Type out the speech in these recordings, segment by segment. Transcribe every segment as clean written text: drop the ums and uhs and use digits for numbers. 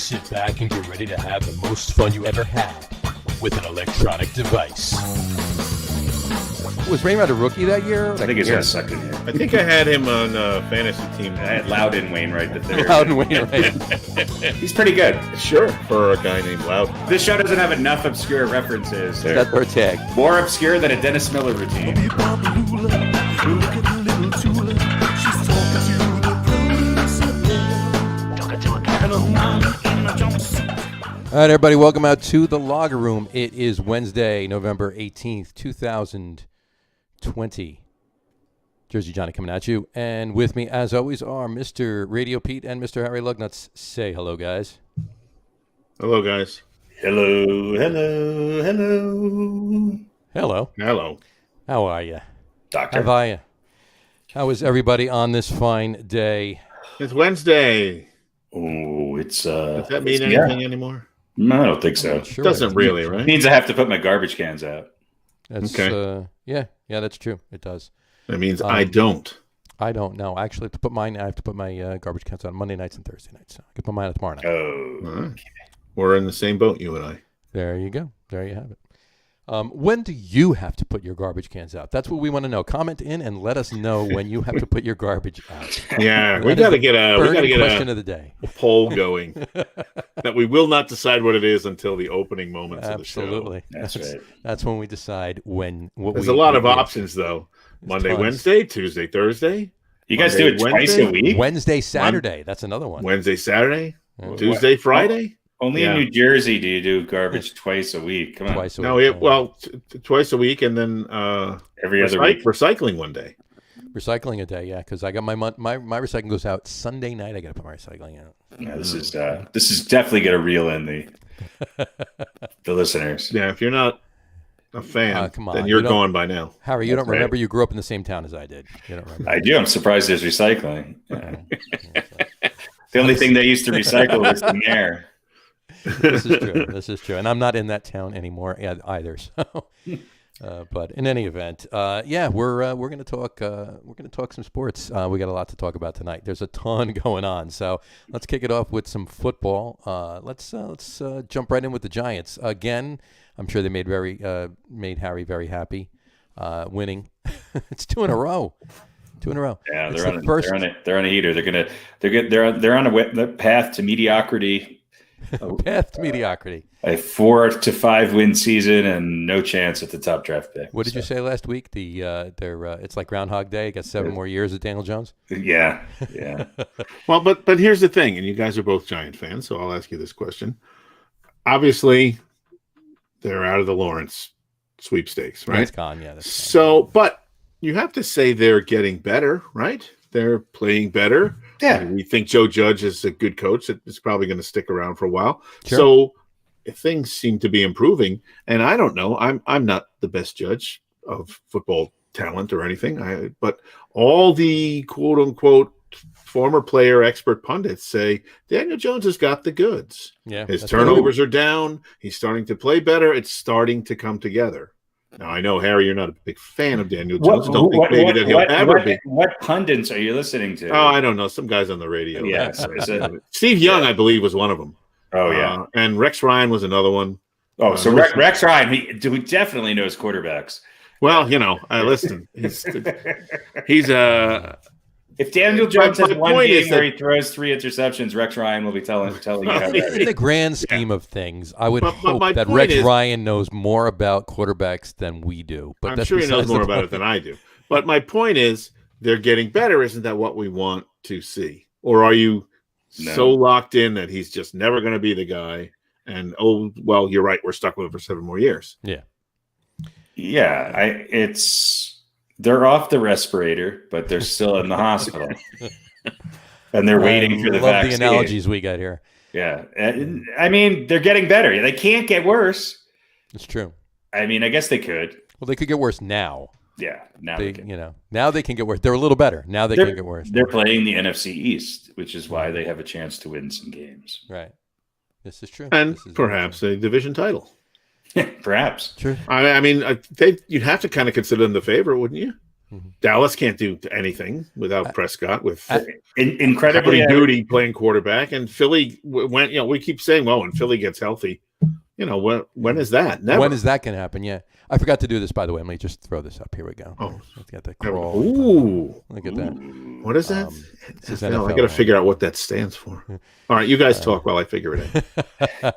Sit back and get ready to have the most fun you ever had with an electronic device. Was Wainwright a rookie that year? I think he's got a second year. I think I had him on a fantasy team. I had Loudon Wainwright the third. Loudon Wainwright. He's pretty good. Sure, for a guy named Loudon. This show doesn't have enough obscure references. That's our tag. More obscure than a Dennis Miller routine. All right, everybody, welcome out to the Logger Room. It is Wednesday, November 18th, 2020. Jersey Johnny coming at you. And with me, as always, are Mr. RadioPete and Mr. Harry Lug Nutz. Say hello, guys. Hello, guys. Hello, hello, hello. Hello. Hello. How are you? Doctor. How are you? How is everybody on this fine day? It's Wednesday. Oh, it's Does that mean anything anymore? No, I don't think so. Sure Doesn't really, right? It means I have to put my garbage cans out. That's, Okay. Yeah, that's true. It does. That means I don't. I don't know. Actually, to put mine, I have to put my garbage cans on Monday nights and Thursday nights. So I can put mine out tomorrow night. Oh. All right. We're in the same boat, you and I. There you go. There you have it. When do you have to put your garbage cans out? That's what we want to know. Comment in and let us know when you have to put your garbage out. Yeah, we got to get a question of the day. Poll going that we will not decide what it is until the opening moments of the show. Absolutely. That's right. That's when we decide when. There's a lot of options though. Monday, tons. Wednesday, Tuesday, Thursday. You guys Monday, do it twice a week? Wednesday, Saturday. That's another one. Wednesday, Saturday. Yeah. Tuesday, Friday. Only in New Jersey do you do garbage twice a week. Come on. Twice a No, week. twice a week, and then Every other week. recycling one day. Recycling a day, yeah, because I got my recycling goes out Sunday night. I got to put my recycling out. Yeah, this is definitely going to reel in the listeners. Yeah, if you're not a fan, come on. then you're You don't- going by now. Harry, you That's don't remember you grew up in the same town as I did. You don't remember. I do. I'm surprised there's recycling. The only thing they used to recycle was the air. This is true. This is true, and I'm not in that town anymore either. So, but in any event, we're going to talk. We're going to talk some sports. We got a lot to talk about tonight. There's a ton going on, so let's kick it off with some football. Let's jump right in with the Giants again. I'm sure they made Harry very happy, winning. It's two in a row. Yeah, It's they're on a heater. They're on the path to mediocrity. Path to mediocrity. A 4 to 5 win season and no chance at the top draft pick. What did you say last week? It's like Groundhog Day. Got 7 more years of Daniel Jones. Yeah. Well, but here's the thing, and you guys are both Giant fans, so I'll ask you this question. Obviously, they're out of the Lawrence sweepstakes, right? That's gone. Yeah. So, but you have to say they're getting better, right? They're playing better. Yeah. We think Joe Judge is a good coach that is probably going to stick around for a while. Sure. So things seem to be improving. And I don't know. I'm not the best judge of football talent or anything. But all the quote unquote former player expert pundits say Daniel Jones has got the goods. Yeah. His turnovers are down. He's starting to play better. It's starting to come together. Now, I know, Harry, you're not a big fan of Daniel Jones. Don't think maybe that he'll ever be. What pundits are you listening to? Oh, I don't know. Some guys on the radio. Yes. Steve Young, I believe, was one of them. Oh, yeah. And Rex Ryan was another one. Oh, so Rex Ryan, he definitely knows quarterbacks. Well, listen. He's If Daniel Jones has one point is game where that- he throws 3 interceptions, Rex Ryan will be telling you how In the grand scheme of things, I would But hope my that point Rex is- Ryan knows more about quarterbacks than we do. But I'm that's sure he knows besides the more about point. it than I do. But my point is, they're getting better. Isn't that what we want to see? Or are you so locked in that he's just never going to be the guy? And, you're right. We're stuck with him for 7 more years. Yeah. Yeah, they're off the respirator, but they're still in the hospital. And they're waiting for the love vaccine. the analogies we got here. Yeah. I mean, they're getting better. They can't get worse. It's true. I mean, I guess they could. Well, they could get worse now. Yeah. Now They, they can. now they can get worse. They're a little better. Now they can get worse. They're playing the NFC East, which is why they have a chance to win some games. Right. This is true. And This is perhaps a division title. Perhaps. true. I mean, you'd have to kind of consider them the favorite, wouldn't you? Dallas can't do anything without Prescott with incredibly duty playing quarterback, and Philly went. We keep saying, well, when Philly gets healthy, when is that? Never. When is that going to happen? Yeah, I forgot to do this, by the way. Let me just throw this up. Here we go. Oh, let's get the crawl. Ooh, look at that. What is that? NFL. I got to figure out what that stands for. All right, you guys talk while I figure it out.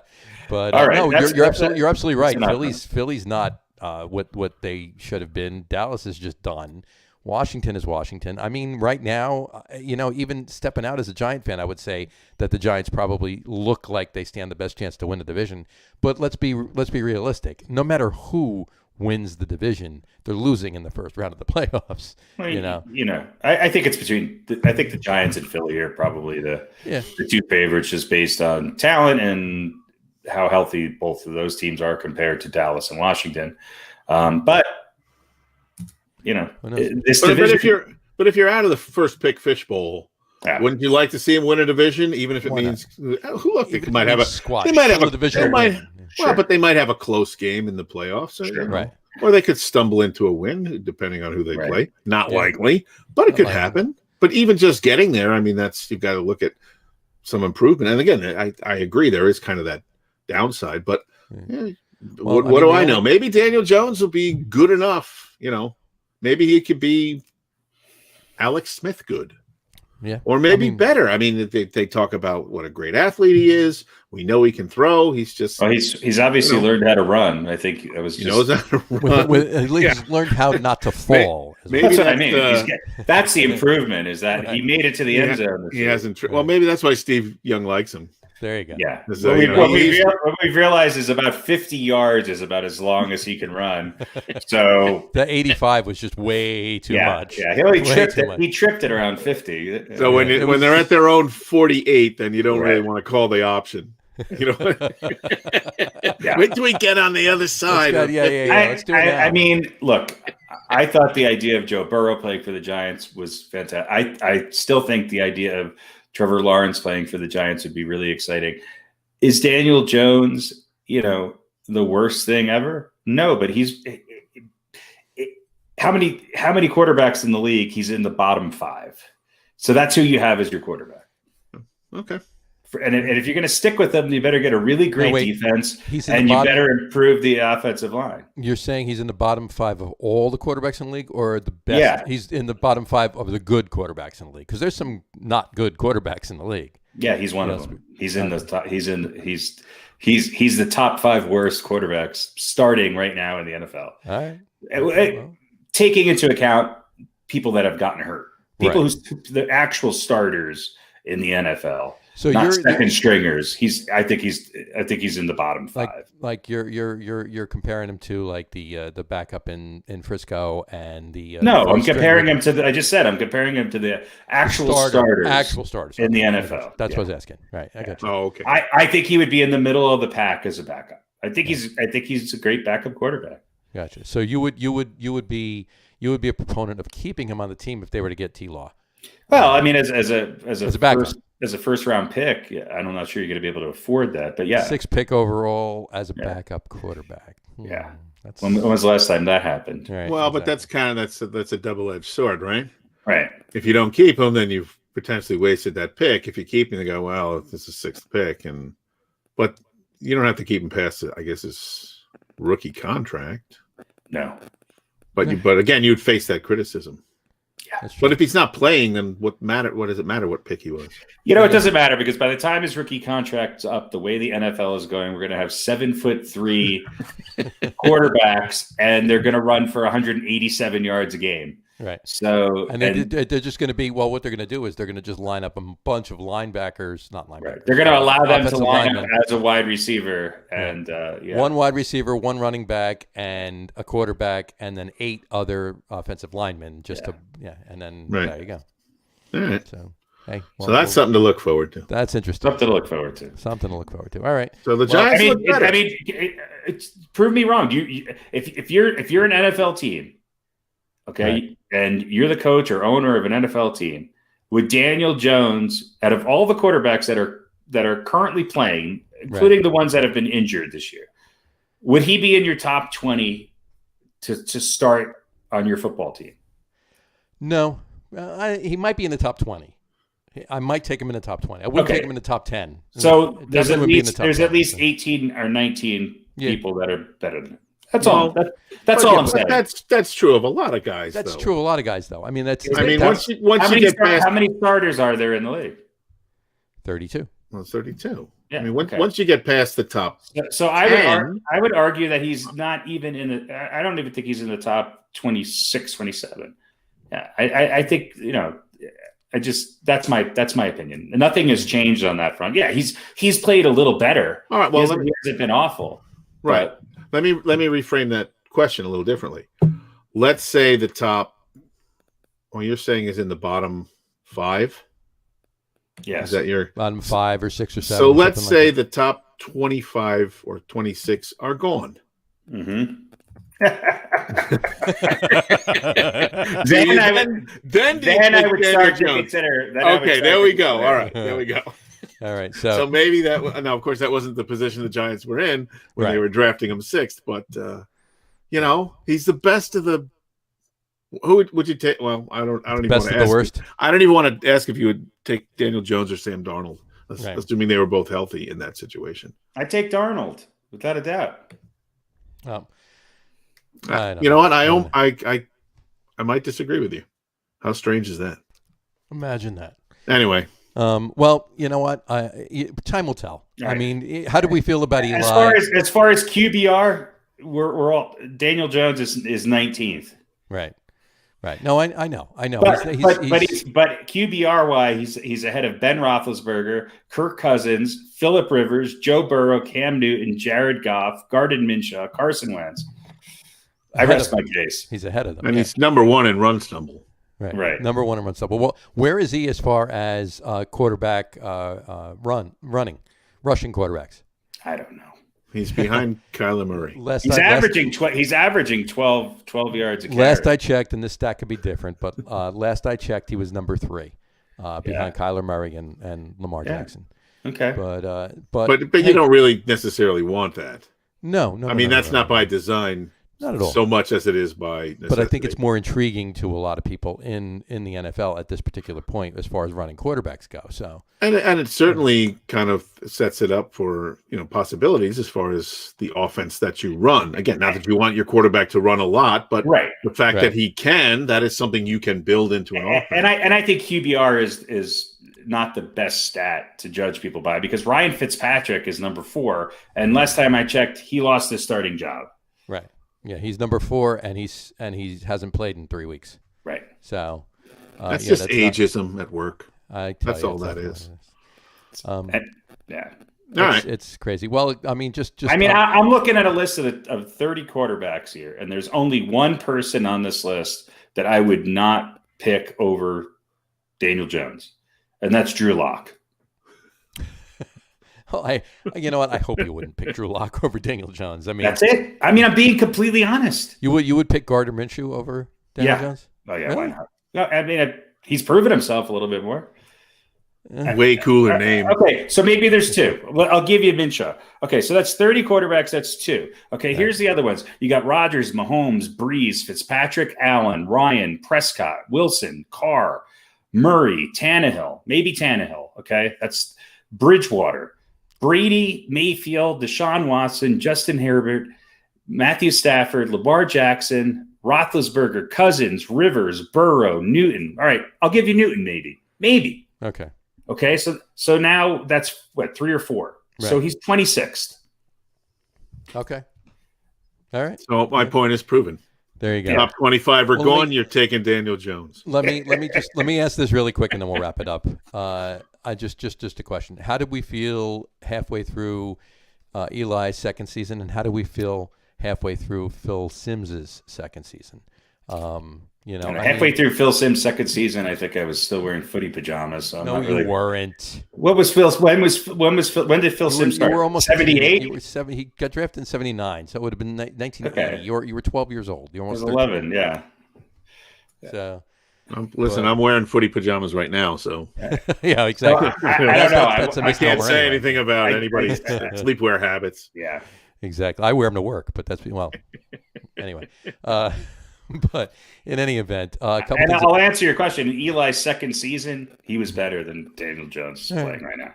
But all right, no, you're absolutely right. Philly's Philly's not what they should have been. Dallas is just done. Washington is Washington. I mean, right now, even stepping out as a Giant fan, I would say that the Giants probably look like they stand the best chance to win the division. But let's be realistic. No matter who wins the division, they're losing in the first round of the playoffs. I think it's between. I think the Giants and Philly are probably the two favorites, just based on talent and how healthy both of those teams are compared to Dallas and Washington. But this division. But if you're out of the first pick fishbowl, wouldn't you like to see him win a division, even if it means they might have a squash? They might have a division. But they might have a close game in the playoffs, right? Or they could stumble into a win, depending on who they play. Not likely, but it could happen. But even just getting there, I mean, you've got to look at some improvement. And again, I agree there is kind of that downside, but what do I know? Maybe Daniel Jones will be good enough, maybe he could be Alex Smith good. Yeah. Or maybe better. I mean, they talk about what a great athlete he is. We know he can throw. He's just he's obviously learned how to run. I think it was knows how to run. At least learned how not to fall. Maybe that's what I mean. That's the improvement, is that he made it to the end zone. He hasn't. Well, maybe that's why Steve Young likes him. There you go. Yeah. What we've realized is about 50 yards is about as long as he can run. So the 85 was just way too much. Yeah, he only tripped it. He tripped it around 50. So when they're at their own 48, then you don't really want to call the option. Wait till we get on the other side. Let's do it now. I mean, look, I thought the idea of Joe Burrow playing for the Giants was fantastic. I still think the idea of Trevor Lawrence playing for the Giants would be really exciting. Is Daniel Jones, the worst thing ever? No, but he's how many quarterbacks in the league? He's in the bottom 5. So that's who you have as your quarterback. Okay. And if you're going to stick with them, you better get a really great defense, and you better improve the offensive line. You're saying he's in the bottom 5 of all the quarterbacks in the league, or the best? Yeah. He's in the bottom 5 of the good quarterbacks in the league, because there's some not good quarterbacks in the league. Yeah, he's one of them. He's in the top. He's the top 5 worst quarterbacks starting right now in the NFL. All right. Taking into account people that have gotten hurt, people who's the actual starters in the NFL. So not second stringers. I think he's in the bottom 5. Like you're comparing him to like the backup in Frisco and the no. I'm comparing him to I just said I'm comparing him to the actual starters in the NFL. That's what I was asking. Right. I got you. Oh, okay. I think he would be in the middle of the pack as a backup. I think he's a great backup quarterback. Gotcha. So you would be a proponent of keeping him on the team if they were to get T-Law. Well, I mean, as a backup. As a first-round pick, I'm not sure you're going to be able to afford that. But 6th pick overall as a backup quarterback. Yeah. When was the last time that happened? Right, well, but that's a double-edged sword, right? Right. If you don't keep him, then you've potentially wasted that pick. If you keep him, they go, well, this is 6th pick, but you don't have to keep him past, I guess, his rookie contract. No. But again, you'd face that criticism. Yeah. But if he's not playing, then what does it matter what pick he was? It doesn't matter, because by the time his rookie contract's up, the way the NFL is going, we're going to have 7'3" quarterbacks, and they're going to run for 187 yards a game. Right. So, they're just going to be, what they're going to do is they're going to just line up a bunch of linebackers, not linebackers. Right. They're going to allow them to line up as a wide receiver, and one wide receiver, one running back, and a quarterback, and then 8 other offensive linemen, and then there you go. All right. So that's something to look forward to. That's interesting. Something to look forward to. All right. So the Giants look better. Prove me wrong. If you're an NFL team, okay, and you're the coach or owner of an NFL team, would Daniel Jones, out of all the quarterbacks that are currently playing, including the ones that have been injured this year, would he be in your top 20 to start on your football team? No, he might be in the top 20. I might take him in the top 20. I wouldn't take him in the top 10. So there's at Definitely least 18 or 19 people that are better than him. That's all. That's all I'm saying. That's true of a lot of guys. That's true of a lot of guys, though. I mean, once you get past, how many starters are there in the league? 32. Well, 32. Yeah, I mean, once you get past the top, so I would argue that he's not even in the. I don't even think he's in the top 26, 27. Yeah, I think that's my opinion. Nothing has changed on that front. Yeah, he's played a little better. All right. Well, he hasn't been awful. Right. But, let me reframe that question a little differently. Let's say the top. Well, you're saying is in the bottom 5. Yes. Is that your bottom 5 or 6 or 7? So let's say the top 25 or 26 are gone. Mm-hmm. then I would start to consider. Okay, there we go. All right, there we go. All right, so maybe that. Now, of course, that wasn't the position the Giants were in when they were drafting him 6th, but he's the best of the. Who would you take? Well, I don't even best want to of ask. The worst. I don't even want to ask if you would take Daniel Jones or Sam Darnold, assuming they were both healthy in that situation. I take Darnold without a doubt. You know what? I might disagree with you. How strange is that? Imagine that. Anyway. Well, you know what? Time will tell. Right. I mean, how do we feel about Eli? As far as QBR, we're all Daniel Jones is 19th. Right. No, I know. But QBR wise, he's ahead of Ben Roethlisberger, Kirk Cousins, Phillip Rivers, Joe Burrow, Cam Newton, Jared Goff, Gardner Minshew, Carson Wentz. I rest my case. He's ahead of them, and he's number 1 in run stumble. Right. Number 1 in run stumble. Well, where is he as far as quarterback rushing quarterbacks? I don't know. He's behind Kyler Murray. He's averaging 12 yards a carry. Last I checked, and this stat could be different, but last I checked, he was number 3 behind Kyler Murray and Lamar Jackson. Okay. But you don't really necessarily want that. No. I mean, that's not by design. Not at all. So much as it is by necessity. But I think it's more intriguing to a lot of people in the NFL at this particular point as far as running quarterbacks go. So and it certainly kind of sets it up for possibilities as far as the offense that you run. Again, not that you want your quarterback to run a lot, but the fact that he can, that is something you can build into an offense. And I think QBR is not the best stat to judge people by, because Ryan Fitzpatrick is number 4, and last time I checked, he lost his starting job. Right. Yeah, he's number 4, and he hasn't played in 3 weeks. Right. So that's just ageism at work. That's all that is. It's crazy. Well, I mean, I'm looking at a list of 30 quarterbacks here, and there's only one person on this list that I would not pick over Daniel Jones, and that's Drew Lock. Well, you know what? I hope you wouldn't pick Drew Lock over Daniel Jones. I mean, that's it. I mean, I'm being completely honest. You would pick Gardner Minshew over Daniel Jones? Oh yeah, really? Why not? No, I mean, he's proven himself a little bit more. Way cooler name. Okay, so maybe there's 2. Well, I'll give you Minshew. Okay, so that's 30 quarterbacks. That's 2. Okay, here's the other ones. You got Rodgers, Mahomes, Breeze, Fitzpatrick, Allen, Ryan, Prescott, Wilson, Carr, Murray, Tannehill. Maybe Tannehill. Okay, that's Bridgewater. Brady, Mayfield, Deshaun Watson, Justin Herbert, Matthew Stafford, Lamar Jackson, Roethlisberger, Cousins, Rivers, Burrow, Newton. All right, I'll give you Newton maybe. Okay, so now that's 3 or 4. Right. So he's 26th. Okay. All right. So my point is proven. There you go. Top 25 are gone. You're taking Daniel Jones. Let me ask this really quick, and then we'll wrap it up. Just a question. How did we feel halfway through Eli's second season, and how do we feel halfway through Phil Sims's second season? Halfway through Phil Sim's second season, I think I was still wearing footy pajamas. So no, you weren't. What was Phil's? When did Phil Sim start? You were almost 78. He got drafted in 79, so it would have been 1980. Okay. You were 12 years old. You were almost 11. Yeah. So. I'm wearing footy pajamas right now, so yeah, exactly. So, I don't know. I can't say anything about anybody's sleepwear habits. Yeah, exactly. I wear them to work, but that's anyway. But in any event, a couple. And I'll answer your question. In Eli's second season, he was better than Daniel Jones is playing right now.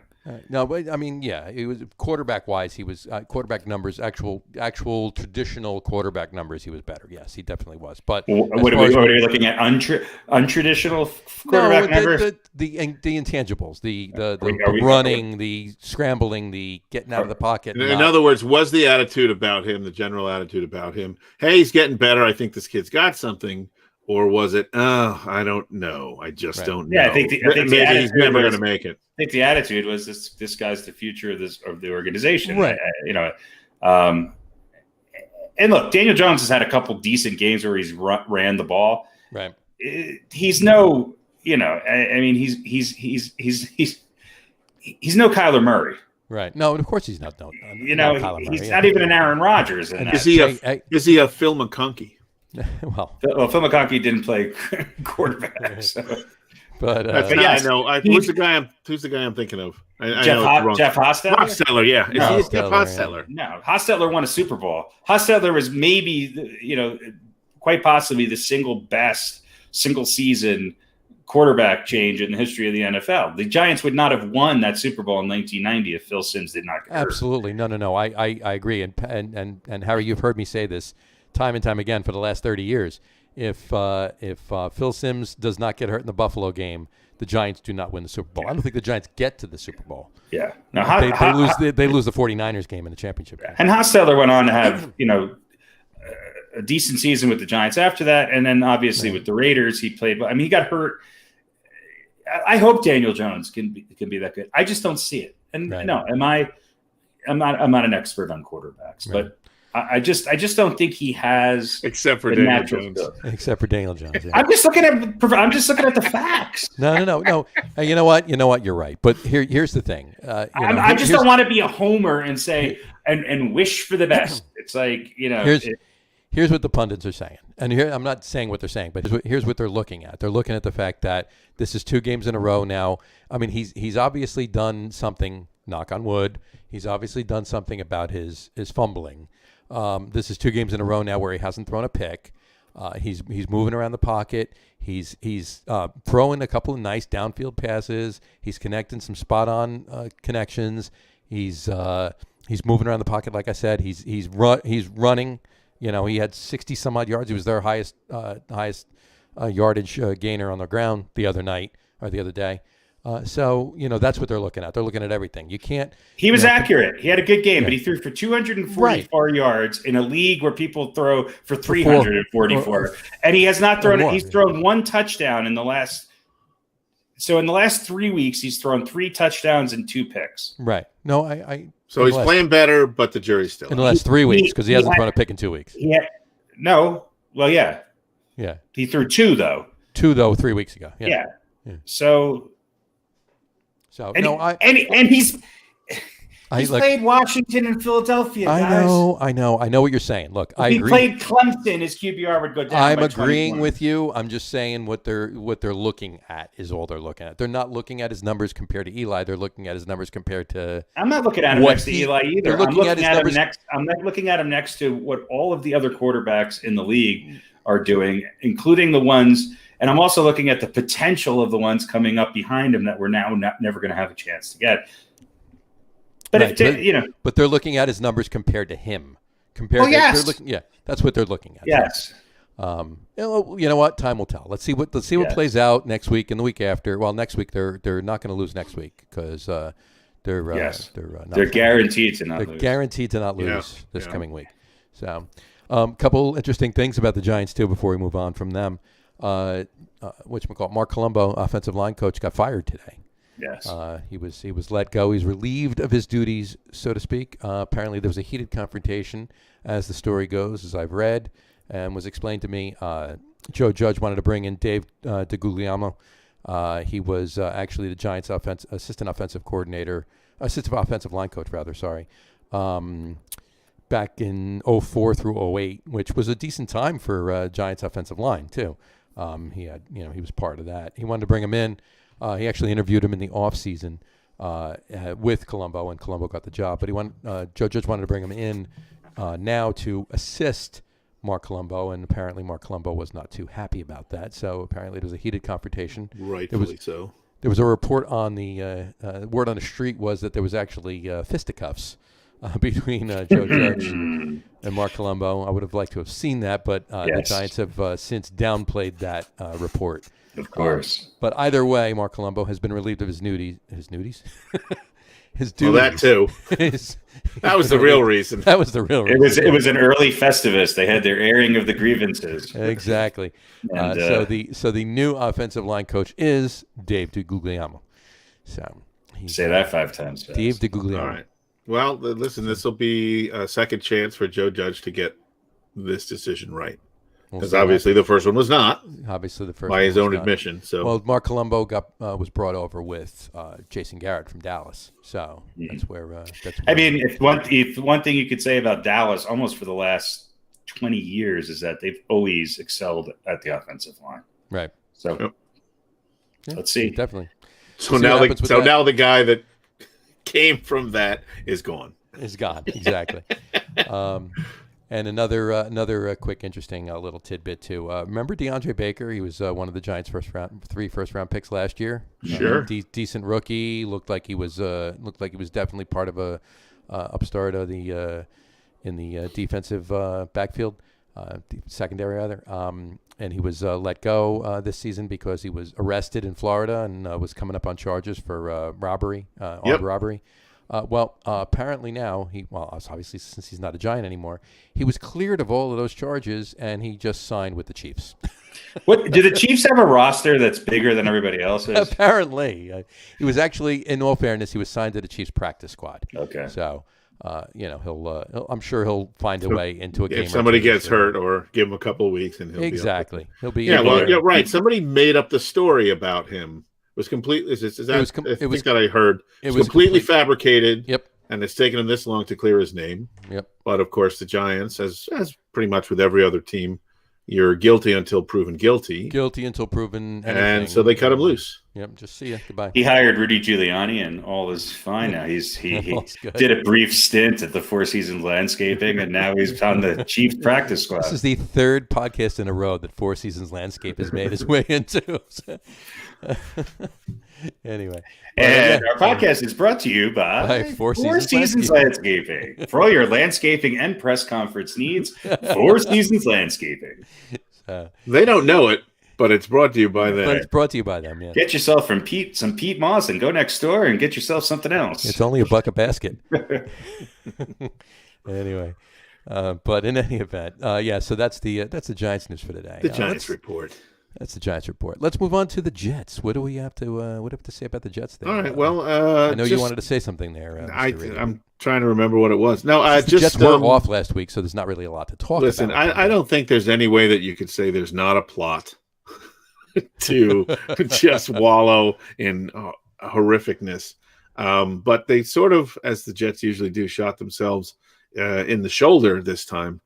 No, but I mean, yeah, he was quarterback-wise. He was quarterback numbers, actual traditional quarterback numbers. He was better. Yes, he definitely was. But what are we looking at? Untraditional quarterback numbers? The intangibles, the running, the scrambling, the getting out of the pocket. In other words, was the attitude about him, the general attitude about him, hey, he's getting better, I think this kid's got something, or was it, I don't know, I just don't know. Yeah, I think maybe he's never going to make it. I think the attitude was this guy's the future of the organization, right? And look, Daniel Jones has had a couple decent games where he's ran the ball. Right. He's no, I mean, he's no Kyler Murray. Right. No, and of course he's not. He's not even an Aaron Rodgers. Is he a Phil McConkey? Well, Phil McConkey didn't play quarterback. So. But I know. Who's the guy I'm thinking of? Jeff Hostetler? Hostetler, yeah. Is he Jeff Hostetler? No, Hostetler won a Super Bowl. Hostetler was maybe, quite possibly the single season quarterback change in the history of the NFL. The Giants would not have won that Super Bowl in 1990 if Phil Simms did not get hurt. Absolutely. No. I agree. And Harry, you've heard me say this time and time again for the last 30 years. If Phil Simms does not get hurt in the Buffalo game, the Giants do not win the Super Bowl. I don't think the Giants get to the Super Bowl. Yeah. No, they lose the 49ers game in the championship game. And Hostetler went on to have, a decent season with the Giants after that. And then obviously with the Raiders, he played. I mean, he got hurt. I hope Daniel Jones can be that good. I just don't see it. And no, I'm not an expert on quarterbacks, but I just don't think he has, except for Daniel Jones. Except for Daniel Jones. Yeah. I'm just looking at the facts. No. You know what? You're right. But here's the thing. I just don't want to be a homer and say and wish for the best. It's like Here's what the pundits are saying, and here I'm not saying what they're saying, but here's what they're looking at. They're looking at the fact that this is 2 games in a row now. I mean, he's obviously done something. Knock on wood. He's obviously done something about his fumbling. This is 2 games in a row now where he hasn't thrown a pick. He's moving around the pocket. He's throwing a couple of nice downfield passes. He's connecting some spot on connections. He's moving around the pocket, like I said. He's running. He had 60 some odd yards. He was their highest yardage gainer on the ground the other day. So that's what they're looking at. They're looking at everything. You can't. He was accurate. He had a good game, but he threw for 244 yards in a league where people throw for 344. And he has not thrown it. He's thrown 1 touchdown in the last. So in the last 3 weeks, he's thrown 3 touchdowns and 2 picks. Right. No, So he's playing better, but the jury's still in the last 3 weeks because he hasn't thrown a pick in 2 weeks. No. Well, yeah. Yeah. He threw 2 though. 2 though 3 weeks ago. Yeah. So he's played Washington and Philadelphia. Guys. I know what you're saying. Look, I agree. He played Clemson. His QBR would go down. I'm agreeing with you. I'm just saying what they're looking at is all they're looking at. They're not looking at his numbers compared to Eli. They're looking at his numbers compared to. I'm not looking at him next to Eli either. I'm looking at him next to what all of the other quarterbacks in the league are doing, including the ones. And I'm also looking at the potential of the ones coming up behind him that we're now never going to have a chance to get. But but they're looking at his numbers compared to him. That's what they're looking at. Yes. You know what? Time will tell. Let's see what plays out next week and the week after. Well, next week they're not going to lose next week because they're guaranteed to not lose. They're guaranteed to not lose this coming week. So, couple interesting things about the Giants too before we move on from them. Mark Colombo, offensive line coach, got fired today. Yes. He was let go. He's relieved of his duties, so to speak. Apparently there was a heated confrontation, as the story goes, as I've read, and was explained to me. Joe Judge wanted to bring in Dave DeGuglielmo. He was actually the Giants' assistant offensive line coach, back in 04 through 08, which was a decent time for Giants' offensive line, too. He was part of that. He wanted to bring him in. He actually interviewed him in the offseason with Colombo, and Colombo got the job. But Joe Judge wanted to bring him in now to assist Mark Colombo, and apparently Mark Colombo was not too happy about that. So apparently there was a heated confrontation. Rightfully so. There was a report on the word on the street was that there was actually fisticuffs between Joe Judge and Mark Colombo. I would have liked to have seen that, but the Giants have since downplayed that report. Of course. But either way, Mark Colombo has been relieved of his nudies. His nudies? His Well, duties. that too. That was the real reason. That was the real reason. It was an early Festivus. They had their airing of the grievances. Exactly. And, so the new offensive line coach is Dave DeGuglielmo. So say that 5 times fast. Dave DeGuglielmo. All right. Well, listen, this will be a second chance for Joe Judge to get this decision right. Because obviously the first one was not. Obviously the first by one his was own not. admission. So well, Mark Colombo was brought over with Jason Garrett from Dallas. So that's where. I mean, if one thing you could say about Dallas, almost for the last 20 years, is that they've always excelled at the offensive line. Right. So let's see. Definitely. So now the guy that came from that is gone. Is gone. Exactly. And another quick, interesting little tidbit too. Remember DeAndre Baker? He was one of the Giants' three first round picks last year. Sure, decent rookie. Looked like he was definitely part of a upstart of the in the defensive backfield, secondary rather. And he was let go this season because he was arrested in Florida and was coming up on charges for robbery, armed robbery. Apparently now obviously since he's not a Giant anymore, he was cleared of all of those charges and he just signed with the Chiefs. What do the Chiefs have a roster that's bigger than everybody else's? Apparently, he was actually, in all fairness, he was signed to the Chiefs practice squad. Okay, so he'll I'm sure he'll find a way into a game. If somebody gets hurt, or give him a couple of weeks, and he'll be right. Somebody made up the story about him. It was completely. I heard it was completely fabricated. Yep. And it's taken him this long to clear his name. Yep. But of course, the Giants, as pretty much with every other team, you're guilty until proven guilty. Guilty until proven anything. And so they cut him loose. Yep. Just see ya. Goodbye. He hired Rudy Giuliani, and all is fine now. He did a brief stint at the Four Seasons Landscaping, and now he's on the Chiefs practice squad. This is the third podcast in a row that Four Seasons Landscape has made his way into. Anyway. And our podcast is brought to you by Four Seasons Landscaping. For all your landscaping and press conference needs, Four Seasons Landscaping. They don't know it, but it's brought to you by them. But it's brought to you by them, yeah. Get yourself some Pete Moss and go next door and get yourself something else. It's only $1 a basket. Anyway. But in any event, so that's the Giants news for today. The Giants report. That's the Giants report. Let's move on to the Jets. What do we have to say about the Jets there? All right. Well, I know you wanted to say something there. I'm trying to remember what it was. No, the Jets were off last week, so there's not really a lot to talk about. Listen, I don't think there's any way that you could say there's not a plot to just wallow in horrificness. But they sort of, as the Jets usually do, shot themselves in the shoulder this time.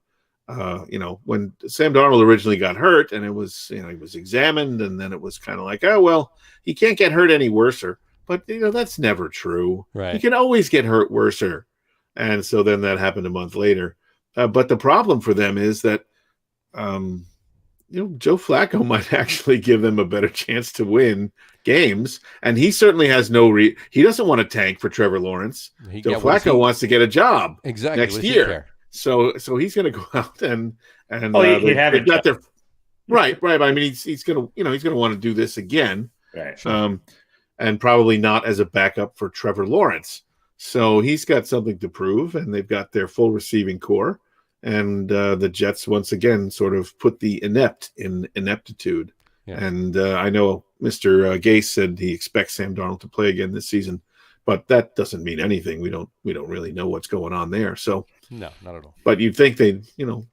When Sam Darnold originally got hurt and it was, he was examined, and then it was kind of like, oh, well, he can't get hurt any worser. But, that's never true. Right. He can always get hurt worser. And so then that happened a month later. But the problem for them is that, Joe Flacco might actually give them a better chance to win games. And he certainly has he doesn't want to tank for Trevor Lawrence. Joe Flacco wants to get a job next year. So he's going to go out and they've got their right. I mean, he's going to want to do this again, right? And probably not as a backup for Trevor Lawrence. So he's got something to prove, and they've got their full receiving core. And the Jets once again sort of put the inept in ineptitude. Yeah. And I know Mr. Gase said he expects Sam Darnold to play again this season, but that doesn't mean anything. We don't really know what's going on there. So. No, not at all. But you'd think they'd,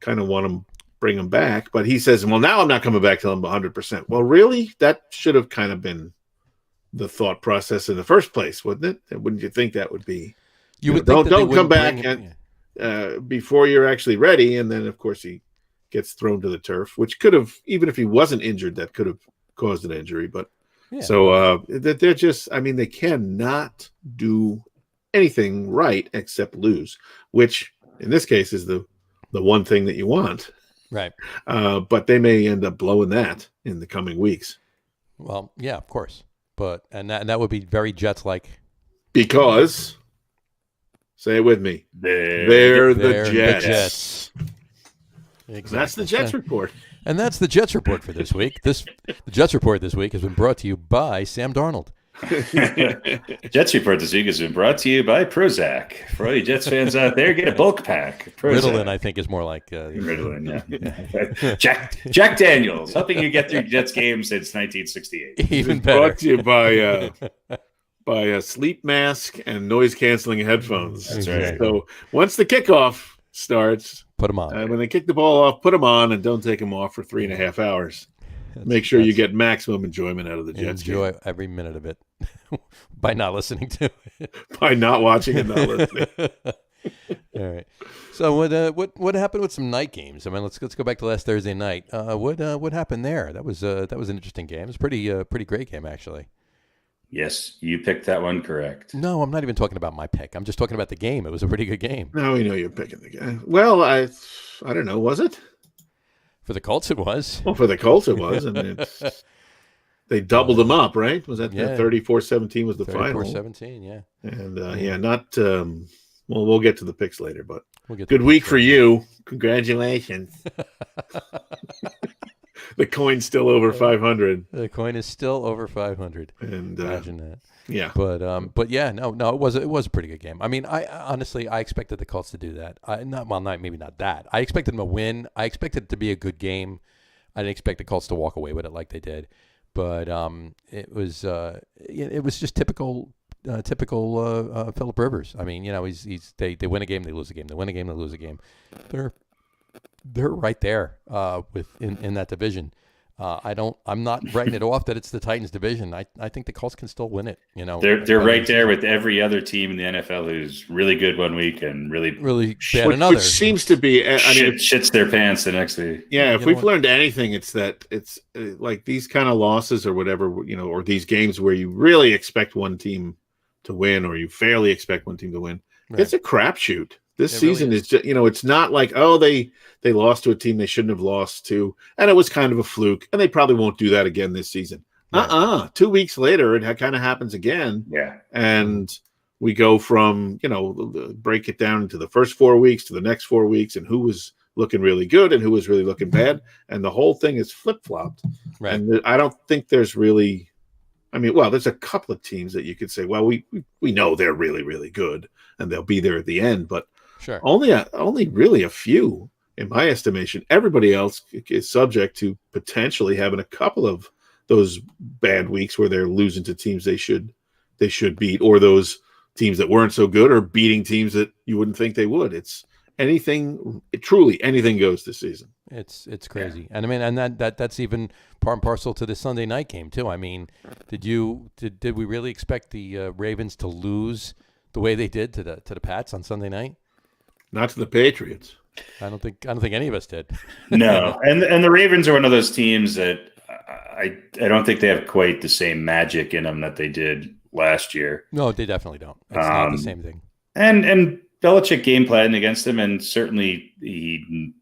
kind of want to bring him back. But he says, well, now I'm not coming back till I'm 100%. Well, really? That should have kind of been the thought process in the first place, wouldn't it? Wouldn't you think that would be? You would think don't come back before you're actually ready. And then, of course, he gets thrown to the turf, which could have, even if he wasn't injured, that could have caused an injury. But so they're just, they cannot do anything right except lose, which in this case is the one thing that you want. Right. But they may end up blowing that in the coming weeks. Well, yeah, of course. But and that would be very Jets-like. Because, say it with me, they're the Jets. Exactly. That's the Jets report. And that's the Jets report for this week. The Jets report this week has been brought to you by Sam Darnold. Jets report this week has been brought to you by Prozac. For all you Jets fans out there, get a bulk pack. Prozac. Ritalin, I think, is more like Ritalin. Yeah. Jack Daniels, helping you get through Jets games since 1968. Even better. Brought to you by a sleep mask and noise canceling headphones. That's right. So once the kickoff starts, put them on. When they kick the ball off, put them on and don't take them off for 3.5 hours. Make sure you get maximum enjoyment out of the Jets. Enjoy game. every minute of it by not listening to it. By not watching and not listening. All right. So what happened with some night games? I mean, let's go back to last Thursday night. What happened there? That was an interesting game. It was a pretty great game, actually. Yes, you picked that one correct. No, I'm not even talking about my pick. I'm just talking about the game. It was a pretty good game. Now we know you're picking the game. Well, I don't know. Was it? For the Colts, it was. Well, for the Colts, it was. I mean, they doubled them up, right? Was that 34-17 was the final? 34-17, yeah. And not. Well, we'll get to the picks later, but good week for you. Congratulations. The coin's still over 500. The coin is still over 500. And imagine that. Yeah. But yeah, no, it was a pretty good game. I mean, I honestly expected the Colts to do that. Maybe not that. I expected them to win. I expected it to be a good game. I didn't expect the Colts to walk away with it like they did. But it was just typical Phillip Rivers. I mean, they win a game, they lose a game. They win a game, they lose a game. They're right there in that division. I'm not writing it off that it's the Titans division. I think the Colts can still win it. They're right there with every other team in the NFL who's really good one week and really bad another. Which seems to be, shits their pants the next week. Yeah, if we've learned anything, it's that it's like these kind of losses or whatever, or these games where you really expect one team to win or you fairly expect one team to win. Right. It's a crapshoot. This season is just, it's not like, they lost to a team they shouldn't have lost to, and it was kind of a fluke, and they probably won't do that again this season. Right. 2 weeks later, it kind of happens again. Yeah. And we go from, break it down into the first 4 weeks to the next 4 weeks and who was looking really good and who was really looking bad. And the whole thing is flip-flopped. Right. And I don't think there's really, there's a couple of teams that you could say, well, we know they're really, really good and they'll be there at the end, but sure. Only really a few, in my estimation. Everybody else is subject to potentially having a couple of those bad weeks where they're losing to teams they should beat, or those teams that weren't so good or beating teams that you wouldn't think they would. It's truly anything goes this season. It's crazy. Yeah. And that's even part and parcel to the Sunday night game too. I mean, did we really expect the Ravens to lose the way they did to the Pats on Sunday night? Not to the Patriots. I don't think any of us did. No, and the Ravens are one of those teams that I don't think they have quite the same magic in them that they did last year. No, they definitely don't. It's not the same thing. And Belichick game planned against them, and certainly he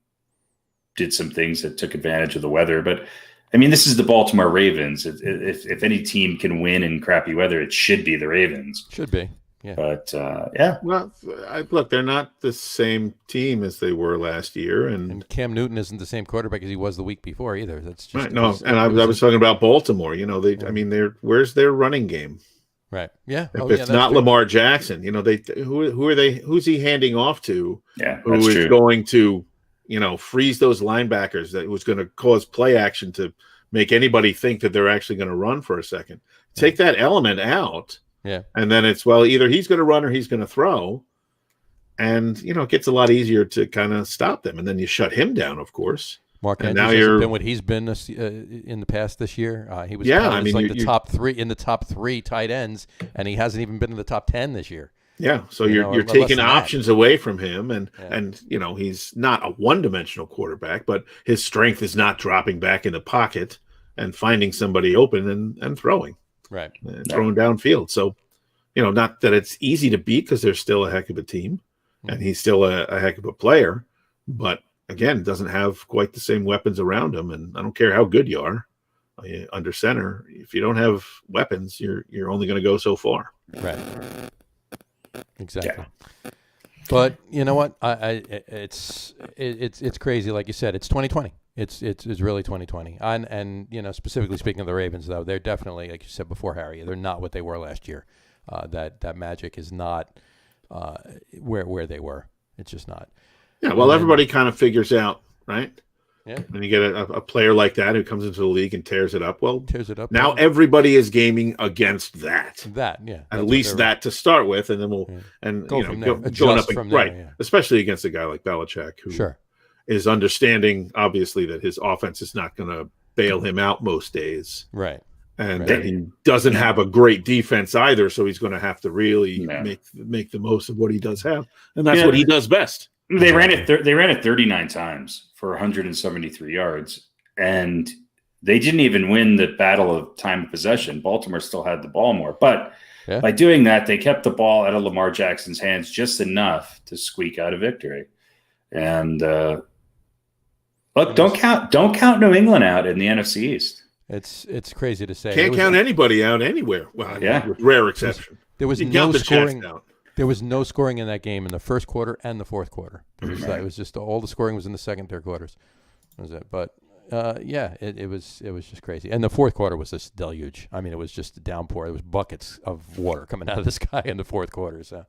did some things that took advantage of the weather. But I mean, this is the Baltimore Ravens. If any team can win in crappy weather, it should be the Ravens. Should be. Yeah. But yeah. Well, look, they're not the same team as they were last year, and Cam Newton isn't the same quarterback as he was the week before either. That's just right. No. I was talking about Baltimore. Where's their running game? Right. Yeah. If it's not true. Lamar Jackson, who are they? Who's he handing off to? Yeah. Who is true. Going to, freeze those linebackers that was going to cause play action to make anybody think that they're actually going to run for a second. Take that element out. Yeah. And then it's, either he's going to run or he's going to throw. And, it gets a lot easier to kind of stop them. And then you shut him down, of course. Mark Andrews hasn't been what he's been in the past this year. He was the top three tight ends, and he hasn't even been in the top 10 this year. Yeah. So you're taking options away from him. And he's not a one-dimensional quarterback, but his strength is not dropping back in the pocket and finding somebody open and throwing. Right. Throwing downfield. So, not that it's easy to beat because they're still a heck of a team and he's still a heck of a player, but again, doesn't have quite the same weapons around him. And I don't care how good you are under center. If you don't have weapons, you're only going to go so far. Right. Exactly. Yeah. But you know what? It's crazy. Like you said, it's 2020. It's really 2020. And you know, specifically speaking of the Ravens, though, they're definitely, like you said before, Harry, they're not what they were last year. That magic is not where they were. It's just not. Yeah. Well, everybody kind of figures out, right? Yeah. When you get a player like that who comes into the league and tears it up, now yeah. Everybody is gaming against that. Yeah. At least that to start with, and then we'll going up and, right, yeah. Especially against a guy like Belichick, who is understanding obviously that his offense is not going to bail him out most days, right, and that he doesn't have a great defense either, so he's going to have to really make the most of what he does have, and that's what he does best. They ran it 39 times for 173 yards, and they didn't even win the battle of time of possession. Baltimore still had the ball more, but by doing that, they kept the ball out of Lamar Jackson's hands just enough to squeak out a victory. And look, don't count New England out in the NFC East. It's crazy to say. Can't count anybody out anywhere. Well, with rare exception. There was no scoring. There was no scoring in that game in the first quarter and the fourth quarter. It was just all the scoring was in the second, third quarters. That was it. But it was just crazy. And the fourth quarter was this deluge. I mean, it was just a downpour. It was buckets of water coming out of the sky in the fourth quarter. So,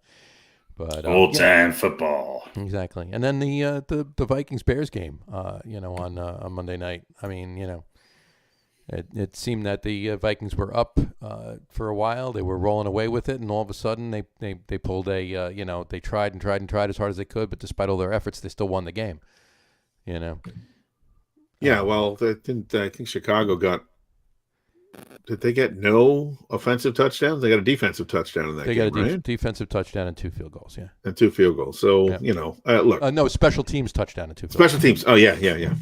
but old time football. Exactly. And then the Vikings Bears game, on Monday night. I mean, It seemed that the Vikings were up for a while. They were rolling away with it, and all of a sudden they pulled they tried and tried and tried as hard as they could, but despite all their efforts, they still won the game. Yeah, well, I think Chicago did they get no offensive touchdowns? They got a defensive touchdown in that game, They got a defensive touchdown and 2 field goals, yeah. And 2 field goals. So, look. No, special teams touchdown and 2 field Special teams. Oh, yeah.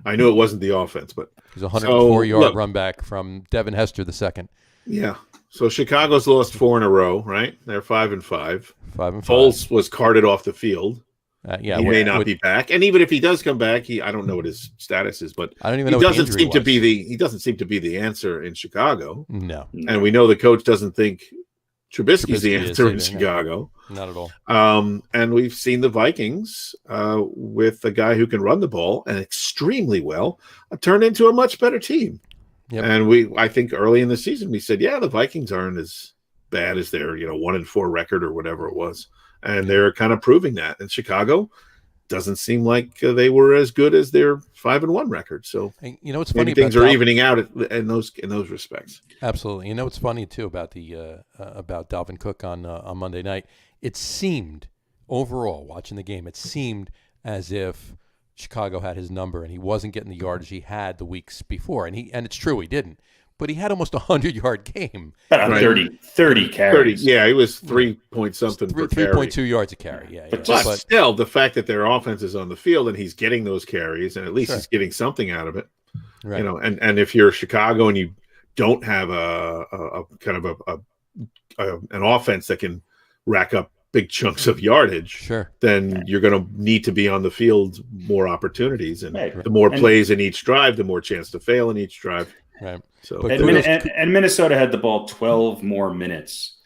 I knew it wasn't the offense, but. It was a 104-yard run back from Devin Hester II. Yeah. So Chicago's lost 4 in a row, right? They're 5-5. 5-5. Foles was carted off the field. He may not be back, and even if he does come back, I don't know what his status is, but I don't even know. He doesn't seem to be the answer in Chicago. No, and we know the coach doesn't think Trubisky's the answer in Chicago. Not at all. And we've seen the Vikings with a guy who can run the ball and extremely well turn into a much better team. Yep. And I think early in the season we said, the Vikings aren't as bad as their 1-4 record or whatever it was. And they're kind of proving that. And Chicago doesn't seem like they were as good as their 5-1 record. So what's funny? Things are evening out in those respects. Absolutely. What's funny too about about Dalvin Cook on Monday night? It seemed overall watching the game, it seemed as if Chicago had his number and he wasn't getting the yardage he had the weeks before. And it's true he didn't. But he had almost a 100-yard game. 30 carries. He was 3-point-something per carry. 3.2 yards a carry, yeah. But still, the fact that their offense is on the field and he's getting those carries, and at least he's getting something out of it. Right. And if you're Chicago and you don't have a kind of an offense that can rack up big chunks of yardage, then you're going to need to be on the field more opportunities. And the more plays in each drive, the more chance to fail in each drive. Right. So and Minnesota had the ball 12 more minutes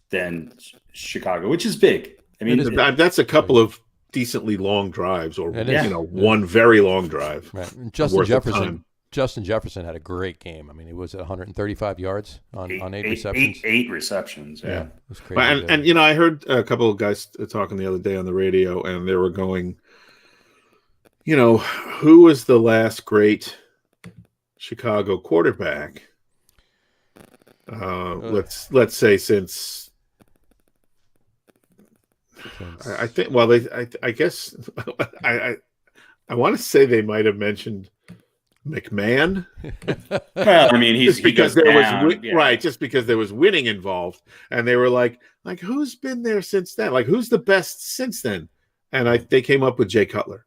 than Chicago, which is big. I mean, that's a couple of decently long drives, or one very long drive. Right. Justin Jefferson had a great game. I mean, he was at 135 yards on 8 receptions. 8 receptions. Yeah. It was crazy. And I heard a couple of guys talking the other day on the radio, and they were going, who was the last great Chicago quarterback? Let's say since I think. Well, I guess I want to say they might have mentioned McMahon. Well, I mean, just because there was winning involved, and they were like who's been there since then? Like, who's the best since then? And they came up with Jay Cutler.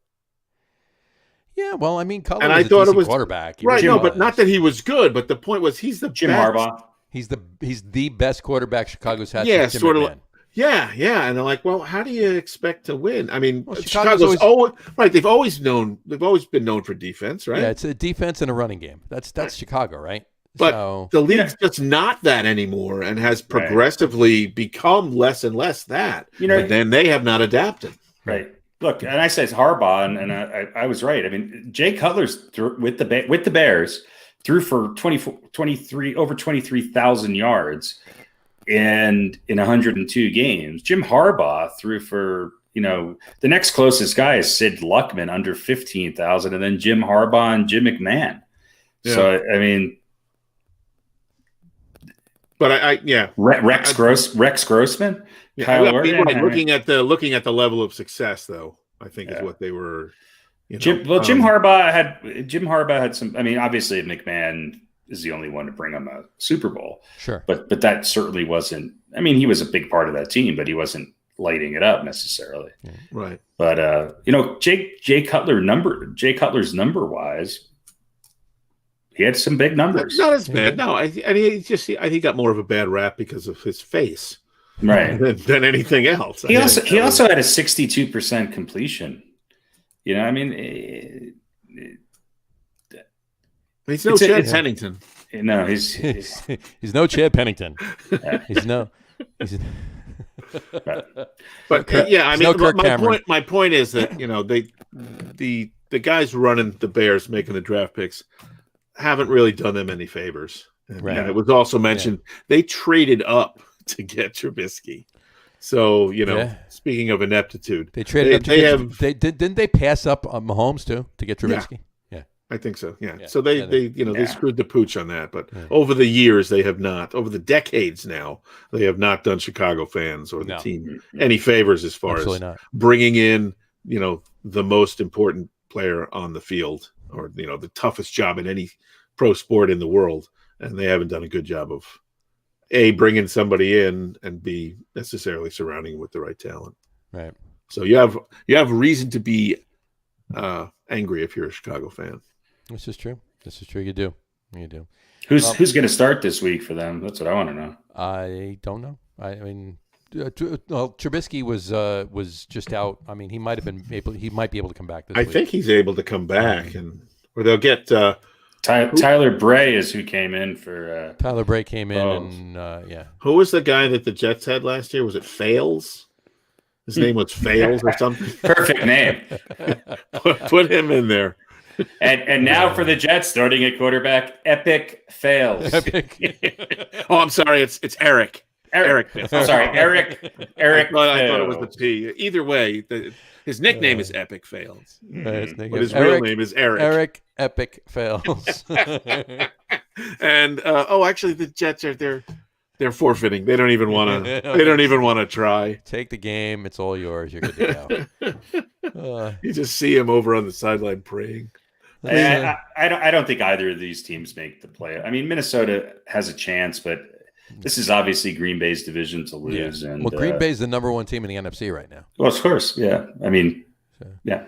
Yeah, well, I mean, Cutler and was I thought a it was quarterback. Right, but not that he was good. But the point was, he's the Jim best. Harbaugh. He's the best quarterback Chicago's had. Yeah, since sort Jim of. McMahon. Yeah, and they're like, well, how do you expect to win? I mean, Well, Chicago's always right. They've always been known for defense, right? Yeah, it's a defense and a running game. That's Chicago, right? But So, the league's just not that anymore, and has progressively become less and less that. But then they have not adapted. Right. Look, and I said Harbaugh, and I was right. I mean, Jay Cutler's with the Bears threw for 23 over 23,000 yards and in 102 games. Jim Harbaugh threw for, the next closest guy is Sid Luckman under 15,000, and then Jim Harbaugh and Jim McMahon. Yeah. So I mean, but Rex Grossman. Yeah, looking at the level of success, though, I think is what they were. Jim Harbaugh had some. I mean, obviously McMahon is the only one to bring him a Super Bowl. Sure, but that certainly wasn't. I mean, he was a big part of that team, but he wasn't lighting it up necessarily. Right. But Jay Cutler's number wise, he had some big numbers. Not as bad. No, I think he got more of a bad rap because of his face. Right. Than anything else. He also had a 62% completion. I mean, he's no Chad Pennington. No, he's no Chad Pennington. But yeah, I mean, my point is that the guys running the Bears, making the draft picks, haven't really done them any favors. And it was also mentioned they traded up to get Trubisky. So, speaking of ineptitude, they traded didn't they pass up on Mahomes too to get Trubisky? Yeah. I think so. Yeah. So they screwed the pooch on that, but over the years they have not, over the decades now, they have not done Chicago fans or the team any favors as far as bringing in, the most important player on the field or, the toughest job in any pro sport in the world. And they haven't done a good job of A, bringing somebody in, and B, necessarily surrounding with the right talent. Right. So you have reason to be angry if you're a Chicago fan. This is true. You do. Who's going to start this week for them? That's what I want to know. I don't know. I mean, Trubisky was just out. I mean, he might be able to come back this week. I think he's able to come back, or they'll get. Tyler Bray is who came in for. Tyler Bray came in, and Who was the guy that the Jets had last year? Was it Fales? His name was Fales or something. Perfect name. Put him in there. And now for the Jets, starting at quarterback, Epic Fails. Oh, I'm sorry. It's Eric. Eric. I'm sorry, Eric. I thought it was the P. Either way, his nickname is Epic Fails, but his real name is Eric. Eric Epic Fails. And actually, the Jets are they're forfeiting. They don't even want to. They don't even want to try. Take the game. It's all yours. You're good to go. You just see him over on the sideline praying. I don't think either of these teams make the play. I mean, Minnesota has a chance, but this is obviously Green Bay's division to lose. Yeah. And Green Bay's the number one team in the NFC right now. Well, of course, yeah. I mean, yeah.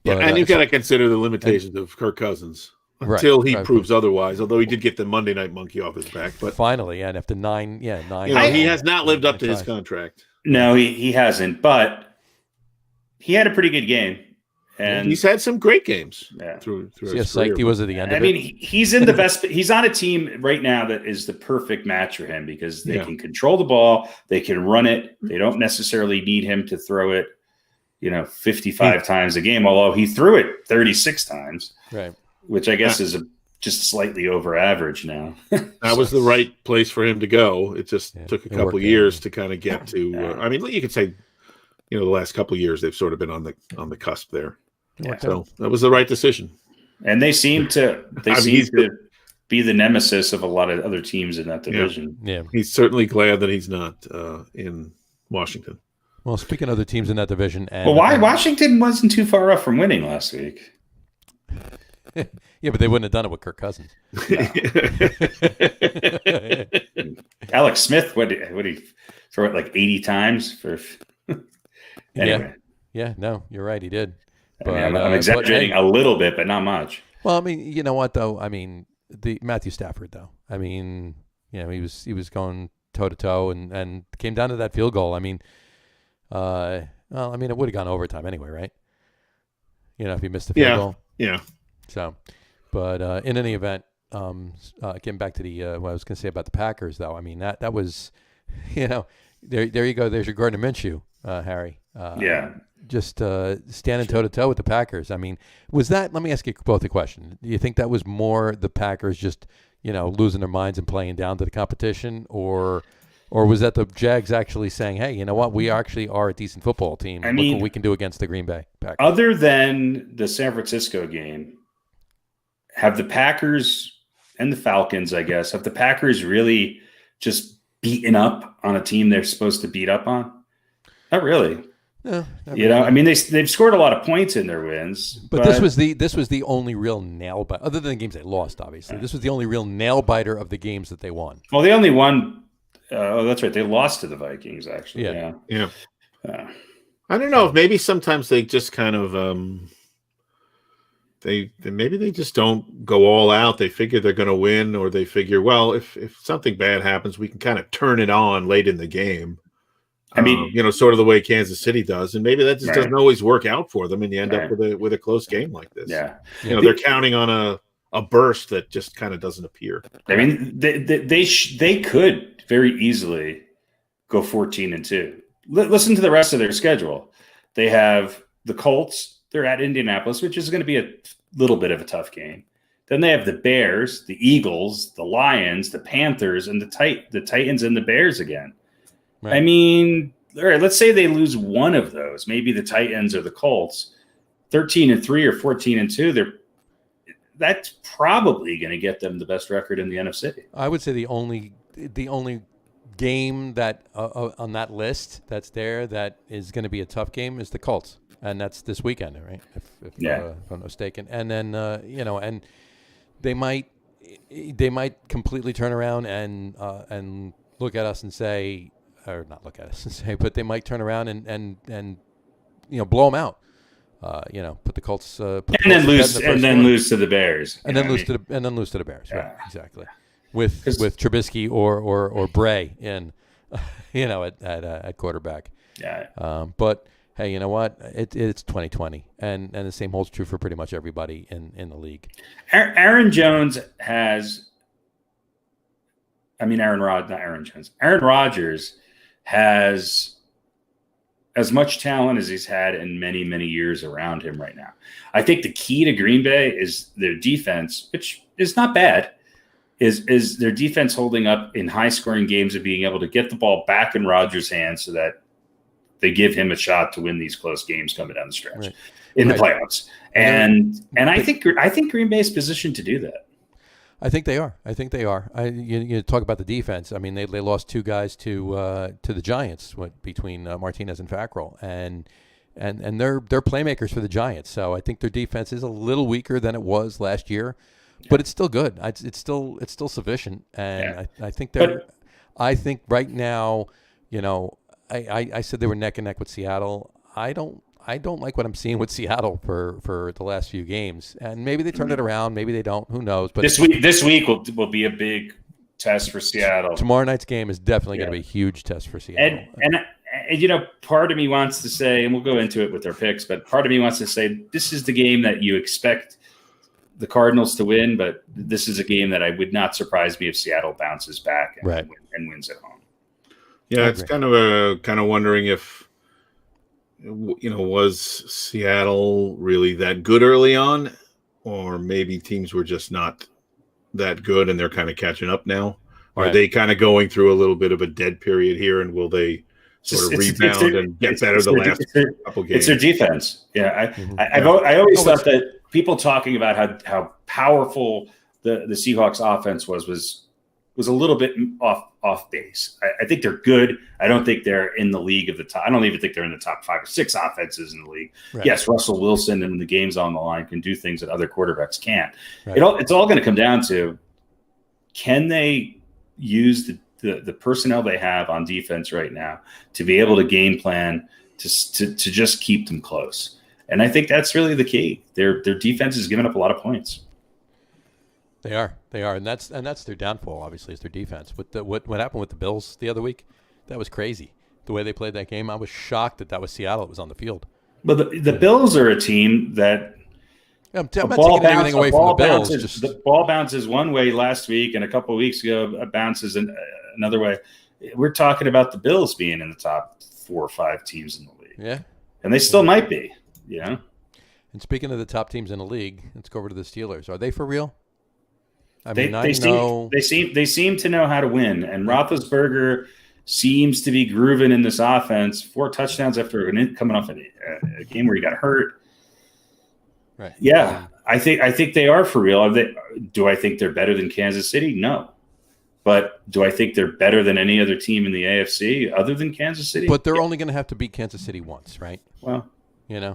And you've got to consider the limitations of Kirk Cousins until he proves otherwise. Although he did get the Monday Night Monkey off his back, but finally, and after nine, he has not lived up to his contract. No, he hasn't. But he had a pretty good game. And he's had some great games through his career. He was at the end of it. I mean, he's in the best. He's on a team right now that is the perfect match for him because they can control the ball, they can run it. They don't necessarily need him to throw it, 55 times a game. Although he threw it 36 times, right? Which I guess is just slightly over average now. That was the right place for him to go. It just took a couple years to kind of get to. I mean, you could say, the last couple of years they've sort of been on the cusp there. So that was the right decision. And they seem to be the nemesis of a lot of other teams in that division. Yeah. He's certainly glad that he's not in Washington. Well, speaking of the teams in that division, Washington wasn't too far off from winning last week. Yeah, but they wouldn't have done it with Kirk Cousins. No. Alex Smith, would he throw it like 80 times for? Anyway. Yeah. No, you're right. He did. But, I'm exaggerating a little bit, but not much. Well, I mean, you know what though? I mean, the Matthew Stafford though. I mean, he was going toe to toe and came down to that field goal. I mean, it would have gone overtime anyway, right? If you missed the field goal. Yeah. So, but in any event, getting back to the what I was going to say about the Packers, though. I mean, that was, there you go. There's your Gardner Minshew, Harry. Just standing toe to toe with the Packers. I mean, was that? Let me ask you both a question. Do you think that was more the Packers just losing their minds and playing down to the competition, or was that the Jags actually saying, hey, you know what, we actually are a decent football team. Look what we can do against the Green Bay Packers. Other than the San Francisco game, have the Packers and the Falcons, I guess, have the Packers really just beaten up on a team they're supposed to beat up on? Not really. No, I mean, they've scored a lot of points in their wins, but this was the only real nail biter, other than the games they lost. Obviously, this was the only real nail biter of the games that they won. Well, they only won. That's right. They lost to the Vikings, actually. Yeah. I don't know if maybe sometimes they just kind of maybe they just don't go all out. They figure they're going to win, or they figure, well, if something bad happens, we can kind of turn it on late in the game. I mean, sort of the way Kansas City does, and maybe that just doesn't always work out for them, and you end up with a close game like this. Yeah, they're counting on a burst that just kind of doesn't appear. I mean, they could very easily go 14-2. Listen to the rest of their schedule. They have the Colts. They're at Indianapolis, which is going to be a little bit of a tough game. Then they have the Bears, the Eagles, the Lions, the Panthers, and the Titans and the Bears again. Right. I mean, all right, let's say they lose one of those, maybe the Titans or the Colts, 13-3 or 14-2. That's probably going to get them the best record in the NFC. I would say the only game that on that list that's there that is going to be a tough game is the Colts, and that's this weekend, right? If I'm not mistaken. And then and they might completely turn around and look at us and say. Or not look at us and say, but they might turn around and blow them out. Put the Colts and then lose to the Bears, and then lose to the Bears. Yeah. Right, exactly. With Trubisky or Bray in, at quarterback. Yeah. But hey, you know what? It's 2020, and the same holds true for pretty much everybody in the league. Aaron Rodgers has as much talent as he's had in many, many years around him right now. I think the key to Green Bay is their defense, which is not bad, is their defense holding up in high-scoring games and being able to get the ball back in Rodgers' hands so that they give him a shot to win these close games coming down the stretch in the playoffs. And I think Green Bay is positioned to do that. I think they are. You talk about the defense. I mean, they lost two guys to the Giants between Martinez and Fackrell, and they're playmakers for the Giants. So I think their defense is a little weaker than it was last year, but it's still good. It's still sufficient, and I think they're. I think right now, I said they were neck and neck with Seattle. I don't like what I'm seeing with Seattle for the last few games, and maybe they turn it around, maybe they don't. Who knows? But this week will be a big test for Seattle. Tomorrow night's game is definitely going to be a huge test for Seattle. And part of me wants to say, and we'll go into it with our picks, but part of me wants to say this is the game that you expect the Cardinals to win, but this is a game that I would not surprise me if Seattle bounces back and wins at home. Yeah, it's kind of wondering if. Was Seattle really that good early on, or maybe teams were just not that good and they're kind of catching up now? Are they kind of going through a little bit of a dead period here, and will they sort of rebound and get better the last couple games? It's their defense. Yeah, I always thought that people talking about how powerful the Seahawks offense was a little bit off base. I think they're good. I don't think they're in the league of the top. I don't even think they're in the top 5 or 6 offenses in the league. Right. Yes, Russell Wilson and the game's on the line can do things that other quarterbacks can't. Right. It's all going to come down to, can they use the personnel they have on defense right now to be able to game plan to just keep them close. And I think that's really the key. Their defense is giving up a lot of points. They are, and that's their downfall. Obviously, is their defense. With what happened with the Bills the other week, that was crazy. The way they played that game, I was shocked that was Seattle that was on the field. But the Bills are a team that I'm not taking anything away from the Bills. The ball bounces one way last week, and a couple of weeks ago, it bounces another way. We're talking about the Bills being in the top 4 or 5 teams in the league. Yeah, and they still might be. And speaking of the top teams in the league, let's go over to the Steelers. Are they for real? They seem to know how to win, and Roethlisberger seems to be grooving in this offense. 4 touchdowns after coming off a game where he got hurt. Right. Yeah, I think they are for real. Do I think they're better than Kansas City? No. But do I think they're better than any other team in the AFC other than Kansas City? But they're only going to have to beat Kansas City once, right? Well, yeah.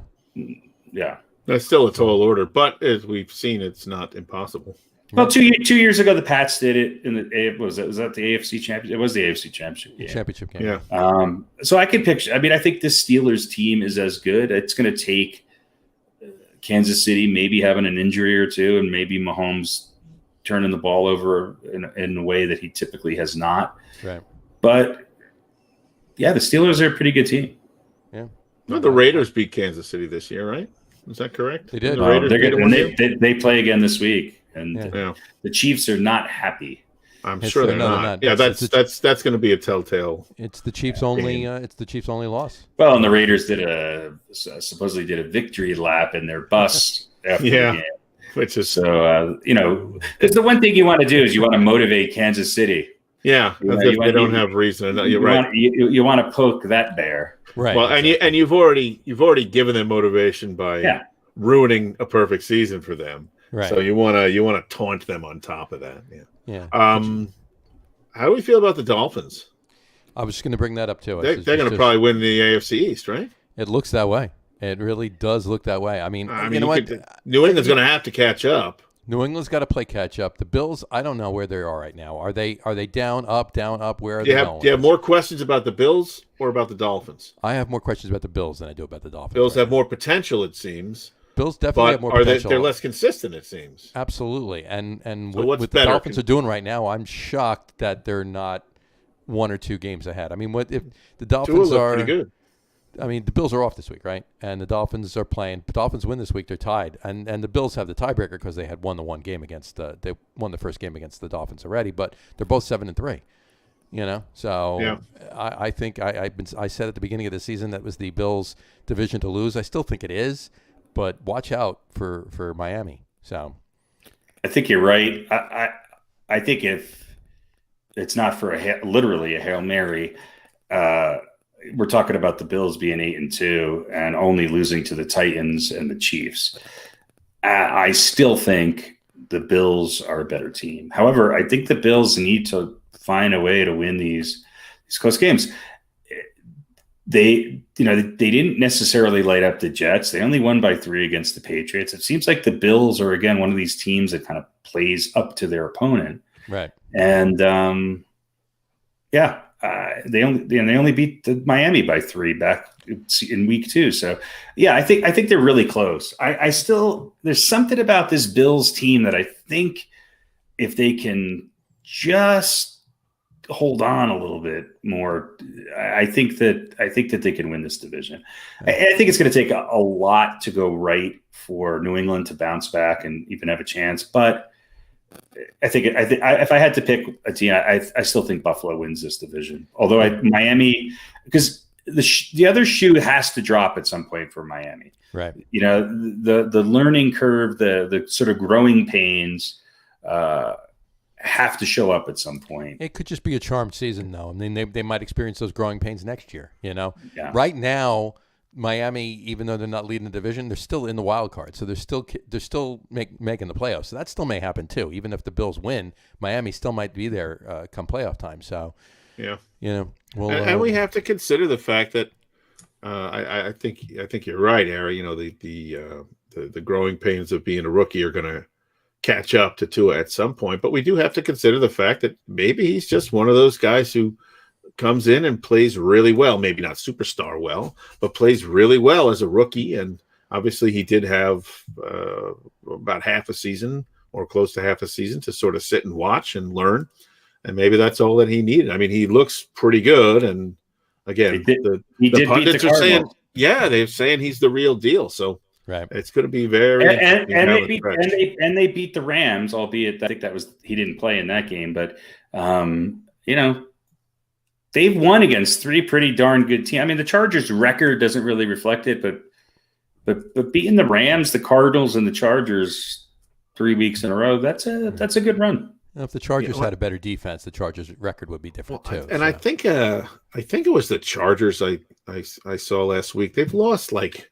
That's still a tall order, but as we've seen, it's not impossible. Well, 2 years ago, the Pats did it. Was that the AFC championship? It was the AFC championship game. Championship game. Yeah. So I could picture. I mean, I think this Steelers team is as good. It's going to take Kansas City maybe having an injury or two, and maybe Mahomes turning the ball over in a way that he typically has not. Right. But yeah, the Steelers are a pretty good team. Yeah. Well, the Raiders beat Kansas City this year, right? Is that correct? They did. The Raiders they play again this week. And the Chiefs are not happy. I'm sure they're not. Yeah, that's going to be a telltale. It's the Chiefs' only. It's the Chiefs' only loss. Well, and the Raiders supposedly did a victory lap in their bus after the game. Which is so because the one thing you want to do is you want to motivate Kansas City. Yeah, they don't have reason. You're right. You want to poke that bear. Right. Well, and you've already given them motivation by ruining a perfect season for them. Right. So you want to taunt them on top of that. Yeah. How do we feel about the Dolphins? I was just going to bring that up too. They're going to probably win the AFC East, right? It looks that way. It really does look that way. I mean you know what? New England's going to have to catch up. New England's got to play catch up. The Bills, I don't know where they are right now. Are they down, up? Where are they going? Do you have more questions about the Bills or about the Dolphins? I have more questions about the Bills than I do about the Dolphins. Bills have more potential, it seems. Bills definitely have more potential. They're less consistent, it seems. Absolutely. And so what the Dolphins are doing right now, I'm shocked that they're not 1 or 2 games ahead. I mean, what if the Dolphins are pretty good? I mean, the Bills are off this week, right? And the Dolphins are playing. The Dolphins win this week; they're tied, and the Bills have the tiebreaker because they had won the one game against. They won the first game against the Dolphins already, but they're both 7-3. So I think I said at the beginning of the season that was the Bills' division to lose. I still think it is, but watch out for Miami. So I think you're right. I think if it's not for literally a Hail Mary. We're talking about the Bills being 8-2 and only losing to the Titans and the Chiefs. I still think the Bills are a better team. However, I think the Bills need to find a way to win these close games. They didn't necessarily light up the Jets. They only won by 3 against the Patriots. It seems like the Bills are again one of these teams that kind of plays up to their opponent. Right. And they only beat Miami by 3 back in week 2. So I think they're really close. I still, there's something about this Bills team that I think if they can just hold on a little bit more, I think that they can win this division. I think it's going to take a lot to go right for New England to bounce back and even have a chance, but I think if I had to pick a team, I still think Buffalo wins this division. Although Miami, because the other shoe has to drop at some point for Miami. Right. The learning curve, the sort of growing pains have to show up at some point. It could just be a charmed season, though. I mean, they might experience those growing pains next year. Yeah. Right now, Miami, even though they're not leading the division, they're still in the wild card. So they're still making the playoffs. So that still may happen too. Even if the Bills win, Miami still might be there come playoff time. So and we have to consider the fact that I think you're right, Harry. The growing pains of being a rookie are going to catch up to Tua at some point. But we do have to consider the fact that maybe he's just one of those guys who comes in and plays really well, maybe not superstar well, but plays really well as a rookie. And obviously he did have about half a season or close to half a season to sort of sit and watch and learn. And maybe that's all that he needed. I mean, he looks pretty good. And again, the pundits are saying, they're saying he's the real deal. So it's going to be very interesting. And they beat the Rams, albeit I think he didn't play in that game. But, they've won against three pretty darn good teams. I mean, the Chargers' record doesn't really reflect it, but beating the Rams, the Cardinals, and the Chargers 3 weeks in a row, that's a good run. If the Chargers had a better defense, the Chargers' record would be different too. And so. I think it was the Chargers I saw last week. They've lost like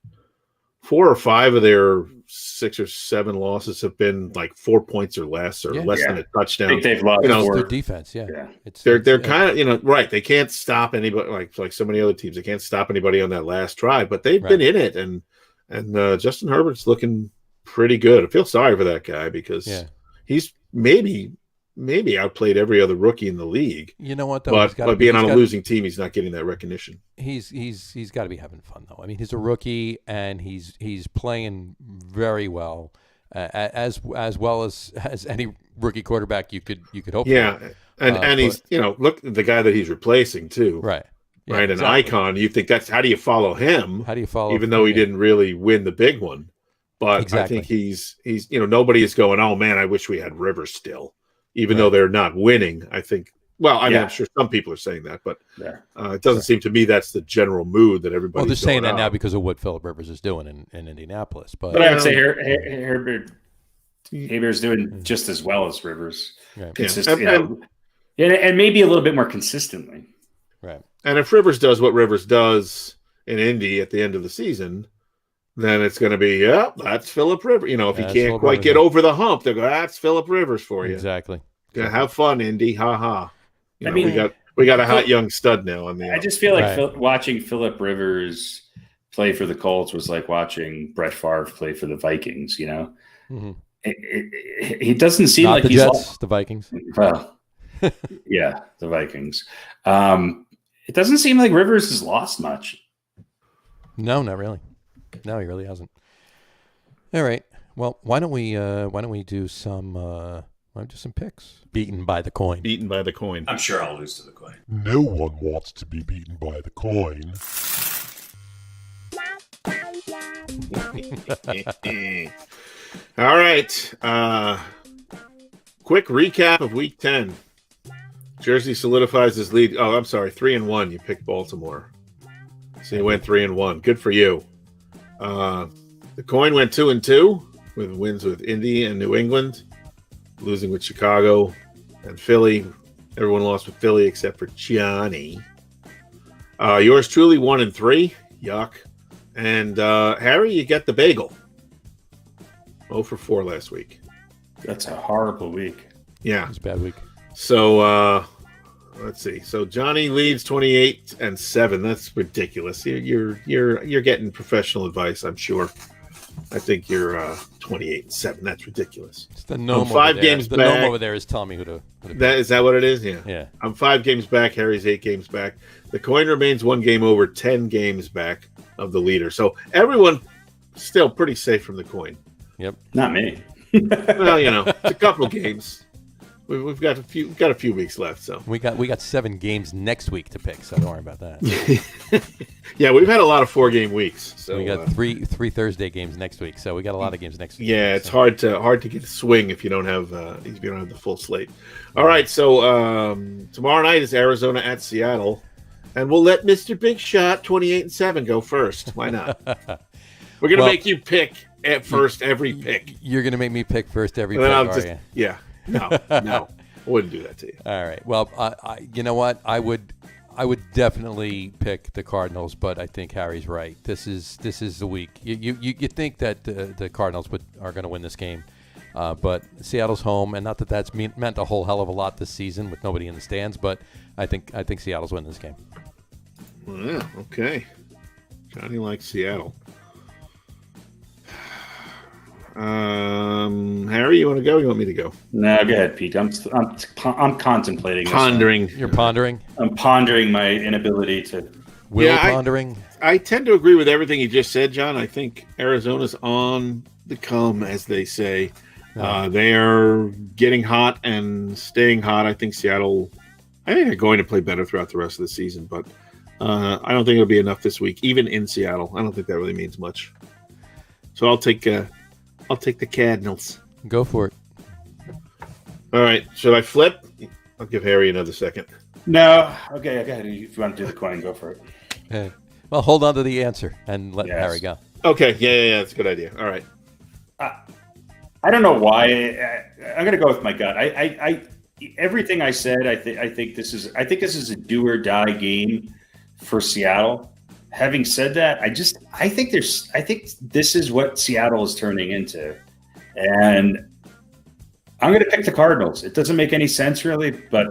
4 or 5 of their 6 or 7 losses have been like 4 points or less, or less than a touchdown. I think they've lost their defense. They're kind of right. They can't stop anybody like so many other teams. They can't stop anybody on that last drive, but they've been in it. And Justin Herbert's looking pretty good. I feel sorry for that guy because he's maybe outplayed every other rookie in the league. You know what? Though, but being on a losing team, he's not getting that recognition. He's got to be having fun though. I mean, he's a rookie and he's playing very well, as well as any rookie quarterback you could hope. Yeah, and he's look at the guy that he's replacing too. Right. Yeah, right, an icon. You think that's how do you follow him? Even though he didn't really win the big one, but I think he's nobody is going, oh man, I wish we had Rivers still. Even though they're not winning, I think. Well, I mean, I'm sure some people are saying that, but it doesn't seem to me that's the general mood that everybody's. Well, they're saying that now because of what Phillip Rivers is doing in Indianapolis. But I would say Herbert's doing just as well as Rivers, and maybe a little bit more consistently. Right. And if Rivers does what Rivers does in Indy at the end of the season, then it's going to be, that's Phillip Rivers. If he can't quite get over the hump, they'll go, that's Phillip Rivers for you. Exactly. Have fun, Indy. Ha ha. We got a hot young stud now on the. I just feel like watching Phillip Rivers play for the Colts was like watching Brett Favre play for the Vikings. Mm-hmm. He doesn't seem not like the he's Jets, the Vikings. Well, the Vikings. It doesn't seem like Rivers has lost much. No, not really. No, he really hasn't. All right. Well, why don't we do some picks? Beaten by the coin. Beaten by the coin. I'm sure I'll lose to the coin. No one wants to be beaten by the coin. All right. Quick recap of Week 10. Jersey solidifies his lead. Oh, I'm sorry. 3-1. You picked Baltimore. So you went 3-1. Good for you. The coin went 2-2 with wins with Indy and New England, losing with Chicago and Philly. Everyone lost with Philly except for Gianni. Yours truly 1-3. Yuck. And Harry, you get the bagel. 0 for 4 last week. That's a horrible week. Yeah, it's a bad week. So let's see. So Johnny leads 28-7. That's ridiculous. You're getting professional advice, I'm sure. I think you're 28-7. That's ridiculous. It's the gnome I'm 5 games back. The gnome over there is telling me who to Is that what it is? Yeah. Yeah. I'm 5 games back. Harry's 8 games back. The coin remains 1 game over, 10 games back of the leader. So everyone still pretty safe from the coin. Yep. Not me. Well, it's a couple games. We've got a few weeks left, so we got 7 games next week to pick. So don't worry about that. Yeah, we've had a lot of 4-game weeks. So we got three Thursday games next week. So we got a lot of games next week. Yeah, it's hard to get a swing if you don't have the full slate. All right, so tomorrow night is Arizona at Seattle, and we'll let Mr. Big Shot 28-7 go first. Why not? We're gonna make you pick at first every pick. You're gonna make me pick first every pick, are you? Yeah. No, I wouldn't do that to you. All right. Well, you know what? I would definitely pick the Cardinals, but I think Harry's right. This is the week. You think that the Cardinals are going to win this game, but Seattle's home, and not that that's meant a whole hell of a lot this season with nobody in the stands, but I think Seattle's winning this game. Yeah. Okay. Johnny likes Seattle. Harry, you want to go? You want me to go? No, go ahead, Pete. I'm contemplating. Pondering. You're pondering. I'm pondering my inability to. Pondering. I tend to agree with everything you just said, John. I think Arizona's on the come, as they say. They are getting hot and staying hot. I think they're going to play better throughout the rest of the season, but I don't think it'll be enough this week, even in Seattle. I don't think that really means much. So I'll take the Cardinals. Go for it. All right. Should I flip? I'll give Harry another second. No. Okay. Go ahead. If you want to do the coin, go for it. Okay. Well, hold on to the answer and let Yes. Harry go. Okay. Yeah. That's a good idea. All right. I don't know why. I'm going to go with my gut. I everything I said. I think this is a do or die game for Seattle. Having said that, I think this is what Seattle is turning into, and I'm going to pick the Cardinals. It doesn't make any sense really, but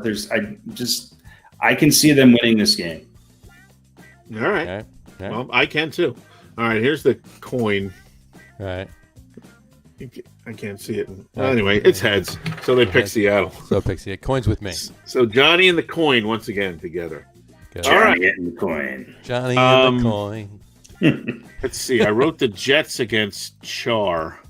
I can see them winning this game. All right. Okay. Okay. Well, I can too. All right. Here's the coin. All right. I can't see it. Anyway, it's heads. So they pick Seattle. So Pixie, coins with me. So Johnny and the coin once again together. Good. All right. Getting the coin. Johnny and the coin. Let's see. I wrote the Jets against Chargers.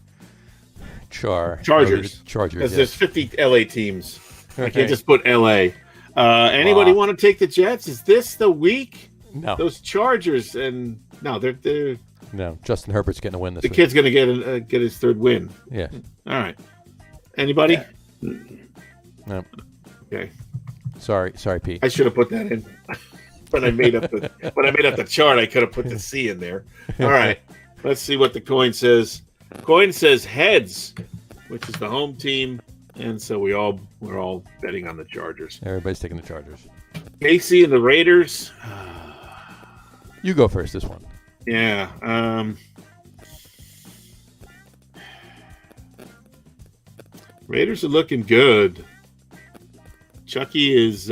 Chargers. Because Yes. there's 50 LA teams. I Okay. can't just put LA. Anybody want to take the Jets? Is this the week? No. Those Chargers and no, they're No. Justin Herbert's getting a win this the week. kid's going to get his third win. Yeah. All right. Anybody? Yeah. No. Okay. Sorry, Pete. I should have put that in. When I made up the chart, I could have put the C in there. All right. Let's see what the coin says. Coin says heads, which is the home team, and so we're all betting on the Chargers. Everybody's taking the Chargers. KC and the Raiders. You go first this one. Yeah. Raiders are looking good. Chucky is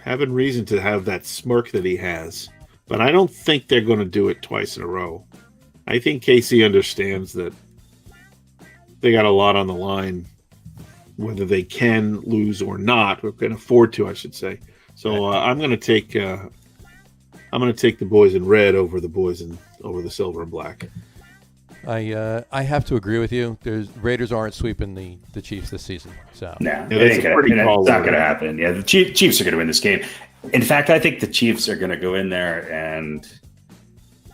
having reason to have that smirk that he has, but I don't think they're going to do it twice in a row. I think KC understands that they got a lot on the line, whether they can lose or not, or can afford to, I should say. So I'm going to take the boys in red over the silver and black. I have to agree with you. Raiders aren't sweeping the Chiefs this season. So No, that's a pretty tall it's not order. going to happen. Yeah, the Chiefs are going to win this game. In fact, I think the Chiefs are going to go in there, and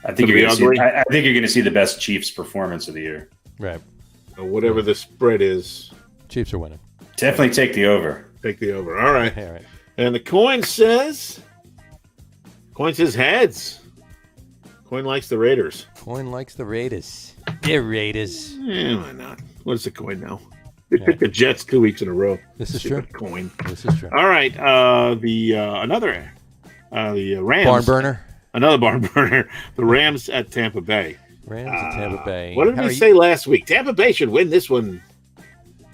I think you're going to see the best Chiefs performance of the year. right, Whatever the spread is, Chiefs are winning. Definitely take the over. take the over. All right. All right. And the coin says heads. Coin likes the Raiders. Coin likes the Raiders. They're Raiders. Why not? What is the coin now? They picked the Jets 2 weeks in a row. This is Stupid true. Coin. This is true. All right. The Rams. Barn burner. Another barn burner. The Rams at Tampa Bay. Rams at Tampa Bay. What did we say last week? Tampa Bay should win this one.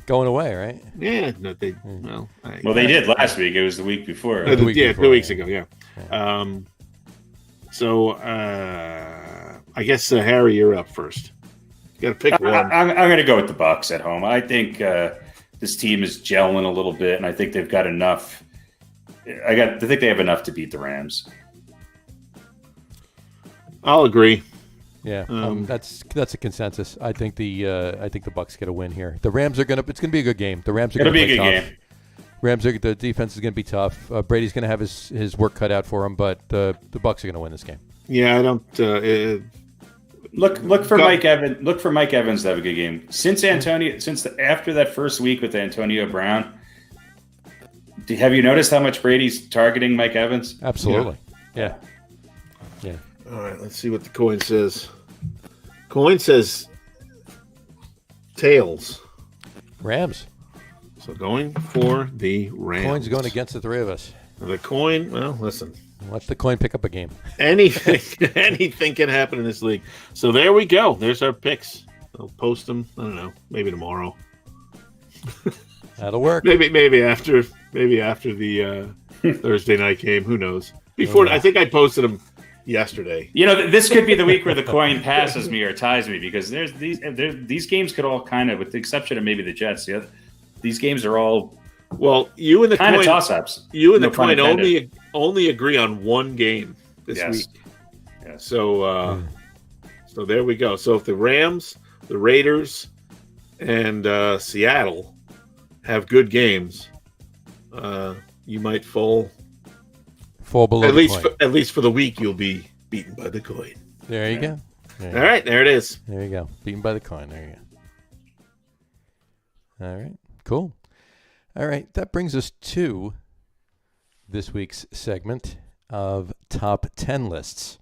Going away, right? Yeah. No, they. Well, they did last week. It was the week before. The week before, 2 weeks yeah. ago. Yeah. So I guess Harry, you're up first. You got to pick one. I'm going to go with the Bucs at home. I think this team is gelling a little bit, and I think they've got enough. I think they have enough to beat the Rams. I'll agree. Yeah, that's a consensus. I think the Bucs get a win here. The Rams are gonna. It's gonna be a good game. The Rams are It'll gonna be a play good tough. game. The defense is gonna be tough. Brady's gonna have his work cut out for him, but the Bucs are gonna win this game. Yeah, I don't. Look for Mike Evans. Look for Mike Evans to have a good game. After that first week with Antonio Brown, have you noticed how much Brady's targeting Mike Evans? Absolutely. Yeah. All right, let's see what the coin says. Coin says tails. Rams. So going for the Rams. Coin's going against the three of us. The coin. Well, listen. Let the coin pick up a game. Anything can happen in this league. So there we go. There's our picks. I'll post them. I don't know. Maybe tomorrow. That'll work. Maybe after the Thursday night game. Who knows? Before I think I posted them yesterday. You know, this could be the week where the coin passes me or ties me, because these games could all kind of, with the exception of maybe the Jets, these games are all you and the kind coin of toss-ups. You and No the pun coin intended. only agree on one game this week. Yes. So there we go. So if the Rams the Raiders and Seattle have good games, you might fall below at the least coin. at least for the week. You'll be beaten by the coin. There you go. All right, there it is. There you go. Beaten by the coin. There you go. All right. Cool. All right. That brings us to this week's segment of top 10 lists.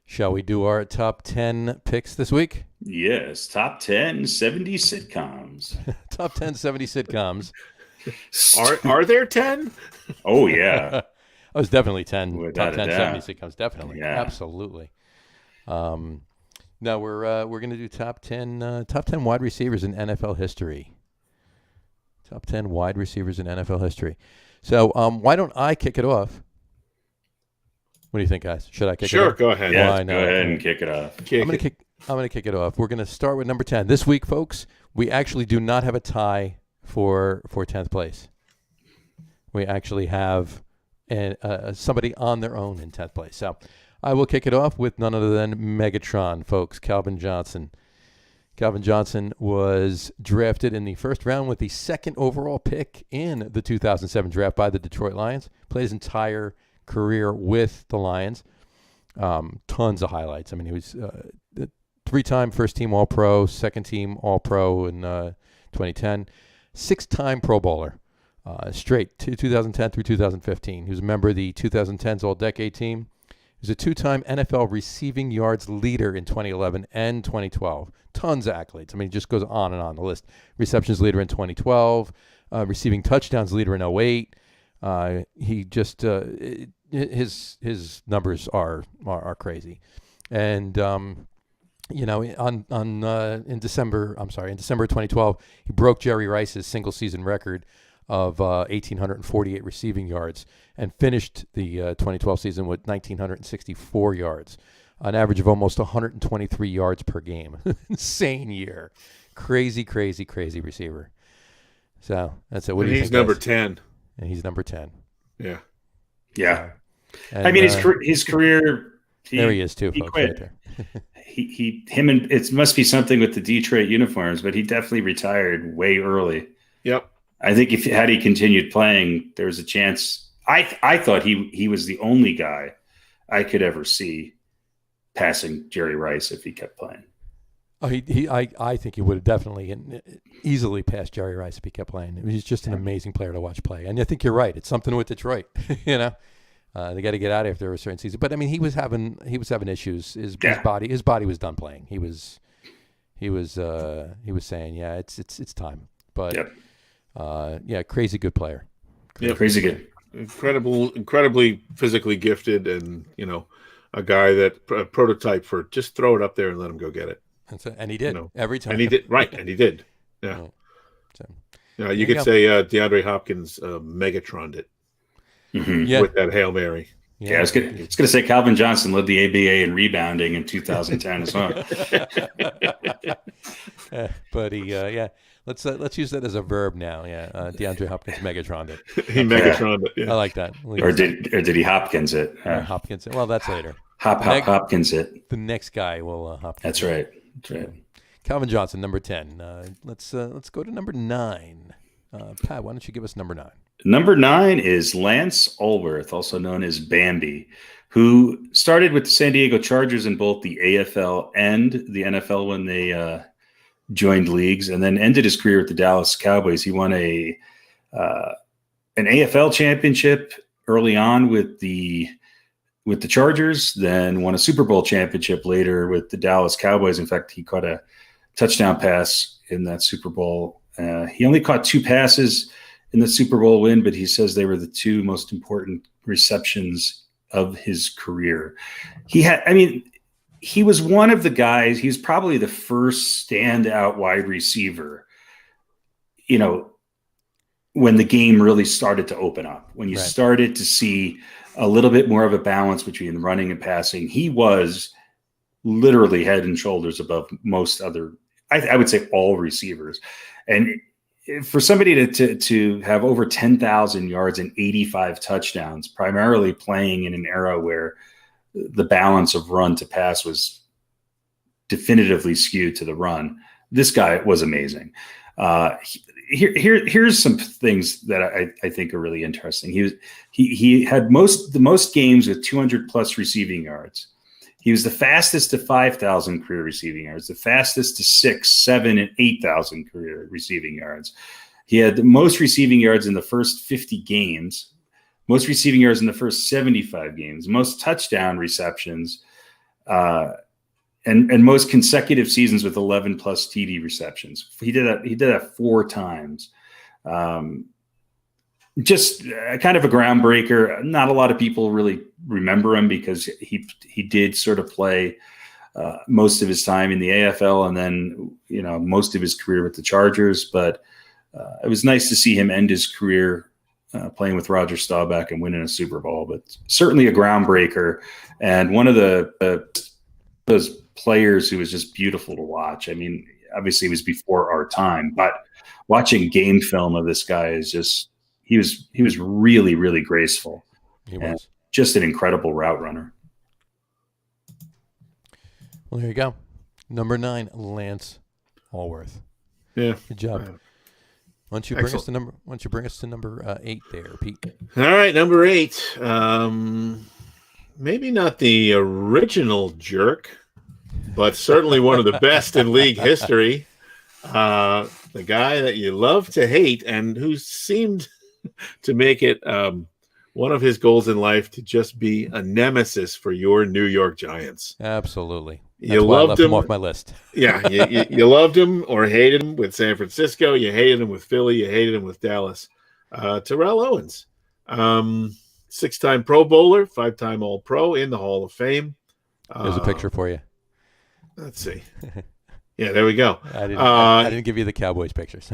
Shall we do our top 10 picks this week? Yes, top 10 70 sitcoms. Top 10 70 sitcoms. Are there 10? Oh, yeah. Oh, it's definitely 10. Without Top a 10 doubt. 70 sitcoms. Definitely. Yeah. Absolutely. Now we're going to do top 10 wide receivers in NFL history. Top 10 wide receivers in NFL history. So why don't I kick it off? What do you think, guys? Should I kick it off? Sure, go ahead. Yeah, Why go not? ahead and kick it off. I'm going to kick it off. We're going to start with number 10. This week, folks, we actually do not have a tie for 10th place. We actually have somebody on their own in 10th place. So I will kick it off with none other than Megatron, folks, Calvin Johnson. Calvin Johnson was drafted in the first round with the second overall pick in the 2007 draft by the Detroit Lions. Played his entire career with the Lions. Tons of highlights. I mean, he was three-time first-team All-Pro, second-team All-Pro in 2010, six-time Pro Bowler, straight to 2010 through 2015. He was a member of the 2010's All-Decade team. He was a two-time NFL receiving yards leader in 2011 and 2012. Tons of accolades. I mean, it just goes on and on the list. Receptions leader in 2012, receiving touchdowns leader in 2008. He just his numbers are crazy, and in December of 2012, he broke Jerry Rice's single season record of 1,848 receiving yards and finished the 2012 season with 1,964 yards, an average of almost 123 yards per game. Insane year, crazy receiver. So that's it. What do you think? He's number guys? 10. And he's number 10. Yeah. Yeah. And, I mean, his career. There he is too, he folks. quit. Right there. It must be something with the Detroit uniforms, but he definitely retired way early. Yep. I think had he continued playing, there was a chance. I thought he was the only guy I could ever see passing Jerry Rice if he kept playing. Oh, I think he would have definitely and easily passed Jerry Rice if he kept playing. He's just an amazing player to watch play. And I think you're right. It's something with Detroit. They got to get out after a certain season. But I mean, he was having issues. His body was done playing. He was saying, yeah, it's time. But crazy good player. Crazy good. Incredibly physically gifted, and a guy that prototype for just throw it up there and let him go get it. And he did every time. And he did right, and he did. Yeah. You could say DeAndre Hopkins Megatroned it with that Hail Mary. Yeah, I was gonna say Calvin Johnson led the ABA in rebounding in 2010 as well. But let's use that as a verb now. Yeah, DeAndre Hopkins Megatroned it. He Megatroned it. Yeah. I like that. Or did he Hopkins it? Hopkins it. Well, that's later. Hopkins it. The next guy will Hopkins. That's right. Calvin Johnson, number 10. Let's go to number 9. Pat, why don't you give us number 9? Number 9 is Lance Ulworth, also known as Bambi, who started with the San Diego Chargers in both the AFL and the NFL when they joined leagues, and then ended his career with the Dallas Cowboys. He won an AFL championship early on with the Chargers, then won a Super Bowl championship later with the Dallas Cowboys. In fact, he caught a touchdown pass in that Super Bowl. He only caught 2 passes in the Super Bowl win, but he says they were the 2 most important receptions of his career. He was one of the guys, he was probably the first standout wide receiver, when the game really started to open up, when you started to see a little bit more of a balance between running and passing. He was literally head and shoulders above most other, I would say all receivers. And for somebody to have over 10,000 yards and 85 touchdowns, primarily playing in an era where the balance of run to pass was definitively skewed to the run, this guy was amazing. Here's some things that I think are really interesting. He had the most games with 200 plus receiving yards. He was the fastest to 5,000 career receiving yards, the fastest to 6, 7, and 8,000 career receiving yards. He had the most receiving yards in the first 50 games, most receiving yards in the first 75 games, most touchdown receptions, and most consecutive seasons with 11 plus TD receptions. He did that 4 times. Just kind of a groundbreaker. Not a lot of people really remember him because he did sort of play most of his time in the AFL and then, most of his career with the Chargers. But it was nice to see him end his career playing with Roger Staubach and winning a Super Bowl. But certainly a groundbreaker and one of those players who was just beautiful to watch. I mean, obviously it was before our time, but watching game film of this guy is just. He was really, really graceful. He was just an incredible route runner. Well, there you go. Number 9, Lance Allworth. Yeah, good job. Why don't you bring us to number 8 there, Pete? All right, number 8. Maybe not the original jerk, but certainly one of the best in league history. The guy that you love to hate and who seemed to make it one of his goals in life to just be a nemesis for your New York Giants. Absolutely. You loved him off my list. Yeah, you loved him or hated him with San Francisco. You hated him with Philly. You hated him with Dallas. Terrell Owens, 6-time Pro Bowler, 5-time All-Pro in the Hall of Fame. There's a picture for you. Let's see. Yeah, there we go. I didn't give you the Cowboys pictures.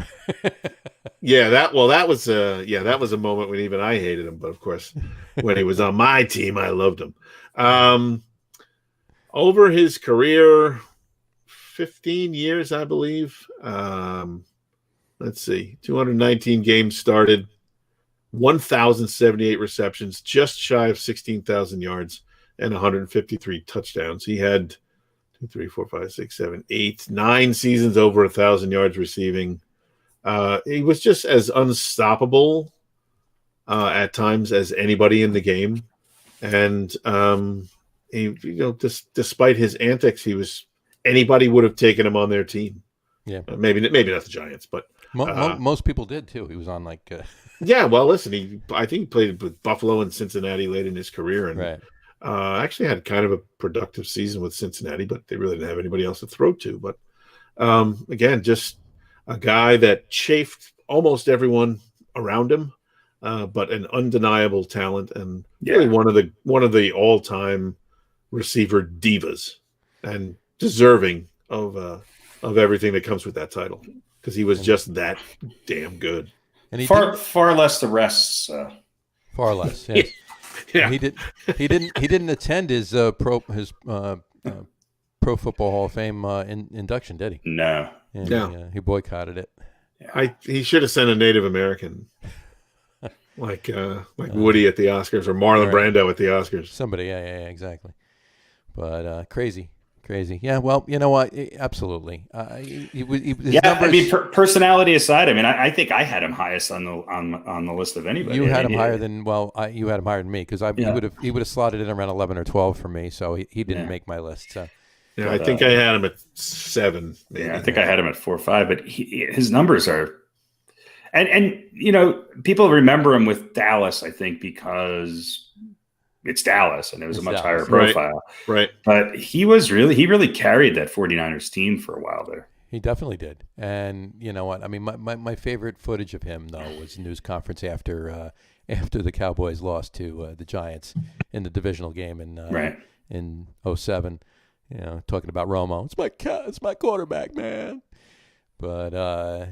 that was a moment when even I hated him, but of course, when he was on my team, I loved him. Over his career, 15 years, I believe. Let's see, 219 games started, 1,078 receptions, just shy of 16,000 yards, and 153 touchdowns. He had 2, 3, 4, 5, 6, 7, 8, 9 seasons over 1,000 yards receiving. He was just as unstoppable at times as anybody in the game, and despite his antics, anybody would have taken him on their team. Yeah, maybe not the Giants, but most people did too. He was on yeah. Well, listen, I think he played with Buffalo and Cincinnati late in his career, and right. Actually had kind of a productive season with Cincinnati, but they really didn't have anybody else to throw to. But again, just a guy that chafed almost everyone around him, but an undeniable talent and really one of the all-time receiver divas and deserving of everything that comes with that title because he was just that damn good. And far less the rest. Far less. Yes. Yeah. He didn't attend his Pro Football Hall of Fame induction, did he? No. And, he boycotted it. He should have sent a Native American, like Woody at the Oscars or Marlon Brando at the Oscars. Somebody, yeah, exactly. But crazy. Yeah, well, you know what? Absolutely. Personality aside, I mean, I think I had him highest on the list of anybody. You had him higher than you had him higher than me because he would have slotted in around 11 or 12 for me, so he didn't make my list. So. Yeah, I think I had him at 7. Maybe. Yeah, I think I had him at 4 or 5, but his numbers are, and people remember him with Dallas, I think, because it's Dallas and it was a much higher profile. Right. But he really carried that 49ers team for a while there. He definitely did. And you know what? I mean, my favorite footage of him though was news conference after the Cowboys lost to the Giants in the divisional game in 2007. Talking about Romo. It's my quarterback, man. But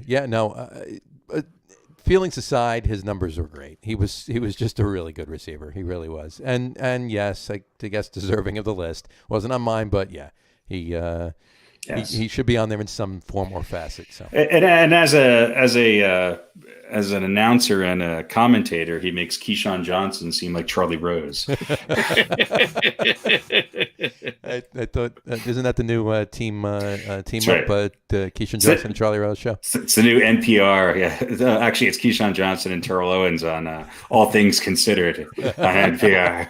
feelings aside, his numbers were great. He was just a really good receiver. He really was. And yes, I guess deserving of the list. Wasn't on mine, but yeah, he should be on there in some form or facet. So and as a as an announcer and a commentator, he makes Keyshawn Johnson seem like Charlie Rose. I thought, isn't that the new team That's up, Keyshawn It's Johnson and Charlie Rose show? It's the new NPR. Yeah, actually, it's Keyshawn Johnson and Terrell Owens on All Things Considered on NPR.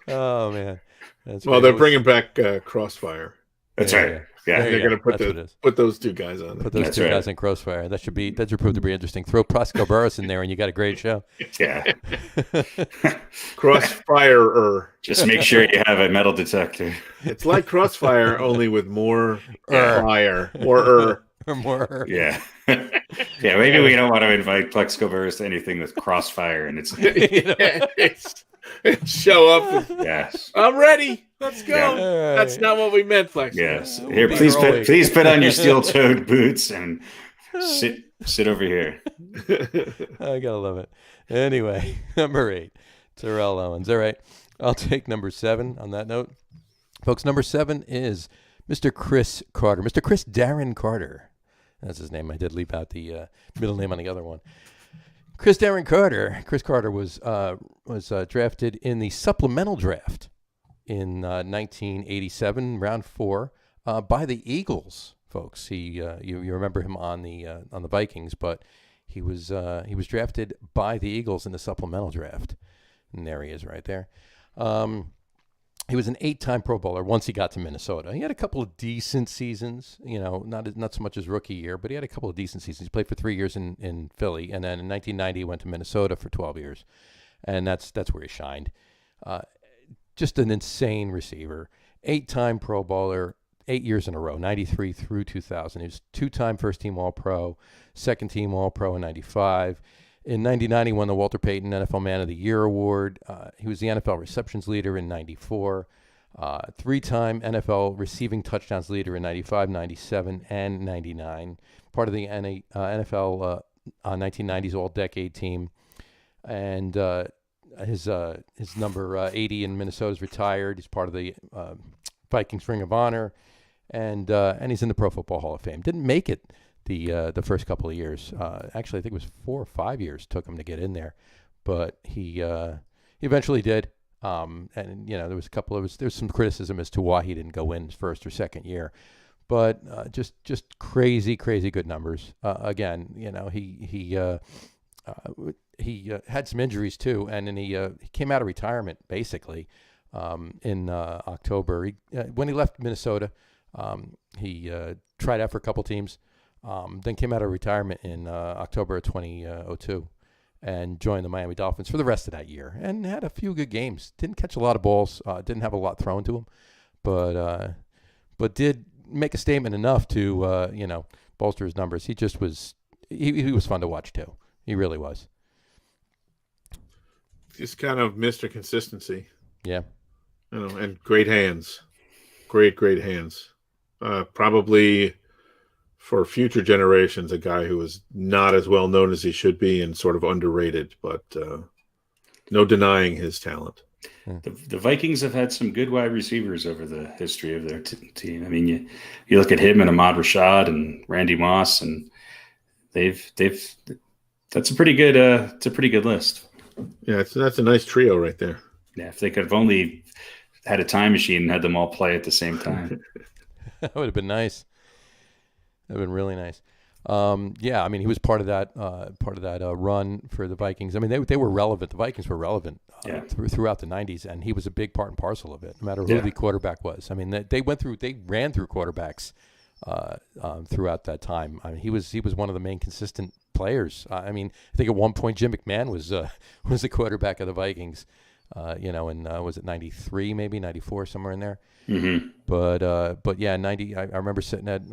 Oh man, that's Well, great. they're bringing back Crossfire. That's Yeah, right. yeah. Yeah. There They're you going go. to That's what it is. put those two guys on Put there. those That's two right. guys in Crossfire. That should prove to be interesting. Throw Plaxico Burress in there, and you got a great show. Yeah. Crossfire. Just make sure you have a metal detector. It's like Crossfire, only with more fire. Or more. Yeah. Yeah, maybe we don't want to invite Plexico Burress to anything with Crossfire, and it's Show up. yes. I'm ready. Let's go. Yeah. All That's right. not what we meant, Flex. Yes. We'll Here, be please early. put on your steel-toed boots and sit over here. I gotta love it. Anyway, number 8, Terrell Owens. All right, I'll take number 7 on that note. Folks, number 7 is Mr. Chris Carter. Mr. Chris Darren Carter. That's his name. I did leave out the middle name on the other one. Chris Darren Carter. Chris Carter was drafted in the supplemental draft in 1987, round 4, by the Eagles. Folks, he you remember him on the Vikings, but he was drafted by the Eagles in the supplemental draft, and there he is right there. He was an 8-time Pro Bowler once he got to Minnesota. He had a couple of decent seasons, not so much his rookie year, but he had a couple of decent seasons. He played for 3 years in Philly, and then in 1990 he went to Minnesota for 12 years, and that's where he shined. Just an insane receiver, 8-time Pro Bowler, 8 years in a row, 93 through 2000. He was 2-time first-team All-Pro, second-team All-Pro in 95. In 99, he won the Walter Payton NFL Man of the Year award. He was the NFL receptions leader in 94, 3-time NFL receiving touchdowns leader in 95, 97, and 99. Part of the NFL 1990s All-Decade team. And his number 80 in Minnesota is retired. He's part of the Vikings Ring of Honor, and he's in the Pro Football Hall of Fame. Didn't make it the first couple of years. Actually, I think it was 4 or 5 years took him to get in there, but he eventually did. And there was there's some criticism as to why he didn't go in his first or second year, but just crazy good numbers. Again, he had some injuries too, and then he came out of retirement basically in October. When he left Minnesota, he tried out for a couple teams. Then came out of retirement in October of 2002 and joined the Miami Dolphins for the rest of that year and had a few good games. Didn't catch a lot of balls, didn't have a lot thrown to him, but did make a statement enough to bolster his numbers. He just was he was fun to watch too. He really was. Just kind of Mr. Consistency. Yeah. And great hands. Great hands. Probably for future generations, a guy who is not as well known as he should be and sort of underrated, but no denying his talent. The Vikings have had some good wide receivers over the history of their team. I mean, you look at him and Ahmad Rashad and Randy Moss, and that's a pretty good list. Yeah, that's a nice trio right there. Yeah, if they could have only had a time machine and had them all play at the same time. That would have been nice. That would have been really nice. Yeah, I mean, he was part of that run for the Vikings. I mean, they were relevant. The Vikings were relevant throughout the 90s, and he was a big part and parcel of it, no matter who the quarterback was. I mean, they ran through quarterbacks throughout that time. I mean, he was one of the main consistent players. I mean, I think at one point Jim McMahon was the quarterback of the Vikings. Was it 93, maybe 94, somewhere in there. Mm-hmm. But yeah, 90. I remember sitting at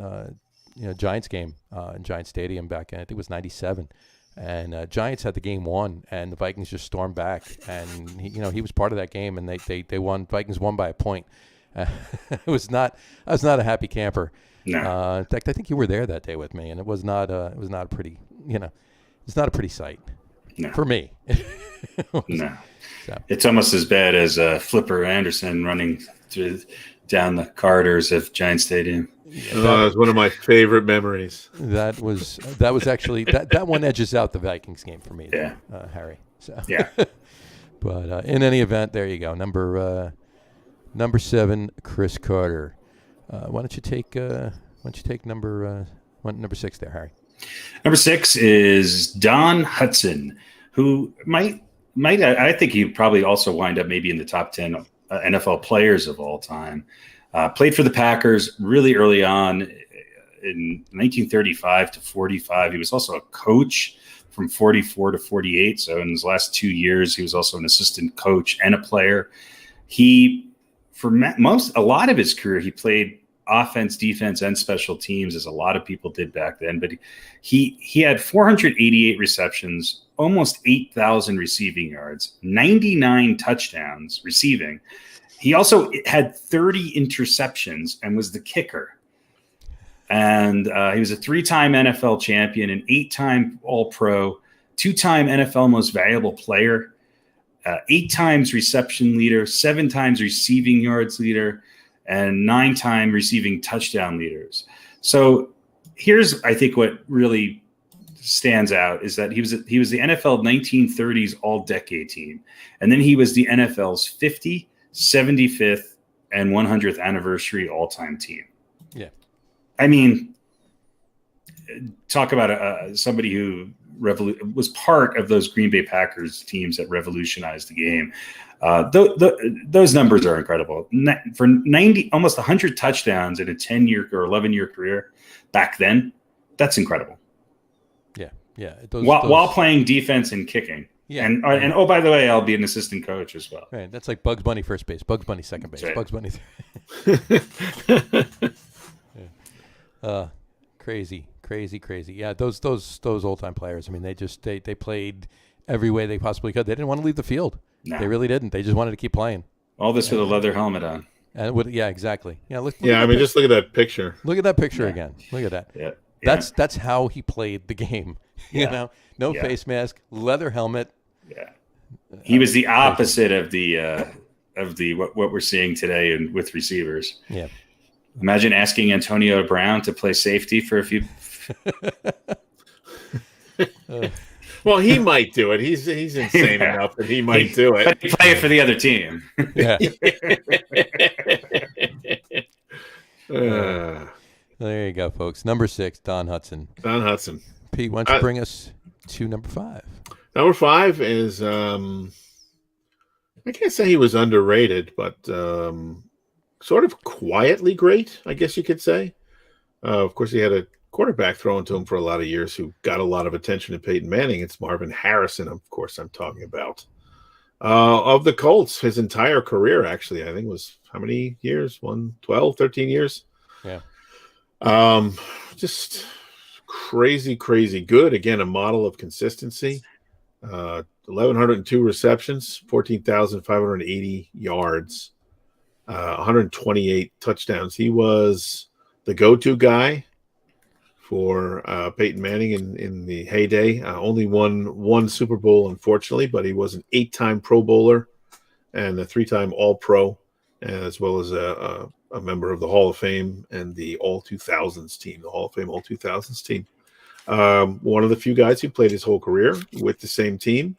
Giants game in Giants Stadium back in, I think it was 97, and Giants had the game won, and the Vikings just stormed back, and he was part of that game, and they won. Vikings won by a point. I was not a happy camper. No. In fact, I think you were there that day with me, and it was not a pretty it's not a pretty sight for me. No. So. It's almost as bad as Flipper Anderson running through down the corridors of Giant Stadium. That was one of my favorite memories. That was actually that one edges out the Vikings game for me. Yeah, Harry. So yeah. But in any event, there you go. Number 7, Chris Carter. Why don't you take number 6 there, Harry? Number 6 is Don Hutson, who might I think he probably also wind up maybe in the top 10 NFL players of all time. Played for the Packers really early on in 1935 to 45. He was also a coach from 44 to 48. So in his last 2 years, he was also an assistant coach and a player. For a lot of his career, he played offense, defense, and special teams, as a lot of people did back then. But he had 488 receptions, almost 8,000 receiving yards, 99 touchdowns receiving. He also had 30 interceptions and was the kicker. And he was a 3-time NFL champion, an 8-time All-Pro, 2-time NFL Most Valuable Player, 8 times reception leader, 7 times receiving yards leader, and 9-time receiving touchdown leaders. So here's, I think, what really stands out is that he was the NFL 1930s All-Decade team, and then he was the NFL's 50, 75th, and 100th anniversary all-time team. Yeah, I mean, talk about somebody who was part of those Green Bay Packers teams that revolutionized the game. Those numbers are incredible. For 90, almost 100 touchdowns in a 10-year or 11-year career back then, that's incredible. Yeah. While playing defense and kicking. Yeah. And oh, by the way, I'll be an assistant coach as well. Right. That's like Bugs Bunny first base, Bugs Bunny second base, Right. Bugs Bunny. Crazy. Yeah, those old time players. I mean, they played every way they possibly could. They didn't want to leave the field. No. They really didn't. They just wanted to keep playing. All this with a leather helmet on. And exactly. Yeah, Just look at that picture. Look at that picture again. Look at that. Yeah. That's how he played the game. Yeah. No face mask, leather helmet. Yeah. He was the opposite of the what we're seeing today with receivers. Yeah. Imagine asking Antonio Brown to play safety for a few. Well, he might do it. He's insane enough that he might do it. But he play it for the other team. Yeah. There you go, folks. Number 6, Don Hutson. Don Hutson. Pete, why don't you bring us to number 5? Number 5 is I can't say he was underrated, but sort of quietly great, I guess you could say. Of course, he had a quarterback thrown to him for a lot of years who got a lot of attention to Peyton Manning. It's Marvin Harrison, of course, I'm talking about. Of the Colts, his entire career, actually, I think was how many years? 12, 13 years? Yeah. Just crazy good. Again, a model of consistency. 1,102 receptions, 14,580 yards, 128 touchdowns. He was the go-to guy for Peyton Manning in the heyday. Only won one Super Bowl, unfortunately, but he was an 8-time Pro Bowler and a 3-time All-Pro, as well as a member of the Hall of Fame and the All-2000s team, the Hall of Fame All-2000s team. One of the few guys who played his whole career with the same team,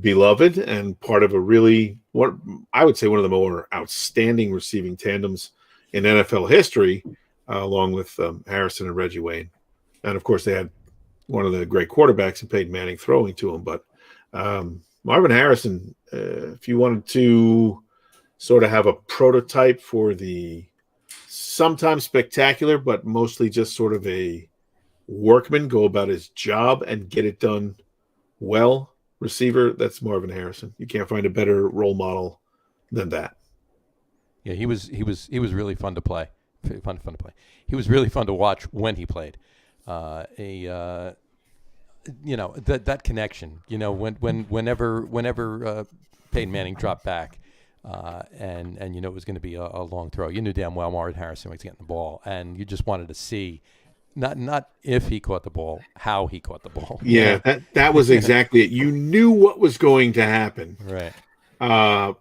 beloved, and part of a really, what I would say, one of the more outstanding receiving tandems in NFL history, along with Harrison and Reggie Wayne. And of course, they had one of the great quarterbacks in Peyton Manning throwing to him. But Marvin Harrison, if you wanted to sort of have a prototype for the sometimes spectacular, but mostly just sort of a workman, go about his job and get it done well receiver, that's Marvin Harrison. You can't find a better role model than that. Yeah, he was really fun to play. Fun to play. He was really fun to watch when he played. That connection. Whenever Peyton Manning dropped back, and it was going to be a long throw, you knew damn well Marvin Harrison was getting the ball, and you just wanted to see not if he caught the ball, how he caught the ball. Yeah, that was exactly it. You knew what was going to happen, right?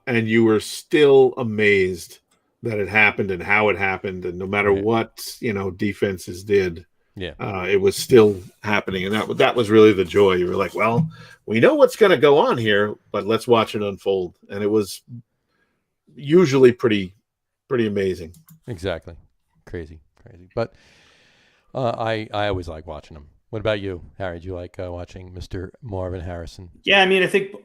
And you were still amazed that it happened and how it happened, and no matter what defenses did, it was still happening, and that was really the joy. You were like, well, we know what's going to go on here, but let's watch it unfold, and it was usually pretty amazing. Exactly, crazy. But I always like watching them. What about you, Harry? Do you like watching Mr. Marvin Harrison? Yeah, I mean, I think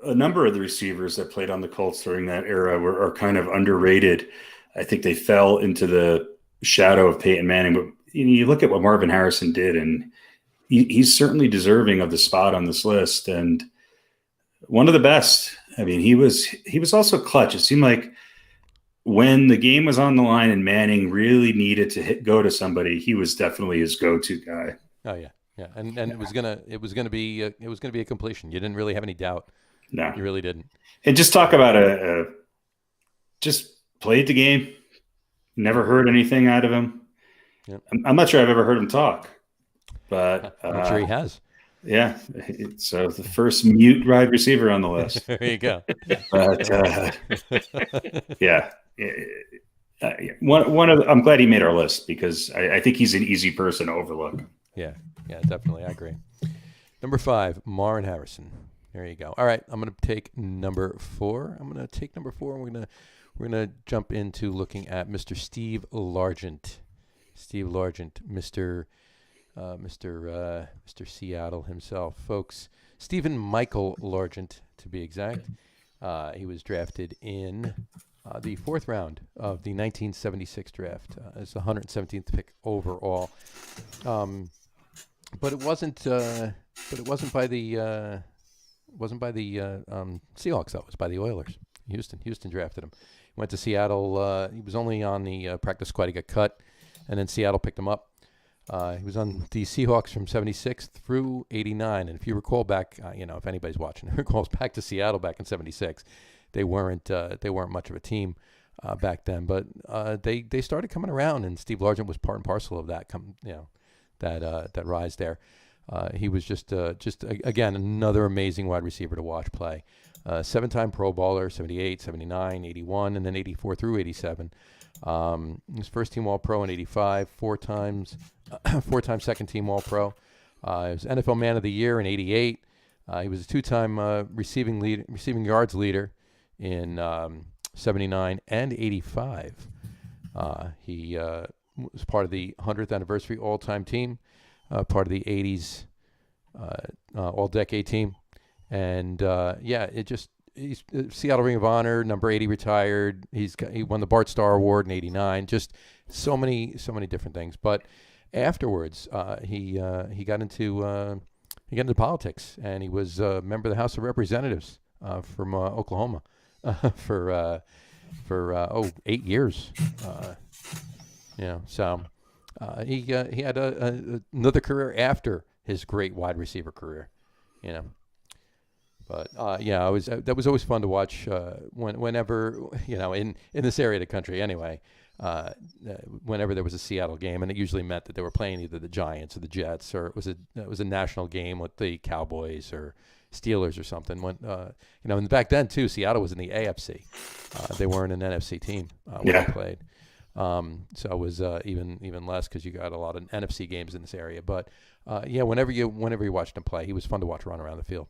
a number of the receivers that played on the Colts during that era are kind of underrated. I think they fell into the shadow of Peyton Manning. But you look at what Marvin Harrison did, and he's certainly deserving of the spot on this list, and one of the best. I mean, he was also clutch. It seemed like when the game was on the line and Manning really needed to go to somebody, he was definitely his go-to guy. Oh yeah, and it was gonna be a completion. You didn't really have any doubt. No, you really didn't. And just talk about just played the game. Never heard anything out of him. Yep. I'm not sure I've ever heard him talk, but I'm sure he has. Yeah, so the first mute wide receiver on the list. There you go. But I'm glad he made our list because I think he's an easy person to overlook. Yeah, definitely. I agree. Number 5, Marvin Harrison. There you go. All right, I'm going to take number 4. And we're gonna jump into looking at Mr. Steve Largent. Steve Largent, Mr. Seattle himself, folks. Stephen Michael Largent, to be exact. He was drafted in the 4th round of the 1976 draft as the 117th pick overall. But it wasn't by the Seahawks though. It was by the Oilers. Houston drafted him. He went to Seattle. He was only on the practice squad. He got cut, and then Seattle picked him up. He was on the Seahawks from 76 through 89. And if you recall back, if anybody's watching, recalls back to Seattle back in 76, they weren't much of a team back then. But they started coming around, and Steve Largent was part and parcel of that. That rise there. He was just again another amazing wide receiver to watch play. 7-time Pro Bowler, 78, 79, 81, and then 84 through 87. His first team All-Pro in 85, 4-time second-team All-Pro. He was NFL Man of the Year in 88. He was a 2-time receiving yards leader in 79 and 85. He was part of the 100th anniversary all-time team, part of the 80s all-decade team. And he's Seattle Ring of Honor, number 80 retired. He won the Bart Starr Award in 89. Just so many different things. But afterwards, he got into politics, and he was a member of the House of Representatives from Oklahoma for 8 years. So he had another career after his great wide receiver career. But that was always fun to watch whenever in this area of the country anyway. Whenever there was a Seattle game, and it usually meant that they were playing either the Giants or the Jets, or it was a national game with the Cowboys or Steelers or something. When and back then too, Seattle was in the AFC. They weren't an NFC team when they played. So it was even less because you got a lot of NFC games in this area. But whenever you watched him play, he was fun to watch run around the field.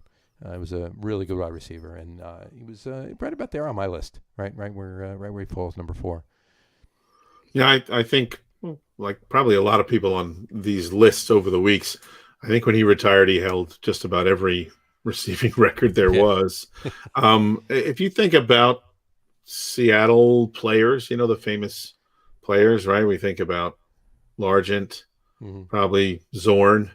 He was a really good wide receiver, and he was right about there on my list, right where he falls, number 4. Yeah, I think like probably a lot of people on these lists over the weeks. I think when he retired, he held just about every receiving record there was. If you think about Seattle players, the famous players, right? We think about Largent, probably Zorn.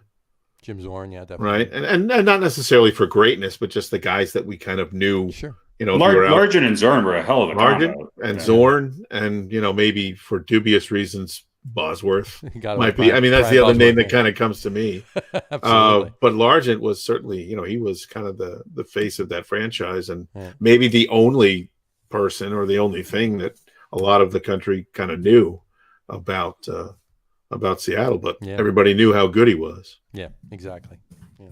Jim Zorn, yeah, definitely. Right, and not necessarily for greatness, but just the guys that we kind of knew. Sure. Largent and Zorn were a hell of a Largent and Zorn, and maybe for dubious reasons, Bosworth might be. I mean, that's the other name that kind of comes to me. Absolutely. But Largent was certainly, he was kind of the face of that franchise, and maybe the only person or the only thing that a lot of the country kind of knew about Seattle, but everybody knew how good he was. Yeah, exactly. Yeah.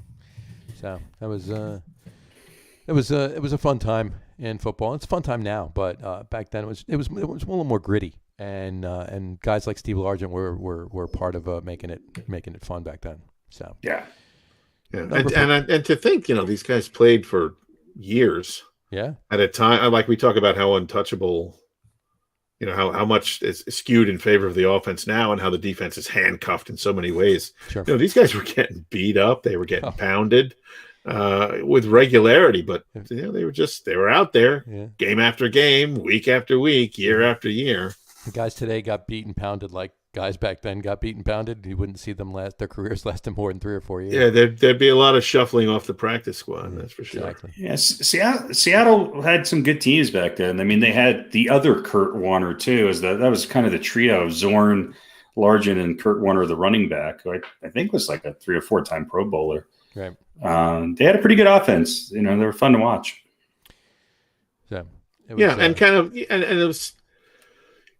So that was it was a fun time in football. It's a fun time now, but back then it was a little more gritty, and guys like Steve Largent were part of making it fun back then. So yeah. And to think, these guys played for years. Yeah. At a time, like we talk about how untouchable, how much is skewed in favor of the offense now, and how the defense is handcuffed in so many ways. Sure. These guys were getting beat up. They were getting pounded with regularity, but they were out there game after game, week after week, year after year. The guys today got beaten, pounded like guys back then got beaten, pounded. You wouldn't see them their careers lasting more than 3 or 4 years. Yeah, there'd be a lot of shuffling off the practice squad. That's for sure. Exactly. Yes, Seattle had some good teams back then. I mean, they had the other Kurt Warner too. That was kind of the trio of Zorn, Largent, and Kurt Warner, the running back, who I think was like a 3 or 4 time Pro Bowler. Right. They had a pretty good offense. They were fun to watch. So and it was.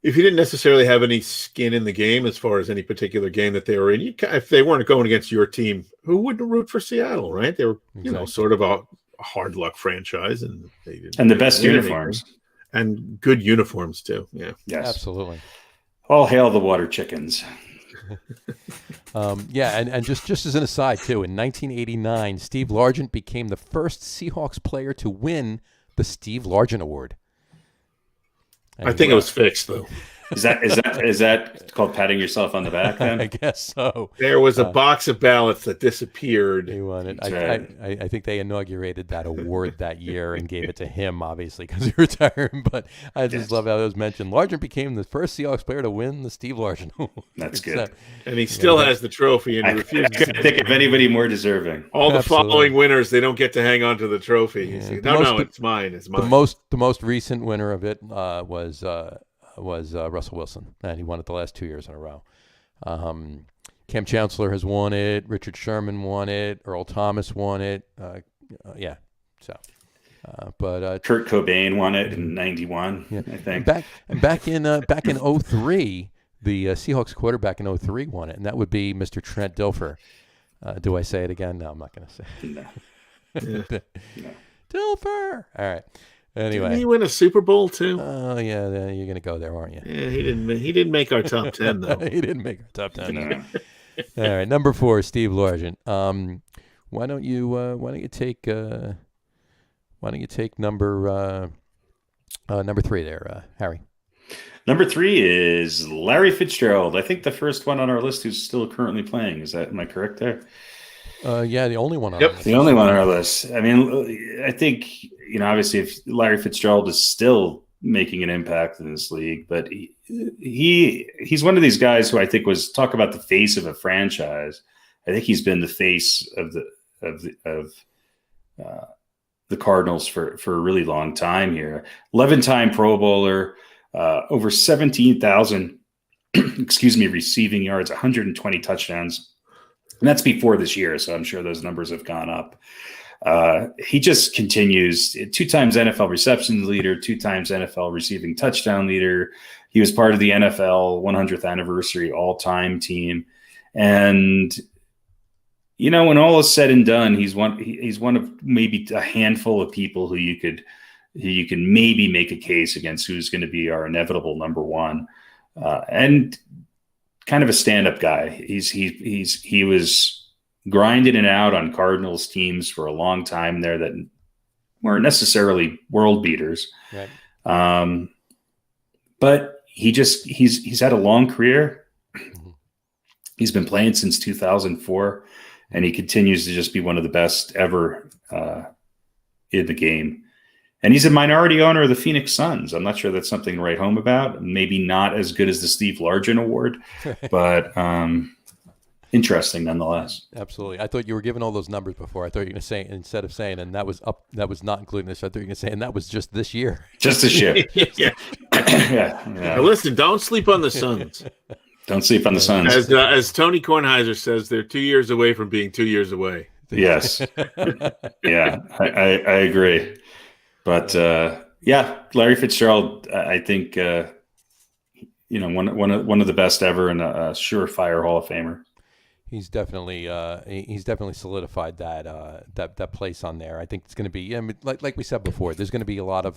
If you didn't necessarily have any skin in the game as far as any particular game that they were in, if they weren't going against your team, who wouldn't root for Seattle, right? They were, sort of a hard luck franchise, and the best uniforms and good uniforms too. Yeah, yes, absolutely. All hail the Water Chickens. And just as an aside too, in 1989, Steve Largent became the first Seahawks player to win the Steve Largent Award. I think it was fixed though. Is that called patting yourself on the back then? I guess so. There was a box of ballots that disappeared. He won it. Right. I think they inaugurated that award that year and gave it to him, obviously, because he retired. But I just love how it was mentioned. Largent became the first Seahawks player to win the Steve Largent Award. That's good. And he still has the trophy, and he refuses. I couldn't think of anybody more deserving. All the following winners, they don't get to hang on to the trophy. Yeah. It's mine. It's mine. The most recent winner of it was Russell Wilson, and he won it the last 2 years in a row. Cam Chancellor has won it. Richard Sherman won it. Earl Thomas won it. But Kurt Cobain won it in '91, I think. Back in 03, the Seahawks quarterback in 03 won it, and that would be Mr. Trent Dilfer. Do I say it again? No, I'm not going to say it. No. Dilfer. All right. Anyway, didn't he win a Super Bowl too? Oh yeah, you're gonna go there, aren't you? Yeah, he didn't make our top 10 though. He didn't make our top 10. No. All right, number 4, Steve Largent. Why don't you take number 3 there, Harry? Number 3 is Larry Fitzgerald. I think the first one on our list who's still currently playing. Am I correct there? Yeah, the only one on our list. The only one on our list. I mean, I think, obviously if Larry Fitzgerald is still making an impact in this league, but he's one of these guys who I think talk about the face of a franchise. I think he's been the face of the Cardinals for a really long time here. 11-time Pro Bowler, over 17,000, receiving yards, 120 touchdowns. And that's before this year, so I'm sure those numbers have gone up. He just continues. 2 times NFL receptions leader, 2 times NFL receiving touchdown leader. He was part of the NFL 100th anniversary all-time team. And, when all is said and done, he's one of maybe a handful of people who you can maybe make a case against who's going to be our inevitable number 1. And kind of a stand-up guy. He was grinding it out on Cardinals teams for a long time there that weren't necessarily world beaters. Right. But he's had a long career. Mm-hmm. He's been playing since 2004, and he continues to just be one of the best ever in the game. And he's a minority owner of the Phoenix Suns. I'm not sure that's something to write home about. Maybe not as good as the Steve Largent Award, but interesting nonetheless. Absolutely. I thought you were giving all those numbers before. I thought you were going to say, instead of saying, and that was not including this, I thought you were going to say, and that was just this year. Just this year. Yeah. Yeah. Now listen, don't sleep on the Suns. Don't sleep on the Suns. As Tony Kornheiser says, they're 2 years away from being 2 years away. Yes. Yeah, I agree. But Larry Fitzgerald, I think one of the best ever, and a surefire Hall of Famer. He's definitely solidified that place on there. I think it's going to be, I mean, like we said before, there's going to be a lot of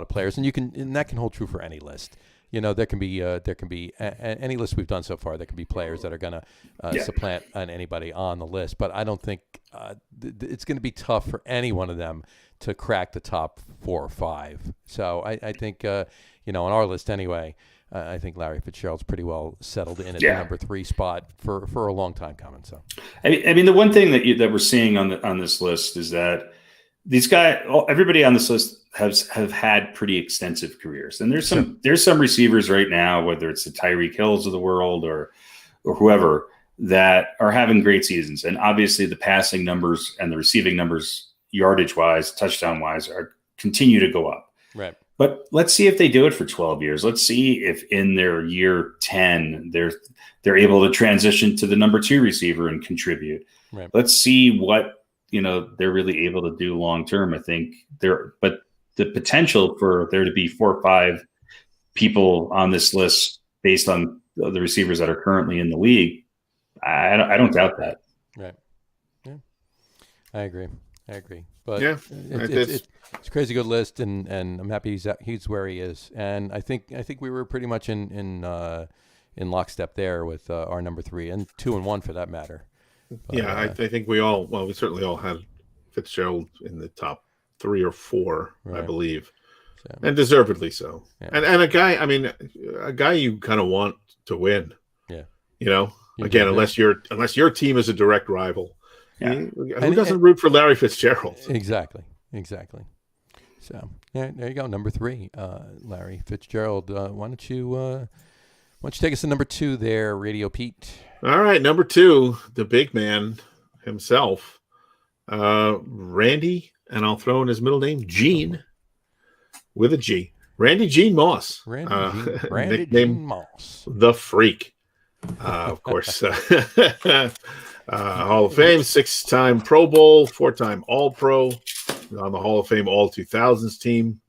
players, and that can hold true for any list. There can be any list we've done so far. There can be players that are going to supplant on anybody on the list, but I don't think it's going to be tough for any one of them to crack the top 4 or 5. So I think on our list anyway. I think Larry Fitzgerald's pretty well settled in at the number 3 spot for a long time coming. So, I mean, the one thing that we're seeing on this list is that these guys, everybody on this list have had pretty extensive careers, and there's some receivers right now, whether it's the Tyreek Hills of the world or whoever, that are having great seasons, and obviously the passing numbers and the receiving numbers, yardage wise, touchdown wise, continue to go up. Right. But let's see if they do it for 12 years. Let's see if in their year 10 they're able to transition to the number 2 receiver and contribute. Right. Let's see what they're really able to do long term. I think but the potential for there to be 4 or 5 people on this list based on the receivers that are currently in the league, I don't doubt that. Right. Yeah. I agree. But it's a crazy good list, and I'm happy he's where he is. And I think we were pretty much in lockstep there with our number 3 and 2 and 1 for that matter. But, I think we certainly all had Fitzgerald in the top 3 or 4, right. I believe, and deservedly so. Yeah. And a guy you kind of want to win. Yeah. Again, unless your team is a direct rival. Yeah. Who doesn't root for Larry Fitzgerald? Exactly. So there you go, number 3, Larry Fitzgerald. Why don't you take us to number 2 there, Radio Pete? All right, number 2, the big man himself, Randy, and I'll throw in his middle name, Gene, with a G. Randy Gene Moss. Randy Gene Moss, the Freak, of course. Hall of Fame, 6-time Pro Bowl, 4-time All-Pro, on the Hall of Fame All-2000s team,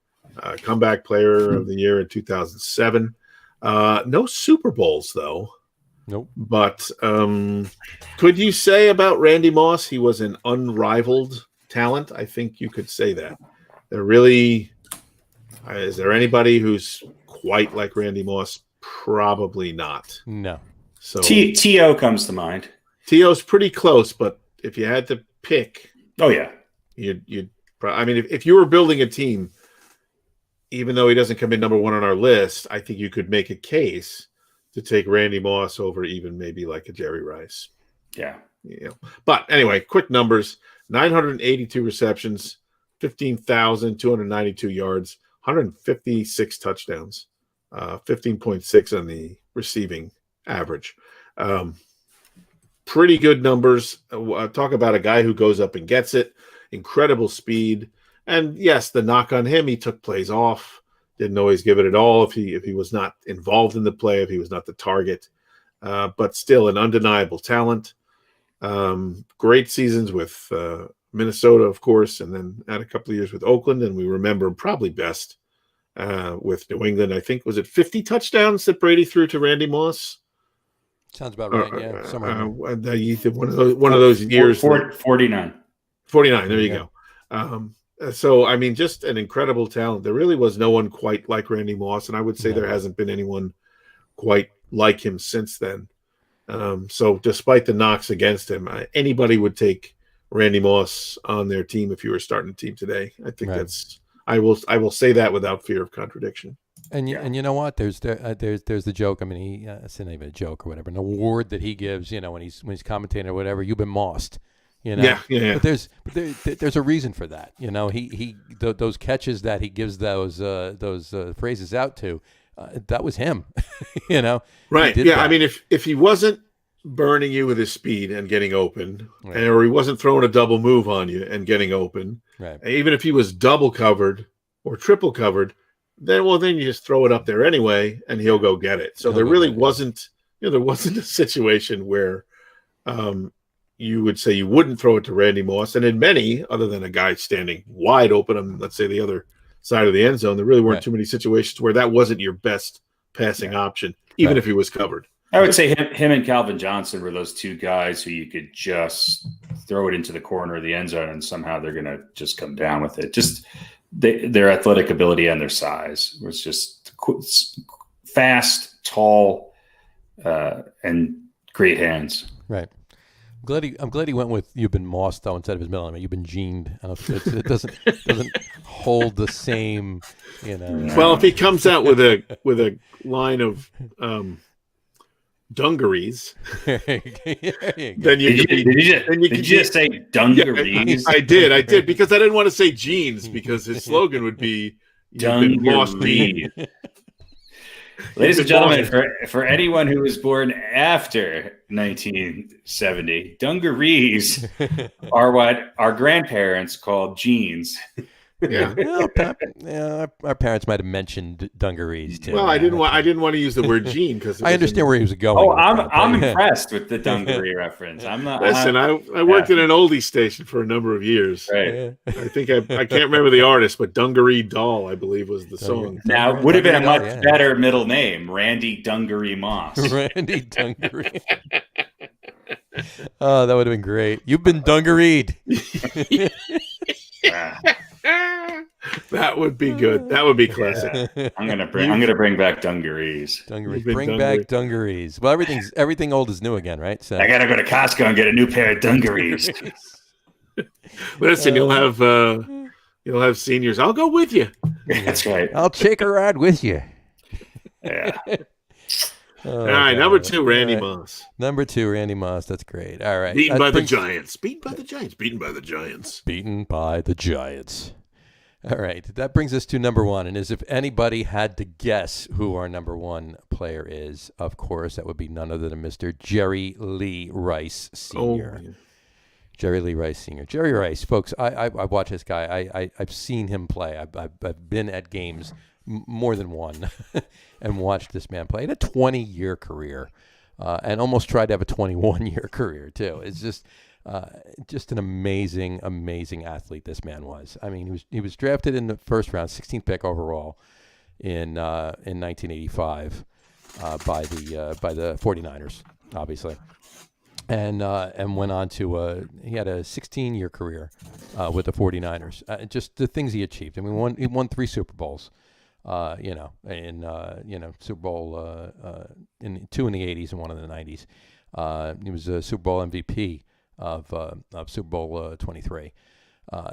comeback player of the year in 2007. No Super Bowls, though. Nope. But could you say about Randy Moss, he was an unrivaled talent? I think you could say that. Is there anybody who's quite like Randy Moss? Probably not. No. So T.O. comes to mind. T.O.'s pretty close, but if you had to pick, you'd if you were building a team, even though he doesn't come in number 1 on our list, I think you could make a case to take Randy Moss over even maybe like a Jerry Rice. Yeah. But anyway, quick numbers: 982 receptions, 15,292 yards, 156 touchdowns, 15.6 on the receiving average. Pretty good numbers. Talk about a guy who goes up and gets it. Incredible speed. And yes, the knock on him, he took plays off. Didn't always give it at all if he was not involved in the play, if he was not the target. But still an undeniable talent. Great seasons with Minnesota, of course, and then had a couple of years with Oakland. And we remember him probably best with New England. I think, was it 50 touchdowns that Brady threw to Randy Moss? Sounds about right. Yeah, somewhere. One of those years. 49. 49. There you go. So I mean, just an incredible talent. There really was no one quite like Randy Moss, and I would say there hasn't been anyone quite like him since then. So despite the knocks against him, anybody would take Randy Moss on their team if you were starting a team today. I think I will say that without fear of contradiction. And you know what? There's the joke. I mean, it's not even a joke or whatever. An award that he gives, when he's commentating or whatever. You've been mossed, Yeah. But there's a reason for that. Those catches that he gives those phrases out to, that was him. Right. Yeah. That. I mean, if he wasn't burning you with his speed and getting open, or he wasn't throwing a double move on you and getting open, right. Even if he was double covered or triple covered. Then you just throw it up there anyway, and he'll go get it. So there really wasn't, there wasn't a situation where you would say you wouldn't throw it to Randy Moss. And in many, other than a guy standing wide open on, let's say, the other side of the end zone, there really weren't too many situations where that wasn't your best passing option, even if he was covered. I would say him and Calvin Johnson were those two guys who you could just throw it into the corner of the end zone and somehow they're going to just come down with it. Just their athletic ability and their size was just fast, tall, and great hands. Right. I'm glad he went with "You've been mossed" though instead of his middle name. You've been gened. It doesn't hold the same, Well, if he comes out with a line of dungarees, then you did you just say dungarees? Yeah, I did because I didn't want to say jeans because his slogan would be dungarees. Ladies and gentlemen, for anyone who was born after 1970, dungarees are what our grandparents called jeans. Yeah. Our parents might have mentioned dungarees too. Well, I didn't want to use the word jean because I understand where he was going. Oh, I'm impressed with the dungaree reference. I'm not. Listen, I worked in an oldie station for a number of years. Right. I think I can't remember the artist, but Dungaree Doll, I believe, was the song. Now, would have been a much better middle name, Randy Dungaree Moss. Randy Dungaree. Oh, that would have been great. You've been dungareed. That would be good. That would be classic. Yeah. I'm gonna bring back dungarees. Bring back dungarees. Well, everything old is new again, right? So I gotta go to Costco and get a new pair of dungarees. Listen, you'll have seniors. I'll go with you. That's right. I'll take a ride with you. Yeah. All right, number 2, Randy Moss. Number 2, Randy Moss. That's great. All right. Beaten by the Giants. Beaten by the Giants. Beaten by the Giants. All right. That brings us to number 1. And as if anybody had to guess who our number 1 player is, of course, that would be none other than Mr. Jerry Lee Rice Sr. Oh, Jerry Lee Rice Sr. Jerry Rice, folks, I watch this guy. I've seen him play. I've been at games more than one and watched this man play. He had a 20-year career and almost tried to have a 21-year career too. It's just an amazing athlete this man was. I mean, he was drafted in the first round, 16th pick overall in 1985 by the 49ers, obviously. And went on to he had a 16-year career with the 49ers. Just the things he achieved. I mean, he won 3 Super Bowls. Super Bowl in 2 in the 80s and 1 in the 90s. He was a Super Bowl MVP of Super Bowl 23.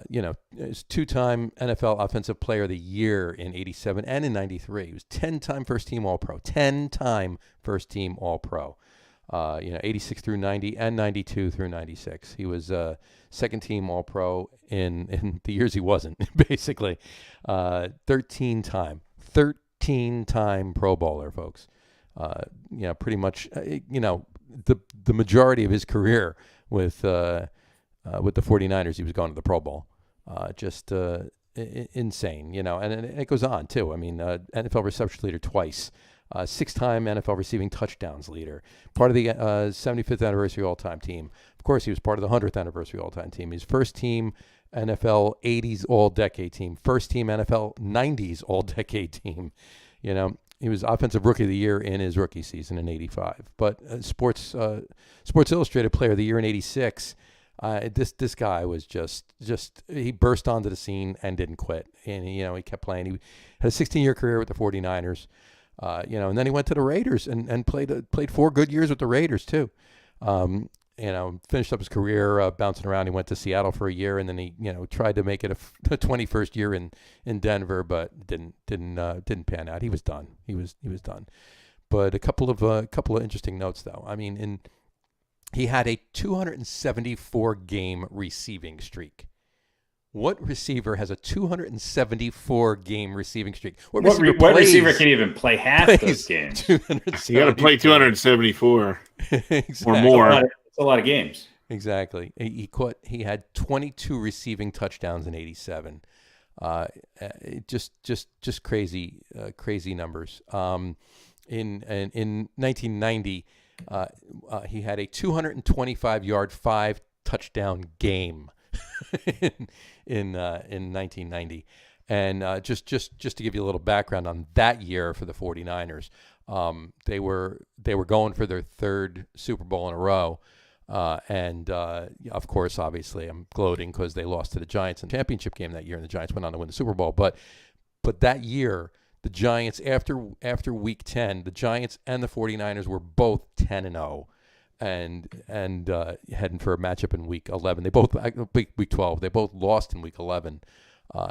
He's 2-time NFL Offensive Player of the Year in 87 and in 93. He was 10-time first-team All-Pro. 10-time first-team All-Pro. 86 through 90 and 92 through 96. He was second-team All-Pro in the years he wasn't, basically. 13-time Pro Bowler, folks. Pretty much, the majority of his career with the 49ers, he was going to the Pro Bowl. Just insane, and it goes on, too. I mean, NFL reception leader twice. 6-time NFL receiving touchdowns leader, part of the 75th anniversary all-time team. Of course, he was part of the 100th anniversary all-time team. He's first team NFL 80s all-decade team, first team NFL 90s all-decade team. He was Offensive Rookie of the Year in his rookie season in 85. But Sports Illustrated Player of the Year in 86. This guy was just he burst onto the scene and didn't quit. And he kept playing. He had a 16-year career with the 49ers. And then he went to the Raiders and played 4 good years with the Raiders too. Finished up his career bouncing around. He went to Seattle for a year, and then he tried to make it a 21st year in Denver, but didn't pan out. He was done. He was done. But a couple of interesting notes though. I mean, he had a 274 game receiving streak. What receiver has a 274 game receiving streak? What receiver can even play half those games? You got to play 274 exactly. or more. It's a lot of games. Exactly. He had 22 receiving touchdowns in 87. Just crazy numbers. In 1990, he had a 225-yard 5 touchdown game. in 1990. And just to give you a little background on that year for the 49ers, They were going for their third Super Bowl in a row. Of course, obviously, I'm gloating because they lost to the Giants in the championship game that year, and the Giants went on to win the Super Bowl. But that year, the Giants, after Week 10, the Giants and the 49ers were both 10-0, and heading for a matchup in Week 11. They both Week 12. They both lost in Week 11,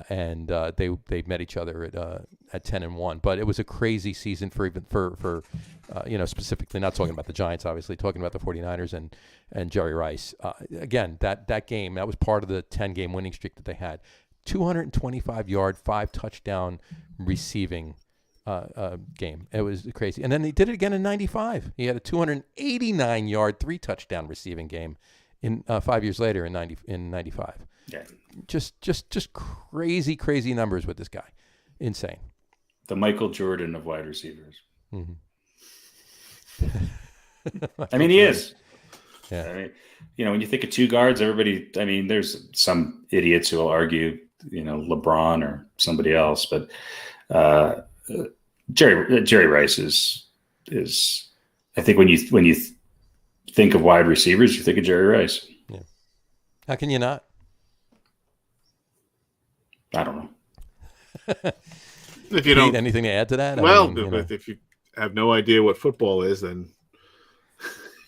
and they met each other at 10-1. But it was a crazy season for specifically, not talking about the Giants, obviously, talking about the 49ers and Jerry Rice. Again, that game, that was part of the 10-game winning streak that they had. 225-yard, 5-touchdown receiving game. It was crazy. And then they did it again in 95. He had a 289-yard, 3-touchdown receiving game in 5 years later in 95. Yeah. Just crazy numbers with this guy. Insane. The Michael Jordan of wide receivers. Mm-hmm. I mean, he is. Yeah. I mean, when you think of two guards, there's some idiots who will argue, LeBron or somebody else, but Jerry Rice is. I think when you think of wide receivers, you think of Jerry Rice. Yeah. How can you not? I don't know. If you don't, anything to add to that? If you have no idea what football is, then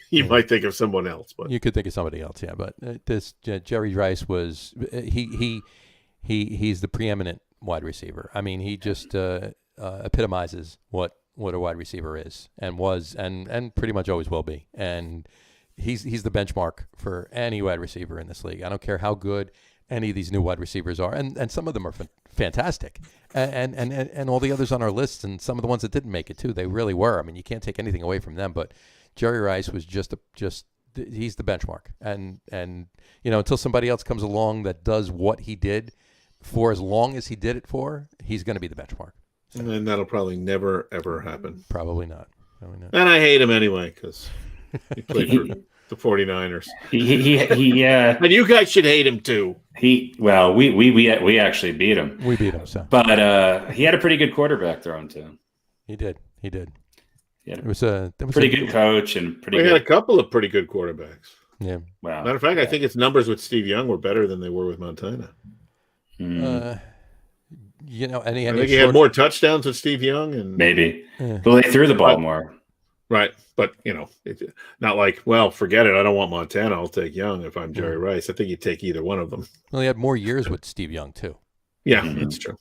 you might think of someone else. But you could think of somebody else, yeah. But Jerry Rice was he's the preeminent wide receiver. I mean, he just epitomizes what a wide receiver is and was and pretty much always will be. And he's the benchmark for any wide receiver in this league. I don't care how good any of these new wide receivers are, and some of them are fantastic, and all the others on our list, and some of the ones that didn't make it too, they really were. I mean, you can't take anything away from them, but Jerry Rice was just he's the benchmark, and until somebody else comes along that does what he did for as long as he did it for, he's going to be the benchmark. So, and that'll probably never ever happen. Probably not. And I hate him anyway because he played for the 49ers. And you guys should hate him too. We actually beat him. We beat him, so. But he had a pretty good quarterback thrown to him. He did. Yeah, it was a pretty good coach and We had a couple of pretty good quarterbacks. Yeah. Wow. Matter of fact, I think its numbers with Steve Young were better than they were with Montana. I think he had more touchdowns with Steve Young, and maybe. Well, they threw the ball more. Right, but it's not like, well, forget it. I don't want Montana. I'll take Young if I'm Jerry Rice. I think you take either one of them. Well, he had more years with Steve Young too. Yeah, that's true.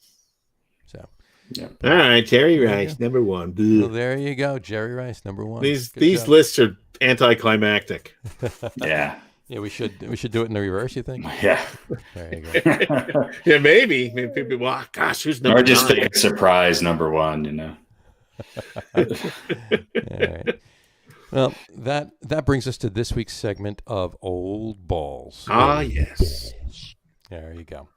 So, yeah. All right, Jerry Rice, number one. Well, there you go, Jerry Rice, number one. These lists are anticlimactic. Yeah. Yeah, we should do it in the reverse. You think? Yeah. There you go. Yeah, maybe. I mean, people, well, gosh, who's number? Or just 9? pick a surprise number one. All right. Well, that brings us to this week's segment of Old Balls. Ah, yes. There you go.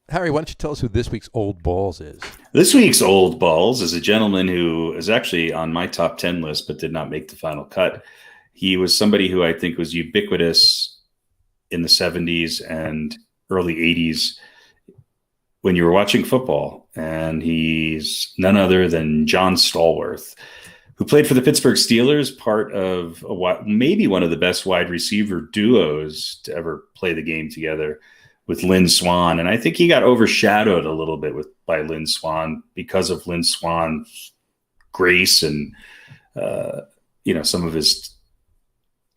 Harry, why don't you tell us who this week's Old Balls is? This week's Old Balls is a gentleman who is actually on my top 10 list, but did not make the final cut. He was somebody who I think was ubiquitous in the 70s and early 80s when you were watching football. And he's none other than John Stallworth, who played for the Pittsburgh Steelers, part of maybe one of the best wide receiver duos to ever play the game together with Lynn Swann. And I think he got overshadowed a little bit by Lynn Swann because of Lynn Swann's grace and, some of his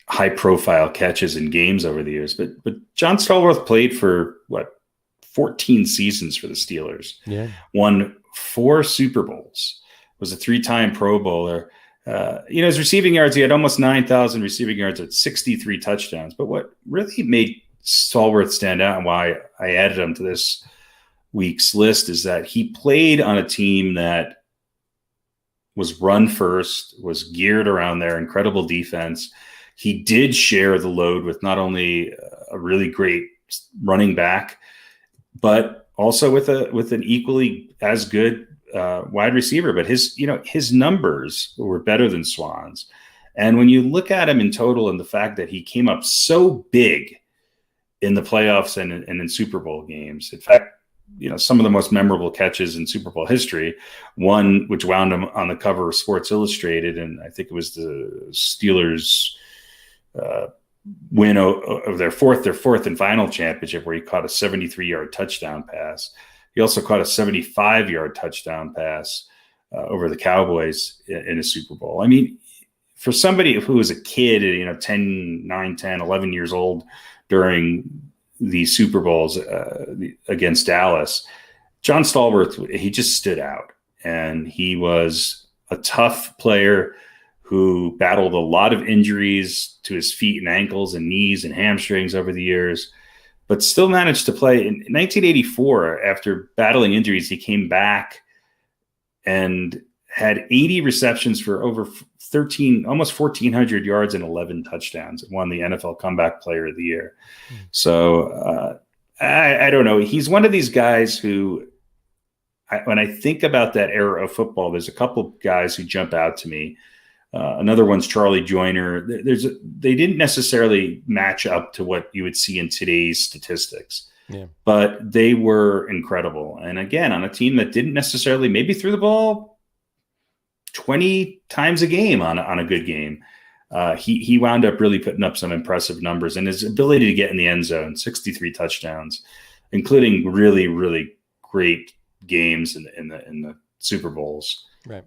high-profile catches in games over the years. But John Stallworth played for, 14 seasons for the Steelers. Yeah. Won 4 Super Bowls. Was a 3-time Pro Bowler. His receiving yards, he had almost 9,000 receiving yards at 63 touchdowns. But what really made Stallworth stand out and why I added him to this week's list is that he played on a team that was run first, was geared around their incredible defense. He did share the load with not only a really great running back, but also with an equally as good wide receiver. But his numbers were better than Swann's. And when you look at him in total and the fact that he came up so big in the playoffs and in Super Bowl games, in fact, some of the most memorable catches in Super Bowl history. One which wound him on the cover of Sports Illustrated, and I think it was the Steelers' win of their fourth and final championship, where he caught a 73-yard touchdown pass. He also caught a 75-yard touchdown pass over the Cowboys in a Super Bowl. I mean, for somebody who was a kid, 9, 10, 11 years old during the Super Bowls against Dallas, John Stallworth, he just stood out. And he was a tough player who battled a lot of injuries to his feet and ankles and knees and hamstrings over the years, but still managed to play. In 1984, after battling injuries, he came back and had 80 receptions for over almost 1,400 yards and 11 touchdowns, and won the NFL Comeback Player of the Year. So I don't know. He's one of these guys who, when I think about that era of football, there's a couple guys who jump out to me. Another one's Charlie Joyner. They didn't necessarily match up to what you would see in today's statistics, but they were incredible. And again, on a team that didn't necessarily maybe threw the ball 20 times a game on a good game, he wound up really putting up some impressive numbers, and his ability to get in the end zone, 63 touchdowns, including really, really great games in the Super Bowls. Right.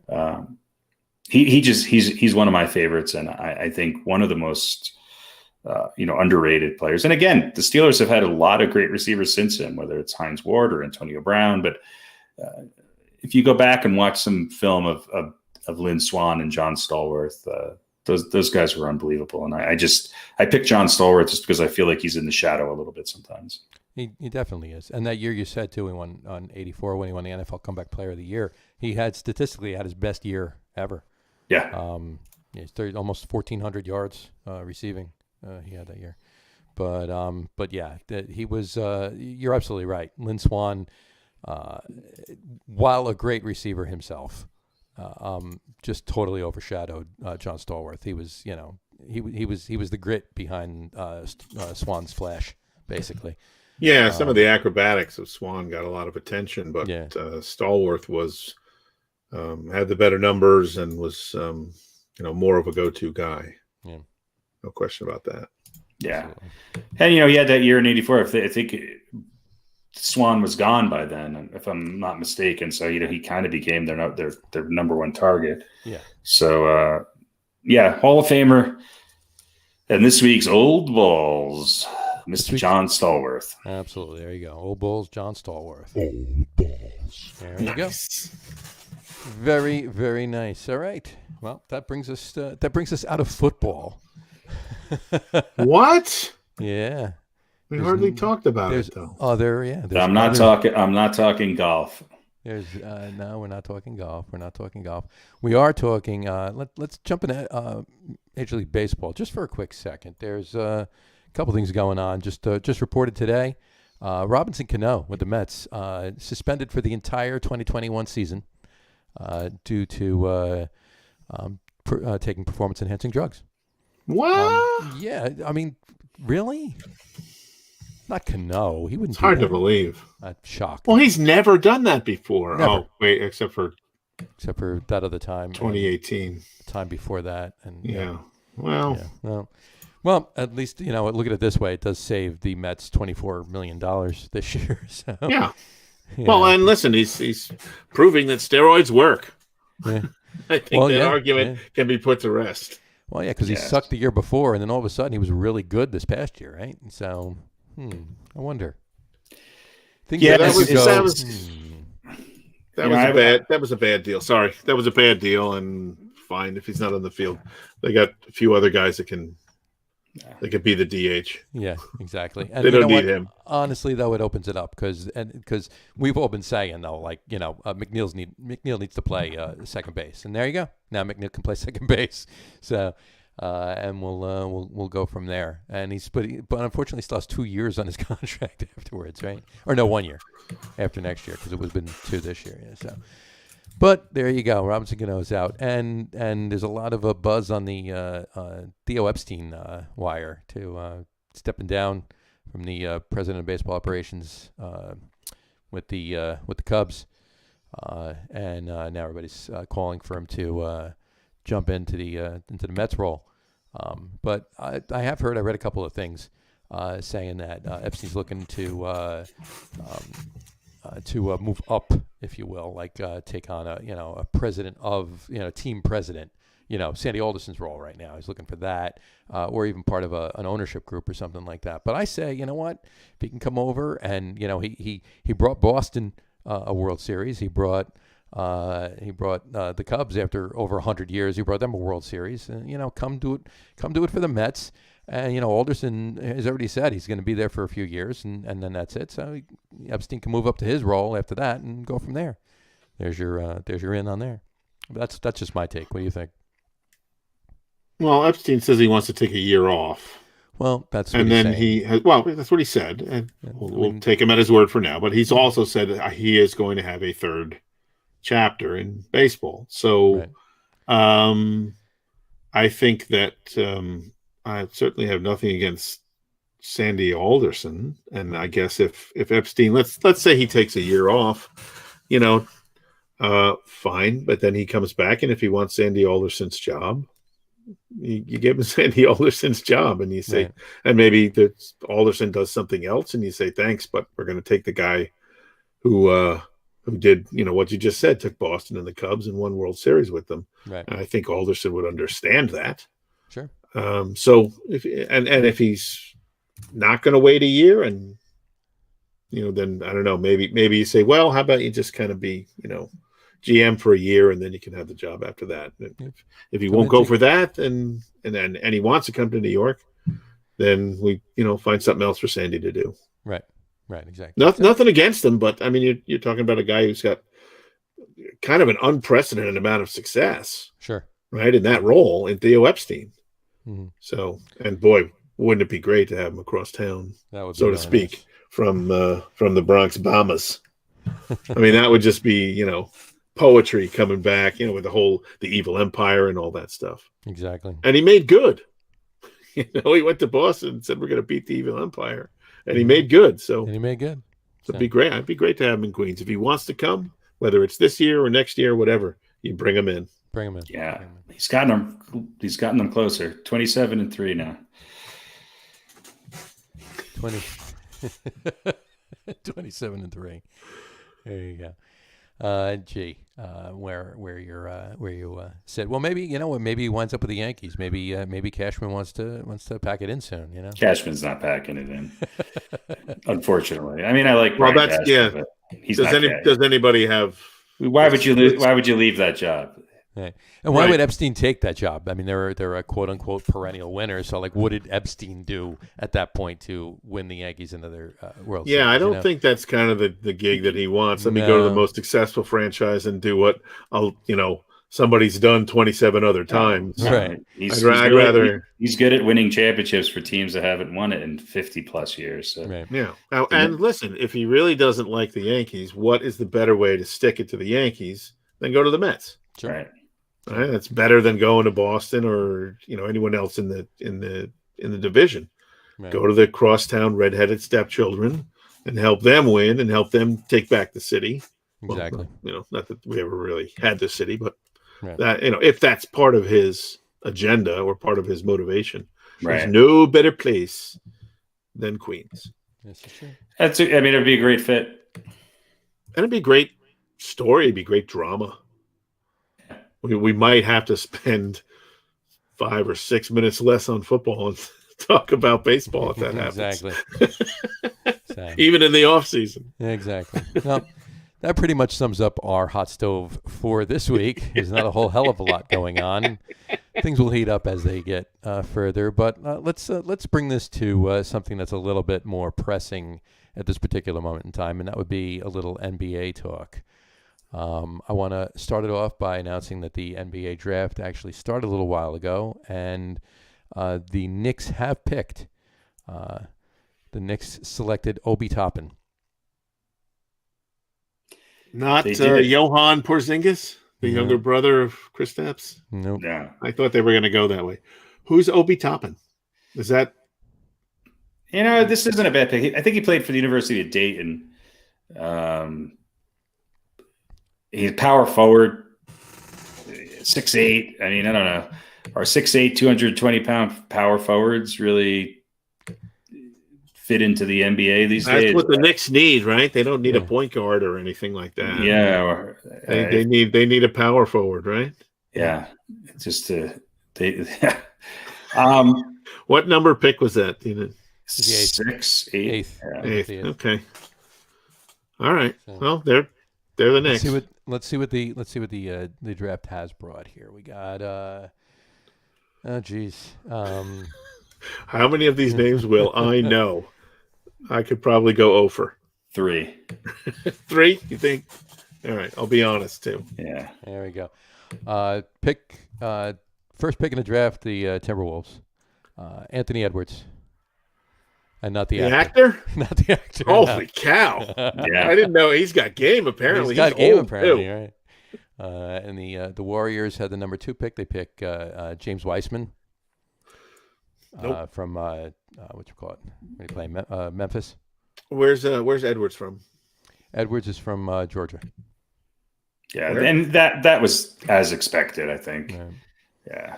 He's one of my favorites, and I think one of the most underrated players. And again, the Steelers have had a lot of great receivers since him, whether it's Hines Ward or Antonio Brown. But if you go back and watch some film of Lynn Swann and John Stallworth, those guys were unbelievable. And I picked John Stallworth just because I feel like he's in the shadow a little bit sometimes. He definitely is. And that year you said too, he won on 84 when he won the NFL Comeback Player of the Year. He had statistically had his best year ever. Yeah. He's almost 1,400 yards receiving. He had that year. But yeah, he was. You're absolutely right. Lynn Swann, while a great receiver himself, just totally overshadowed John Stallworth. He was, he was the grit behind Swann's flash, basically. Yeah, some of the acrobatics of Swann got a lot of attention, but Stallworth was had the better numbers and was more of a go-to guy. Yeah, no question about that. Yeah, and he had that year in '84. I think Swann was gone by then, if I'm not mistaken. So he kind of became their number one target. Yeah. So Hall of Famer, and this week's Old Balls, Mr. John Stallworth. Absolutely. There you go. Old Balls, John Stallworth. Old Balls. There you go. Very, very nice. All right. Well, that brings us out of football. What? Yeah. We hardly talked about it though. Oh, I'm not talking golf. No, we're not talking golf. We're not talking golf. We are talking. Let's jump into Major League Baseball just for a quick second. There's a couple things going on. Just reported today. Robinson Cano with the Mets suspended for the entire 2021 season due to taking performance-enhancing drugs. What? Yeah, I mean, really? Not Cano. He wouldn't. It's hard to believe. I'm shocked. Well, he's never done that before. Never. Oh, wait, except for that other time. 2018. The time before that. And yeah. Well. Yeah. Well, at least, look at it this way. It does save the Mets $24 million this year. So. Yeah. Well, and listen, he's proving that steroids work. Yeah. I think that argument can be put to rest. Well, yeah, because he sucked the year before, and then all of a sudden he was really good this past year, right? So, I wonder. That was a bad deal. Sorry, that was a bad deal, and fine if he's not on the field. They got a few other guys that can be the DH. Yeah, exactly. And they don't need him. Honestly, though, it opens it up because we've all been saying though, McNeil needs to play second base, and there you go. Now McNeil can play second base, so and we'll go from there. And but unfortunately, he still has 2 years on his contract afterwards, right? Or no, 1 year after next year because it was been 2 this year. Yeah, so. But there you go. Robinson Cano's out, and there's a lot of a buzz on the Theo Epstein wire to stepping down from the president of baseball operations with the Cubs, and now everybody's calling for him to jump into the Mets role. But I read a couple of things saying that Epstein's looking to move up, if you will, like take on a president of team president. Sandy Alderson's role right now. He's looking for that, or even part of an ownership group or something like that. But I say, you know what? If he can come over and he brought Boston a World Series. He brought the Cubs after over 100 years. He brought them a World Series. And come do it for the Mets. And Alderson has already said he's going to be there for a few years, and then that's it. So Epstein can move up to his role after that and go from there. There's your in on there. That's just my take. What do you think? Well, Epstein says he wants to take a year off. Well, that's what and he's then saying. That's what he said, and we'll take him at his word for now. But he's also said that he is going to have a third chapter in baseball. So, right. I think that I certainly have nothing against Sandy Alderson, and I guess if Epstein, let's say he takes a year off, fine. But then he comes back, and if he wants Sandy Alderson's job, you give him Sandy Alderson's job, and you say, right. And maybe Alderson does something else, and you say thanks, but we're going to take the guy who did what you just said, took Boston and the Cubs and won World Series with them. Right. And I think Alderson would understand that. Sure. So if he's not going to wait a year, and then I don't know, maybe you say, well, how about you just kind of be GM for a year, and then you can have the job after that. If he won't go for that, and he wants to come to New York, then we find something else for Sandy to do. Right, exactly. Nothing against him, but I mean you're talking about a guy who's got kind of an unprecedented amount of success. Sure. Right, in that role, in Theo Epstein. Mm-hmm. So, and boy, wouldn't it be great to have him across town, so to speak, nice. from the Bronx Bombers. I mean, that would just be poetry coming back, with the evil empire and all that stuff. Exactly. And he made good. He went to Boston and said, we're going to beat the evil empire. And he made good. So it'd be great. It'd be great to have him in Queens. If he wants to come, whether it's this year or next year, whatever, you bring him in. Yeah. He's gotten them closer. 27-3 now. 27-3. There you go. Where you said, well, maybe maybe he winds up with the Yankees. Maybe Cashman wants to pack it in soon. Cashman's not packing it in, unfortunately. I mean, I like. Well, that's Cashman, does anybody have? Why would you leave that job? Right. And why would Epstein take that job? I mean, they're a quote unquote perennial winner. So, what did Epstein do at that point to win the Yankees another World Series? Yeah, I don't think that's kind of the gig that he wants. Let me go to the most successful franchise and do what somebody's done 27 other times. Right. He's good at winning championships for teams that haven't won it in 50 plus years. So. Right. Yeah. Now, and listen, if he really doesn't like the Yankees, what is the better way to stick it to the Yankees than go to the Mets? Sure. Right. Right, that's better than going to Boston or anyone else in the division. Right. Go to the crosstown redheaded stepchildren and help them win and help them take back the city. Exactly. Well, not that we ever really had the city, but right. that if that's part of his agenda or part of his motivation, right. There's no better place than Queens. Yes, for sure. It'd be a great fit, and it'd be a great story. It'd be great drama. We might have to spend 5 or 6 minutes less on football and talk about baseball if that happens. Exactly. Even in the off season. Exactly. Well, that pretty much sums up our hot stove for this week. There's not a whole hell of a lot going on. Things will heat up as they get further, but let's bring this to something that's a little bit more pressing at this particular moment in time, and that would be a little NBA talk. I want to start it off by announcing that the NBA draft actually started a little while ago, and the Knicks have picked. The Knicks selected Obi Toppin. Not Johan Porzingis, the younger brother of Kristaps? Nope. Yeah. I thought they were going to go that way. Who's Obi Toppin? Is that... This isn't a bad pick. I think he played for the University of Dayton. He's power forward, 6'8". I mean, I don't know. Are 6'8", 220-pound power forwards really fit into the NBA these days? That's what the Knicks need, right? They don't need a point guard or anything like that. Yeah. Or, they need a power forward, right? Yeah. Just what number pick was that? 6, 8. Eighth. Yeah. Eighth. Okay. All right. Well, they're the Knicks. Let's see what the draft has brought here. We got oh geez. How many of these names will I know? I could probably go over 3. 3. You think? All right. I'll be honest too. Yeah. There we go. First pick in the draft, the Timberwolves. Anthony Edwards. And not the actor. Not the actor. Holy cow. Yeah. I didn't know he's got game apparently. He's got game old, apparently, too. right? And the Warriors had the number 2 pick. They pick James Weissman from what you call it? What do you play? Memphis. Where's Edwards from? Edwards is from Georgia. Yeah, and that was as expected, I think. Right. Yeah.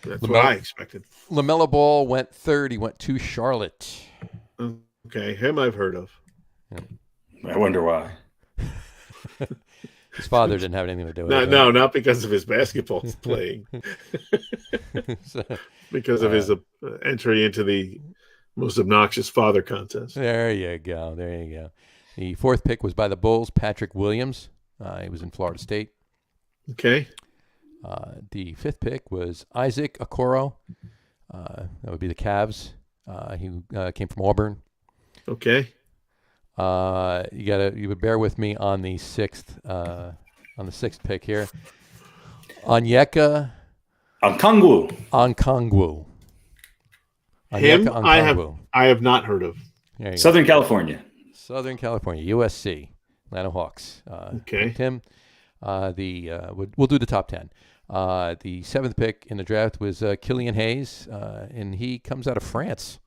That's what I expected. LaMelo Ball went 3rd. He went to Charlotte. Okay, him I've heard of. Yeah. I wonder why. His father didn't have anything to do with it. No, not because of his basketball playing. Because of his entry into the most obnoxious father contest. There you go. The 4th pick was by the Bulls, Patrick Williams. He was in Florida State. Okay. The 5th pick was Isaac Okoro. That would be the Cavs. He came from Auburn. Okay. You would bear with me on the 6th pick here. Onyeka Okongwu. Him, I have not heard of. Southern California, USC, Atlanta Hawks. Okay. Tim, we'll do the top 10. The 7th pick in the draft was Killian Hayes, and he comes out of France.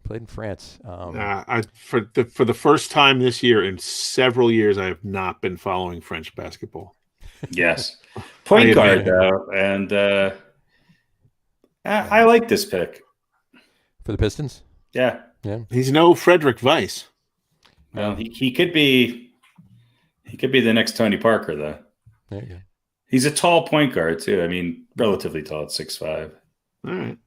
Played in France. For the first time this year in several years, I have not been following French basketball. Yes, point guard though, and I like this pick for the Pistons. Yeah. He's no Frederick Weiss. Well, he could be. He could be the next Tony Parker, though. There you go. He's a tall point guard too. I mean, relatively tall at 6'5". All right.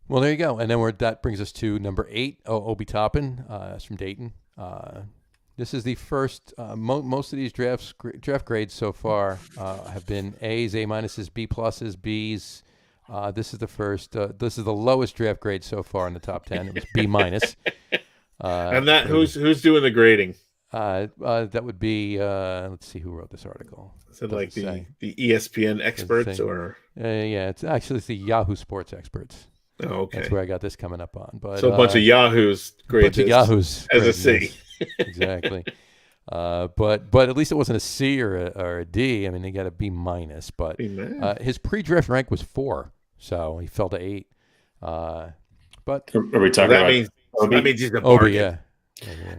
Well, there you go. And then that brings us to number 8, Obi Toppin. It's from Dayton. This is the first. Most of these draft grades so far have been A's, A minuses, B pluses, B's. This is the first. This is the lowest draft grade so far in the top 10. It was B minus. And that who's doing the grading? That would be. Let's see who wrote this article. Is it like the ESPN experts or? Yeah, it's the Yahoo Sports experts. Oh, okay. That's where I got this coming up on. But so a bunch of Yahoos grades as a C. Exactly. But at least it wasn't a C or a D. I mean, they got a B minus. But his pre-draft rank was 4, so he fell to 8. But are we talking about? That means he's a bargain. Yeah.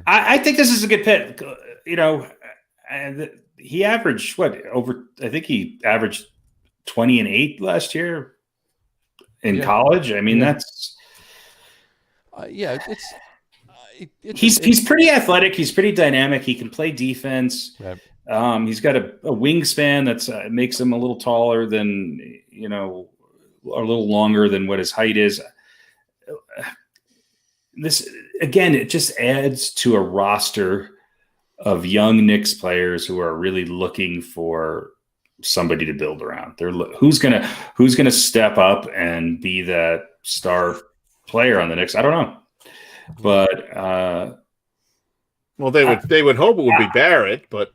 I think this is a good pick. You know, and he averaged I think he averaged 20 and 8 last year in college. I mean, that's he's pretty athletic. He's pretty dynamic. He can play defense. Right. He's got a wingspan that's makes him a little taller than, a little longer than what his height is. This again, it just adds to a roster of young Knicks players who are really looking for somebody to build around. Who's gonna step up and be that star player on the Knicks? I don't know, but well, they would hope it would be Barrett, but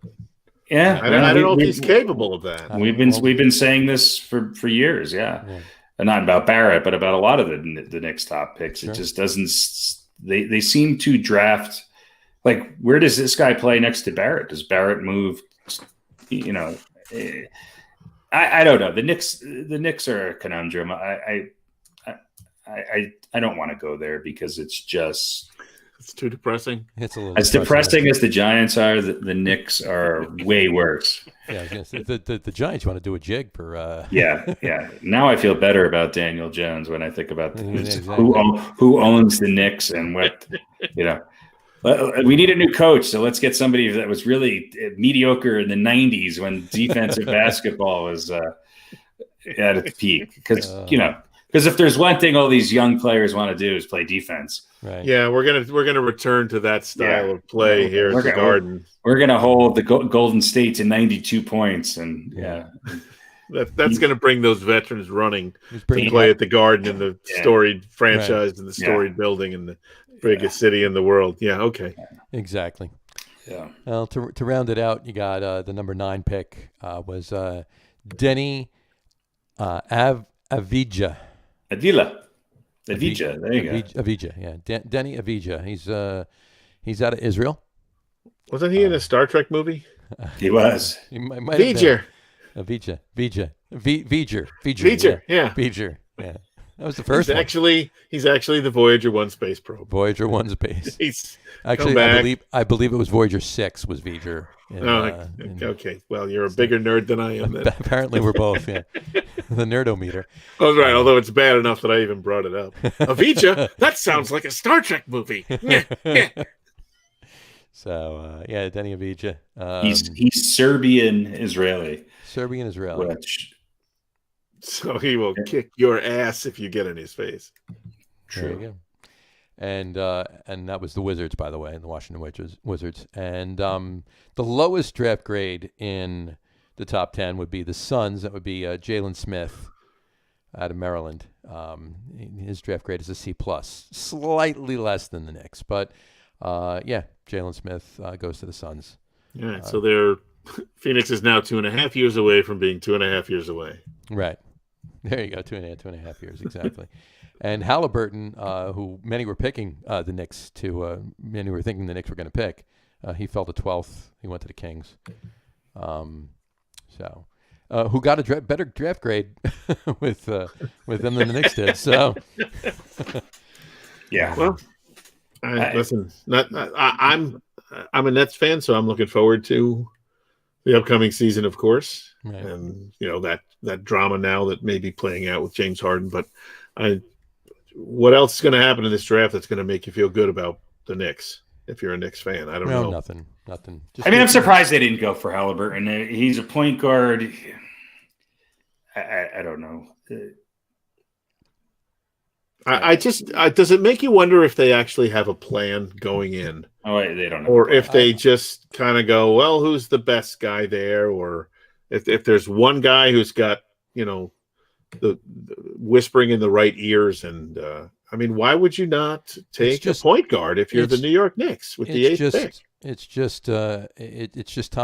yeah, I don't know if he's capable of that. We've been saying this for years, yeah. And not about Barrett, but about a lot of the Knicks top picks. Sure. It just doesn't. They seem to draft like, where does this guy play next to Barrett? Does Barrett move? I don't know. The Knicks are a conundrum. I don't want to go there because it's just. It's too depressing. It's a little As depressing as the Giants are, the Knicks are way worse. Yeah, I was gonna say, the Giants want to do a jig for. Yeah. Now I feel better about Daniel Jones when I think about Exactly. who owns the Knicks and what, we need a new coach. So let's get somebody that was really mediocre in the 90s when defensive basketball was at its peak. Because if there's one thing all these young players want to do is play defense. Right. Yeah, we're gonna return to that style of play here at the Garden. We're gonna hold the Golden State to 92 points, and that's gonna bring those veterans running to play at the Garden in the storied franchise and the storied building in the biggest city in the world. Yeah, okay, exactly. Yeah. Well, to round it out, you got the number 9 pick was Denny Avija. Avija, there you go. Avija, yeah. Denny Avija. He's out of Israel. Wasn't he in a Star Trek movie? He was. He might V'ger. V'ger. Yeah. V'ger. Yeah. That was the first one. He's actually the Voyager 1 space probe. Voyager 1 space. He's actually, I believe it was Voyager 6 was V'ger. Okay. Well, you're a bigger nerd than I am. Then. Apparently, we're both. Yeah. The nerdometer. Oh, right. Although it's bad enough that I even brought it up. Avija, that sounds like a Star Trek movie. So, Denny Avija. He's Serbian Israeli. Which, so he will kick your ass if you get in his face. True. There you go. And that was the Wizards, by the way, the Washington Wizards. And the lowest draft grade in the top 10 would be the Suns. That would be Jalen Smith out of Maryland. His draft grade is a C+, slightly less than the Knicks. But, Jalen Smith goes to the Suns. All right, so Phoenix is now 2.5 years away from being 2.5 years away. Right. There you go, 2.5 years, exactly. And Halliburton, who many were picking the Knicks many were thinking the Knicks were going to pick, he fell to 12th. He went to the Kings. Who got a better draft grade with them than the Knicks did. So, yeah. Well, listen, I'm a Nets fan, so I'm looking forward to the upcoming season, of course, right. And that drama now that may be playing out with James Harden. But what else is going to happen in this draft that's going to make you feel good about the Knicks? If you're a Knicks fan, I don't know. Nothing. I'm surprised they didn't go for Halliburton. He's a point guard. I don't know. Does it make you wonder if they actually have a plan going in? Oh, they don't know. Or if they just kind of go, well, who's the best guy there? Or if there's one guy who's got, the whispering in the right ears. And why would you not take a point guard if you're the New York Knicks with the 8th pick? It's just Tom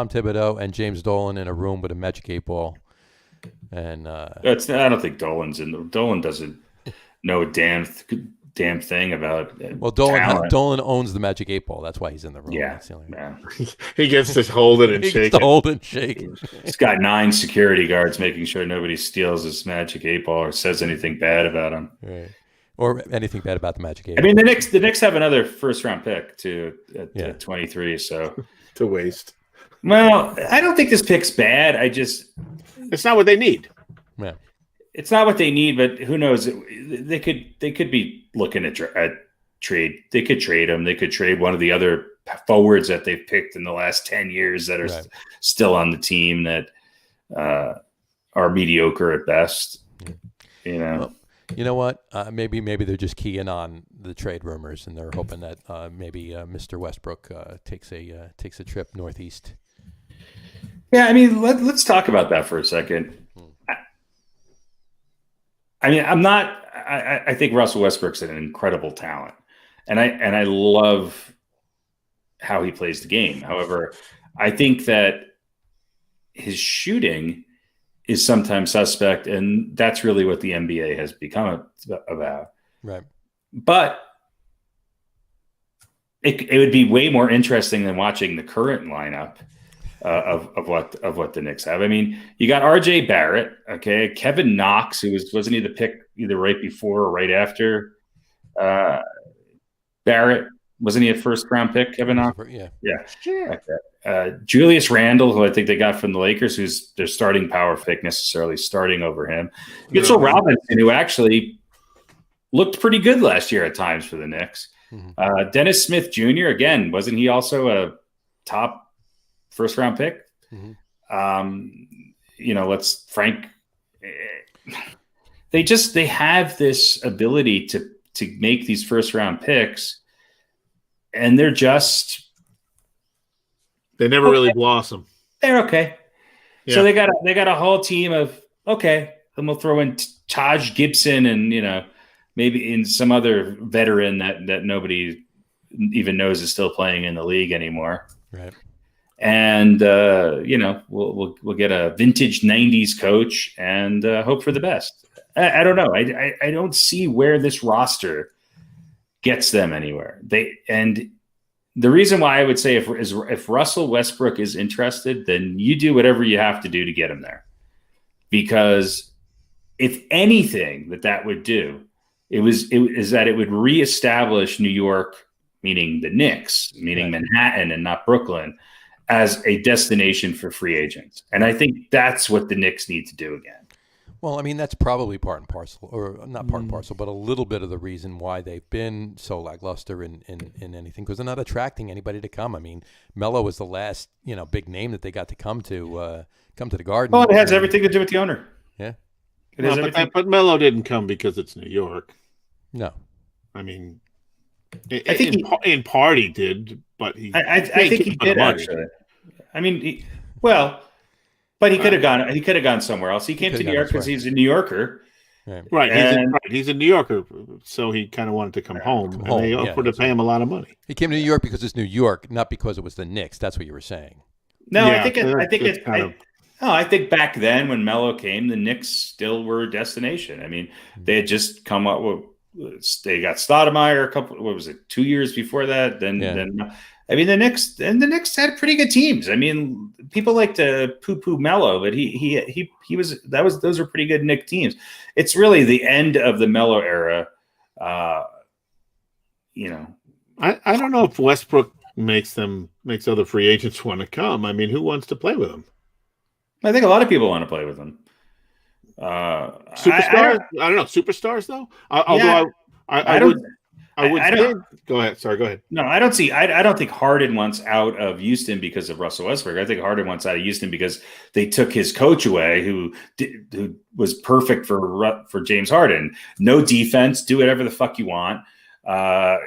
Thibodeau and James Dolan in a room with a magic 8 ball. And I don't think Dolan doesn't know a damn thing about Dolan owns the magic 8 ball. That's why he's in the room. Yeah, he gets to hold it and shake it. He's got 9 security guards making sure nobody steals his magic 8 ball or says anything bad about him. Right. Or anything bad about the magic 8 ball. The Knicks have another first-round pick at 23, so to waste. Well, I don't think this pick's bad. It's not what they need. Yeah. It's not what they need, but who knows? They could be looking at trade. They could trade him. They could trade one of the other forwards that they've picked in the last 10 years that are still on the team that are mediocre at best. Well, you know what? Maybe they're just keying on the trade rumors, and they're hoping that maybe Mr. Westbrook takes a trip northeast. Yeah, let's talk about that for a second. I think Russell Westbrook's an incredible talent, and I love how he plays the game. However, I think that his shooting is sometimes suspect, and that's really what the NBA has become about. Right. But it would be way more interesting than watching the current lineup of what the Knicks have. You got RJ Barrett, okay, Kevin Knox, who wasn't he the pick either right before or right after Barrett, Wasn't he a first round pick, Kevin? Yeah. Yeah. Sure. Julius Randle, who I think they got from the Lakers, who's their starting power pick, necessarily starting over him. Mitchell Robinson, who actually looked pretty good last year at times for the Knicks. Mm-hmm. Dennis Smith Jr., again, wasn't he also a top first round pick? Mm-hmm. They have this ability to make these first round picks, and they never really blossom. They're okay. Yeah. So they got a whole team of okay. Then we'll throw in Taj Gibson and maybe in some other veteran that nobody even knows is still playing in the league anymore. Right. And we'll get a vintage '90s coach and hope for the best. I don't know. I don't see where this roster gets them anywhere. And the reason why I would say if Russell Westbrook is interested, then you do whatever you have to do to get him there. Because if anything that would do, is that it would reestablish New York, meaning the Knicks, meaning Manhattan and not Brooklyn, as a destination for free agents. And I think that's what the Knicks need to do again. Well, I mean, that's probably part and parcel, or not part and parcel, but a little bit of the reason why they've been so lackluster in anything, because they're not attracting anybody to come. I mean, Melo was the last, big name that they got to come to the Garden. Well, it has everything to do with the owner. Yeah. But Melo didn't come because it's New York. No. I mean, I think in part he did, but I think he did actually. I mean, but he could have gone. He could have gone somewhere else. He came to New York because he's a New Yorker. Right. He's a New Yorker, so he kind of wanted to come home. And they offered to pay him a lot of money. He came to New York because it's New York, not because it was the Knicks. That's what you were saying. No, I think back then when Melo came, the Knicks still were a destination. I mean, they had just come up with. They got Stoudemire 2 years before that. Then I mean, the Knicks had pretty good teams. I mean, people like to poo-poo Melo, but those are pretty good Knicks teams. It's really the end of the Melo era. I don't know if Westbrook makes other free agents want to come. I mean, who wants to play with him? I think a lot of people want to play with him. Superstars? I don't know. Superstars though. Go ahead. Sorry, go ahead. No, I don't think Harden wants out of Houston because of Russell Westbrook. I think Harden wants out of Houston because they took his coach away, who was perfect for James Harden. No defense, do whatever the fuck you want.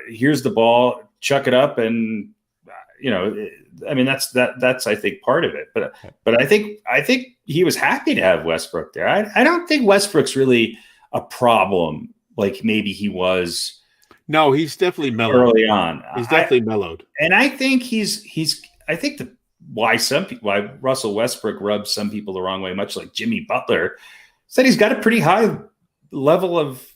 Here's the ball, chuck it up, and I mean that's I think part of it. But I think he was happy to have Westbrook there. I don't think Westbrook's really a problem like maybe he was. No, he's definitely mellowed early on. He's definitely mellowed, and I think I think why Russell Westbrook rubs some people the wrong way, much like Jimmy Butler, is that he's got a pretty high level of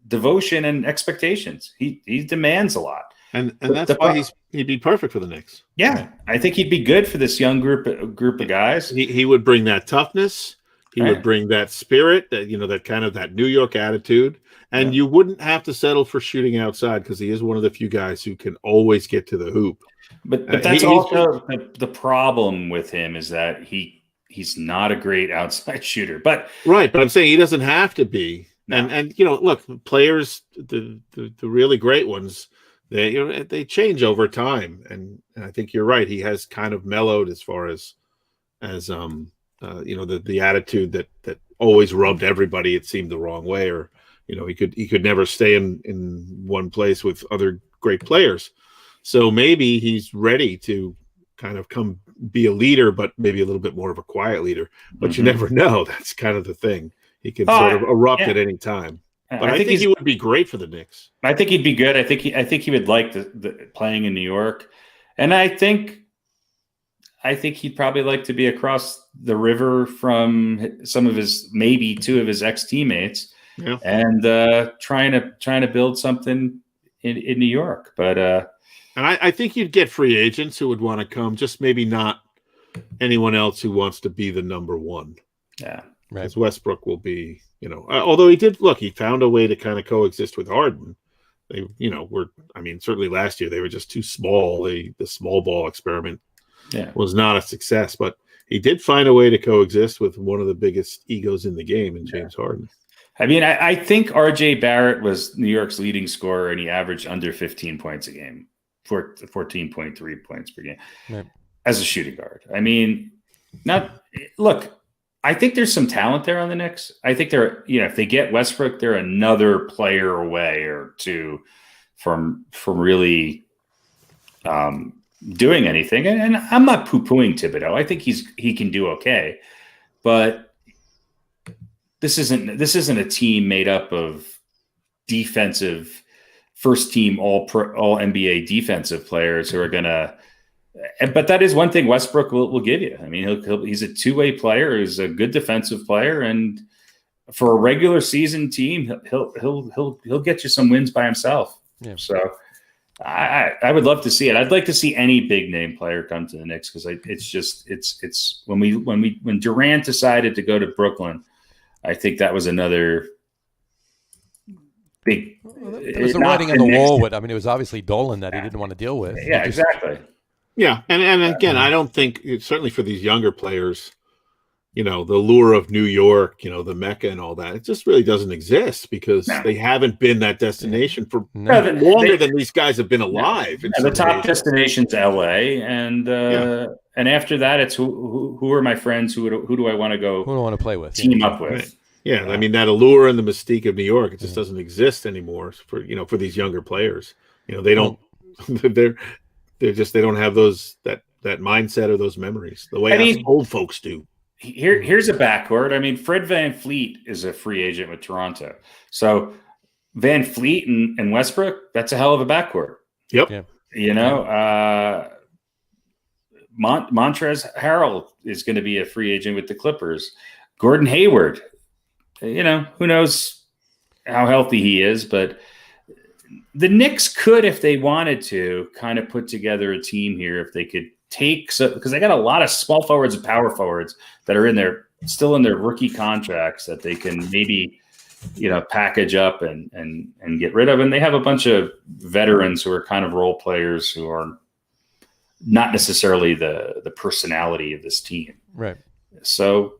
devotion and expectations. He demands a lot, and that's why he'd be perfect for the Knicks. Yeah, I think he'd be good for this young group of guys. He would bring that toughness. He would bring that spirit, that kind of that New York attitude. And you wouldn't have to settle for shooting outside because he is one of the few guys who can always get to the hoop. But that's also the problem with him is that he's not a great outside shooter. But I'm saying he doesn't have to be. No. And look, players, the really great ones, they change over time. And I think you're right. He has kind of mellowed as far as the attitude that always rubbed everybody, it seemed, the wrong way, or he could never stay in one place with other great players. So maybe he's ready to kind of come be a leader, but maybe a little bit more of a quiet leader. But you never know. That's kind of the thing. He can sort of erupt at any time. But I think he would be great for the Knicks. I think he'd be good. I think he would like the playing in New York, and I think he'd probably like to be across the river from maybe two of his ex-teammates. Yeah. And trying to build something in New York, but and I think you'd get free agents who would want to come, just maybe not anyone else who wants to be the number one. Yeah, right. Because Westbrook will be, although he found a way to kind of coexist with Harden, They, certainly last year they were just too small. The small ball experiment was not a success, but he did find a way to coexist with one of the biggest egos in the game in James Harden. I mean, I think RJ Barrett was New York's leading scorer, and he averaged under 15 points a game, 14.3 points per game as a shooting guard. I mean, I think there's some talent there on the Knicks. I think if they get Westbrook, they're another player away or two from really doing anything. And I'm not poo-pooing Thibodeau. I think he can do okay, but this isn't a team made up of defensive first team all NBA defensive players who are gonna. But that is one thing Westbrook will give you. I mean, he's a two-way player. He's a good defensive player, and for a regular season team, he'll get you some wins by himself. Yeah. So I would love to see it. I'd like to see any big name player come to the Knicks because it's when Durant decided to go to Brooklyn, I think that was another big. It was the writing on the wall. It was obviously Dolan that he didn't want to deal with. Yeah, exactly. Yeah, and again, I don't think certainly for these younger players, the lure of New York, the Mecca and all that, it just really doesn't exist because they haven't been that destination for longer than these guys have been alive. The top destination's LA, and after that, it's who are my friends? Who do I want to go? Who do I want to play with? Team up with. Right. Yeah, I mean that allure and the mystique of New York, it just doesn't exist anymore for these younger players. They don't. They don't have that mindset or those memories the way us old folks do. Here's a backcourt. I mean, Fred VanVleet is a free agent with Toronto. So VanVleet and Westbrook, that's a hell of a backcourt. Yep. Yeah. Montrezl Harrell is going to be a free agent with the Clippers. Gordon Hayward, who knows how healthy he is, but the Knicks could, if they wanted to, kind of put together a team here if they could because they got a lot of small forwards and power forwards that are still in their rookie contracts that they can maybe, package up and get rid of. And they have a bunch of veterans who are kind of role players who are not necessarily the personality of this team. Right. So,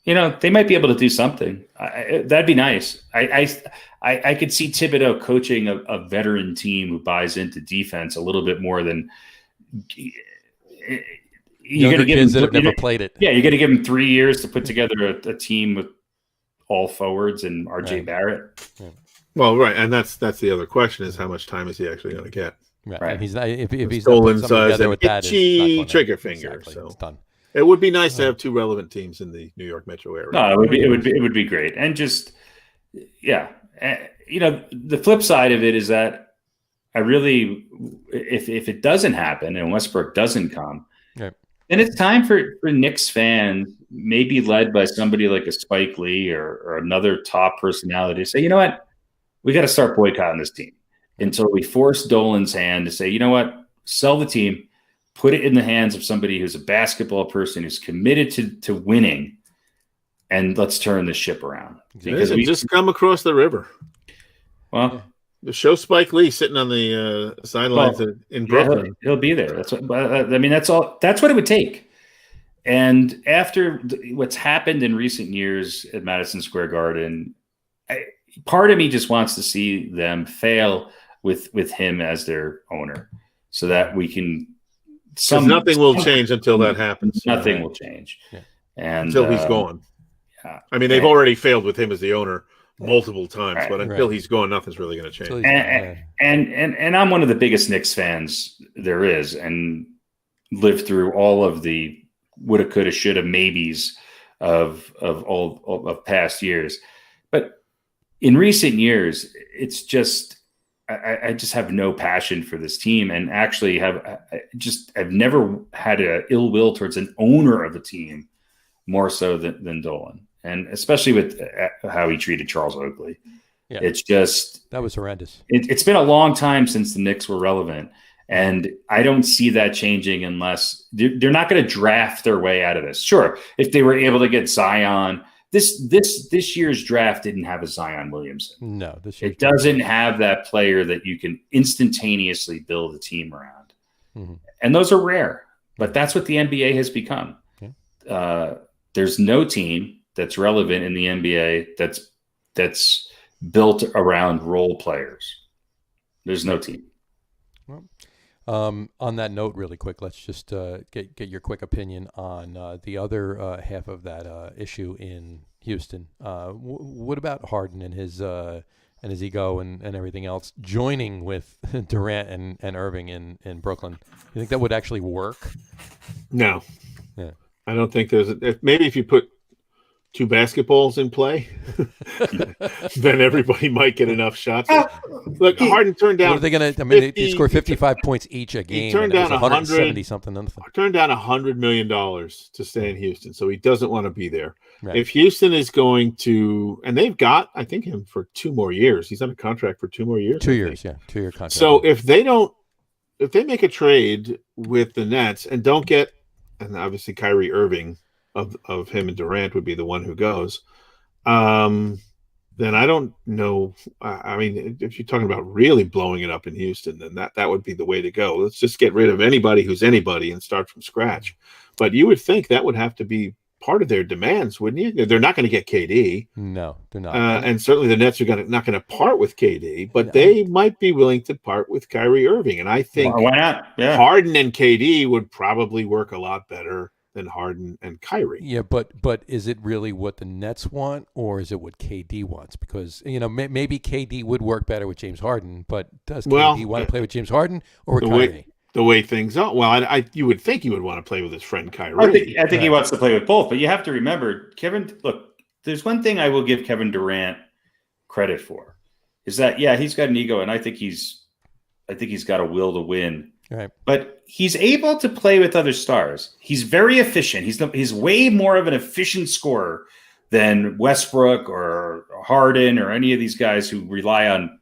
they might be able to do something. That'd be nice. I could see Thibodeau coaching a veteran team who buys into defense a little bit more than you're going to give kids that have never played it. Yeah, you're going to give them 3 years to put together a team with all forwards and RJ Barrett. Yeah. Well, right, and that's the other question is how much time is he actually going to get? Right. And he's not if he's Stolen not putting an with that, itchy trigger finger. Exactly, so it's done. It would be nice to have two relevant teams in the New York metro area. No, it would be great, and just the flip side of it is that I really, if it doesn't happen and Westbrook doesn't come, then it's time for Knicks fans, maybe led by somebody like a Spike Lee or another top personality, to say, you know what, we got to start boycotting this team until we force Dolan's hand to say, you know what, sell the team, put it in the hands of somebody who's a basketball person who's committed to winning, and let's turn this ship around. Because we just come across the river. Well. Show Spike Lee sitting on the sidelines in Brooklyn. He'll be there. That's all. That's what it would take. And after what's happened in recent years at Madison Square Garden, part of me just wants to see them fail with him as their owner, so that we can. Nothing will change until that happens. Nothing will change, and until he's gone. Yeah. I mean, they've already failed with him as the owner multiple times, but until he's gone, nothing's really going to change. And I'm one of the biggest Knicks fans there is, and lived through all of the woulda, coulda, shoulda, maybes of past years. But in recent years, it's just I just have no passion for this team, and actually I've never had an ill will towards an owner of a team more so than Dolan. And especially with how he treated Charles Oakley. Yeah. It's just... That was horrendous. It's been a long time since the Knicks were relevant. And I don't see that changing unless... They're not going to draft their way out of this. Sure, if they were able to get Zion, this year's draft didn't have a Zion Williamson. No, it doesn't have that player that you can instantaneously build a team around. Mm-hmm. And those are rare, but that's what the NBA has become. Yeah. There's no team that's relevant in the NBA that's built around role players. There's no team. Well, on that note, really quick, let's just get your quick opinion on the other half of that issue in Houston. What about Harden and his ego and everything else joining with Durant and Irving in Brooklyn? You think that would actually work? No. Yeah. I don't think maybe if you put two basketballs in play, then everybody might get enough shots. Look, Harden turned down. What are they going to? I mean, they score 55 points each a game. He turned down 170 something. Turned down $100 million to stay in Houston, so he doesn't want to be there. Right. If Houston is going to, and they've got, I think, him for 2 more years. He's on a contract for 2 more years. 2 years, yeah, 2-year contract. So if they make a trade with the Nets and don't get, and obviously Kyrie Irving. Of him and Durant would be the one who goes, then I don't know. I mean, if you're talking about really blowing it up in Houston, then that would be the way to go. Let's just get rid of anybody who's anybody and start from scratch. But you would think that would have to be part of their demands, wouldn't you? They're not going to get KD. No, they're not. And certainly the Nets are not going to part with KD, but they might be willing to part with Kyrie Irving. And I think why not? Yeah. Harden and KD would probably work a lot better than Harden and Kyrie. Yeah, but is it really what the Nets want, or is it what KD wants? Because maybe KD would work better with James Harden, but does KD want to play with James Harden or with Kyrie? The way things are, well, you would think he would want to play with his friend Kyrie. I think he wants to play with both, but you have to remember, look, there's one thing I will give Kevin Durant credit for, is that he's got an ego, and I think he's got a will to win. Right. But he's able to play with other stars. He's very efficient. He's way more of an efficient scorer than Westbrook or Harden or any of these guys who rely on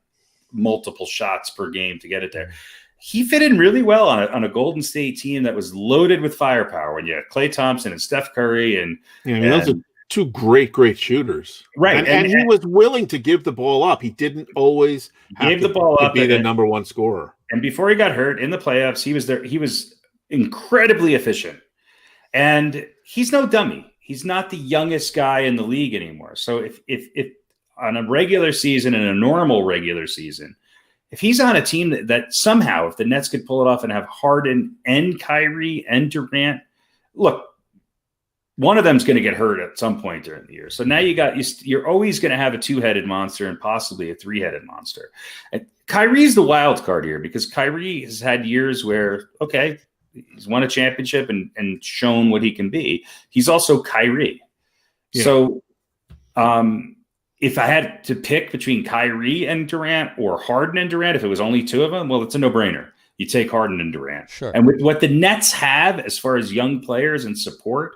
multiple shots per game to get it there. He fit in really well on a Golden State team that was loaded with firepower. When you had Klay Thompson and Steph Curry those are two great shooters. Right. And he was willing to give the ball up. He didn't always have to be the number one scorer. And before he got hurt in the playoffs, he was there. He was incredibly efficient, and he's no dummy. He's not the youngest guy in the league anymore. So if on a regular season and a normal regular season, if he's on a team that somehow, if the Nets could pull it off and have Harden and Kyrie and Durant, look, one of them's going to get hurt at some point during the year. So now you're always going to have a 2-headed monster and possibly a 3-headed monster. And Kyrie's the wild card here, because Kyrie has had years where, he's won a championship and shown what he can be. He's also Kyrie. Yeah. So if I had to pick between Kyrie and Durant or Harden and Durant, if it was only 2 of them, well, it's a no-brainer. You take Harden and Durant. Sure. And with what the Nets have as far as young players and support,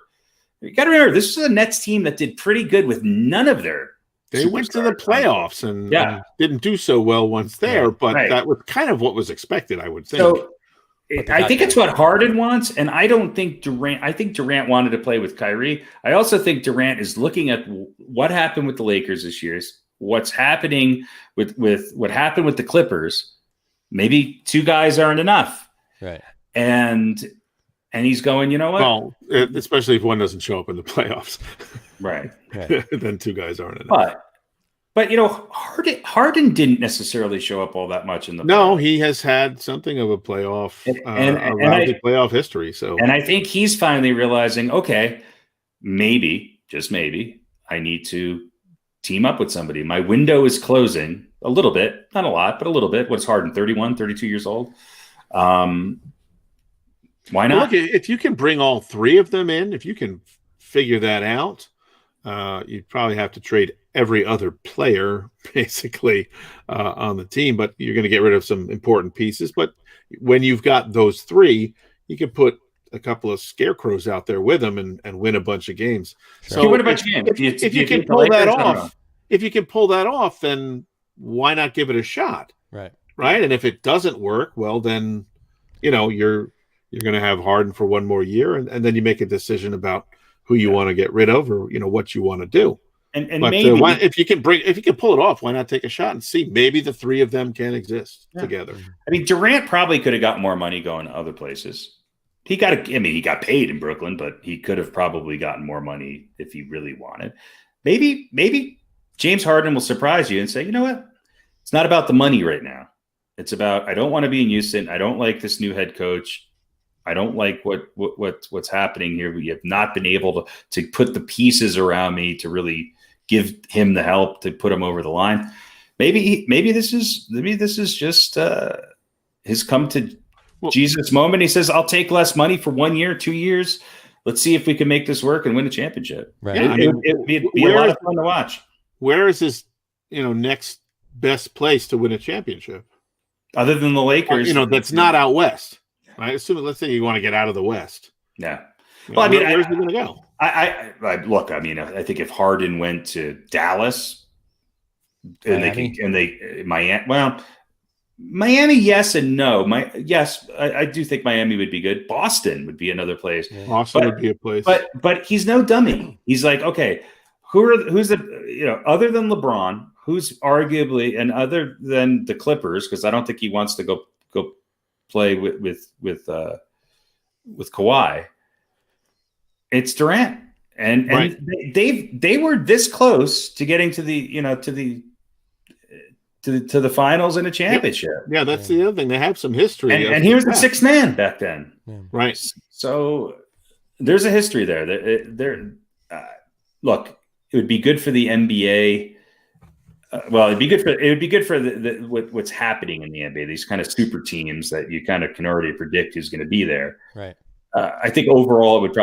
you got to remember, this is a Nets team that did pretty good with none of their. They went to the playoffs and didn't do so well once there, but that was kind of what was expected, I would think. So I think it's what Harden wants, and I don't think Durant. I think Durant wanted to play with Kyrie. I also think Durant is looking at what happened with the Lakers this year, what's happening with what happened with the Clippers. Maybe 2 guys aren't enough, right? And he's going, you know what? Well, especially if one doesn't show up in the playoffs. Right. Then 2 guys aren't enough. But Harden didn't necessarily show up all that much in the playoffs. No, he has had something of a playoff playoff history. So, and I think he's finally realizing, okay, maybe, just maybe, I need to team up with somebody. My window is closing a little bit, not a lot, but a little bit. What's Harden, 31, 32 years old? Why not? Look, if you can bring all 3 of them in, if you can figure that out, you'd probably have to trade every other player basically on the team, but you're going to get rid of some important pieces. But when you've got those 3, you can put a couple of scarecrows out there with them and win a bunch of games. Sure. So you win a bunch of games. If you can pull that off, then why not give it a shot? Right. And if it doesn't work, well, then you're going to have Harden for 1 more year, and then you make a decision about who you want to get rid of or what you want to do. And But maybe if you can pull it off, why not take a shot and see? Maybe the three of them can exist together. I mean, Durant probably could have got more money going to other places. He got paid in Brooklyn, but he could have probably gotten more money if he really wanted. Maybe James Harden will surprise you and say, you know what? It's not about the money right now. It's about, I don't want to be in Houston. I don't like this new head coach. I don't like what's happening here. We have not been able to put the pieces around me to really give him the help to put him over the line. Maybe this is just his come to Jesus moment. He says, I'll take less money for 1 year, 2 years. Let's see if we can make this work and win a championship. Right. It'd be a lot of fun to watch. Where is his, next best place to win a championship? Other than the Lakers. That's not out west. Right? Assuming, let's say you want to get out of the West. Yeah. Well, where's he going to go? I look. I mean, I think if Harden went to Dallas, Miami. Well, Miami, yes and no. I do think Miami would be good. Boston would be another place. Yeah. Boston would be a place. But he's no dummy. He's like, okay, who's the other than LeBron, who's arguably, and other than the Clippers, because I don't think he wants to go play with Kawhi. It's Durant, and right. they were this close to getting to the the finals and a championship. Yeah, that's the other thing. They have some history, and he was the sixth man back then. Yeah. Right. So there's a history there. Look, it would be good for the NBA. It'd be good for what's happening in the NBA. These kind of super teams that you kind of can already predict who's going to be there. Right. I think overall it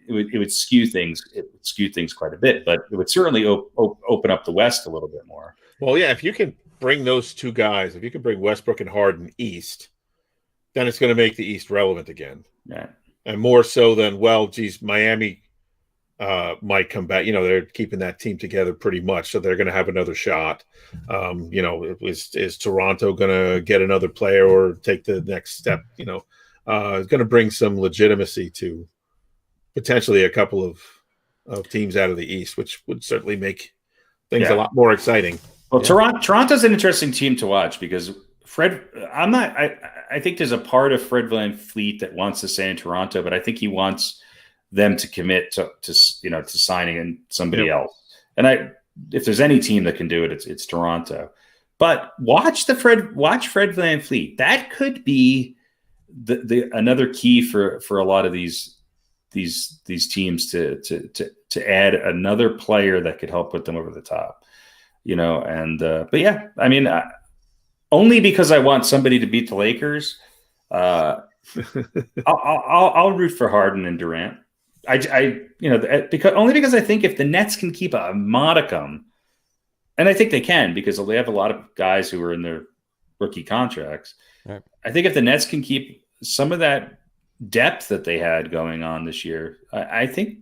would skew things. It would skew things quite a bit, but it would certainly open up the West a little bit more. Well, yeah, if you can bring those two guys, if you can bring Westbrook and Harden east, then it's going to make the East relevant again. Yeah, and more so than Miami. Might come back. They're keeping that team together pretty much, so they're going to have another shot. Is Toronto going to get another player or take the next step? It's going to bring some legitimacy to potentially a couple of teams out of the East, which would certainly make things a lot more exciting. Well, Toronto's an interesting team to watch because I think there's a part of Fred VanVleet that wants to stay in Toronto, but I think he wants them to commit to signing in somebody else. And if there's any team that can do it, it's Toronto. But watch Fred VanVleet. That could be the another key for a lot of these teams to add another player that could help put them over the top. But yeah, I mean, only because I want somebody to beat the Lakers. I'll root for Harden and Durant. Because I think if the Nets can keep a modicum, and I think they can because they have a lot of guys who are in their rookie contracts. Right. I think if the Nets can keep some of that depth that they had going on this year, I think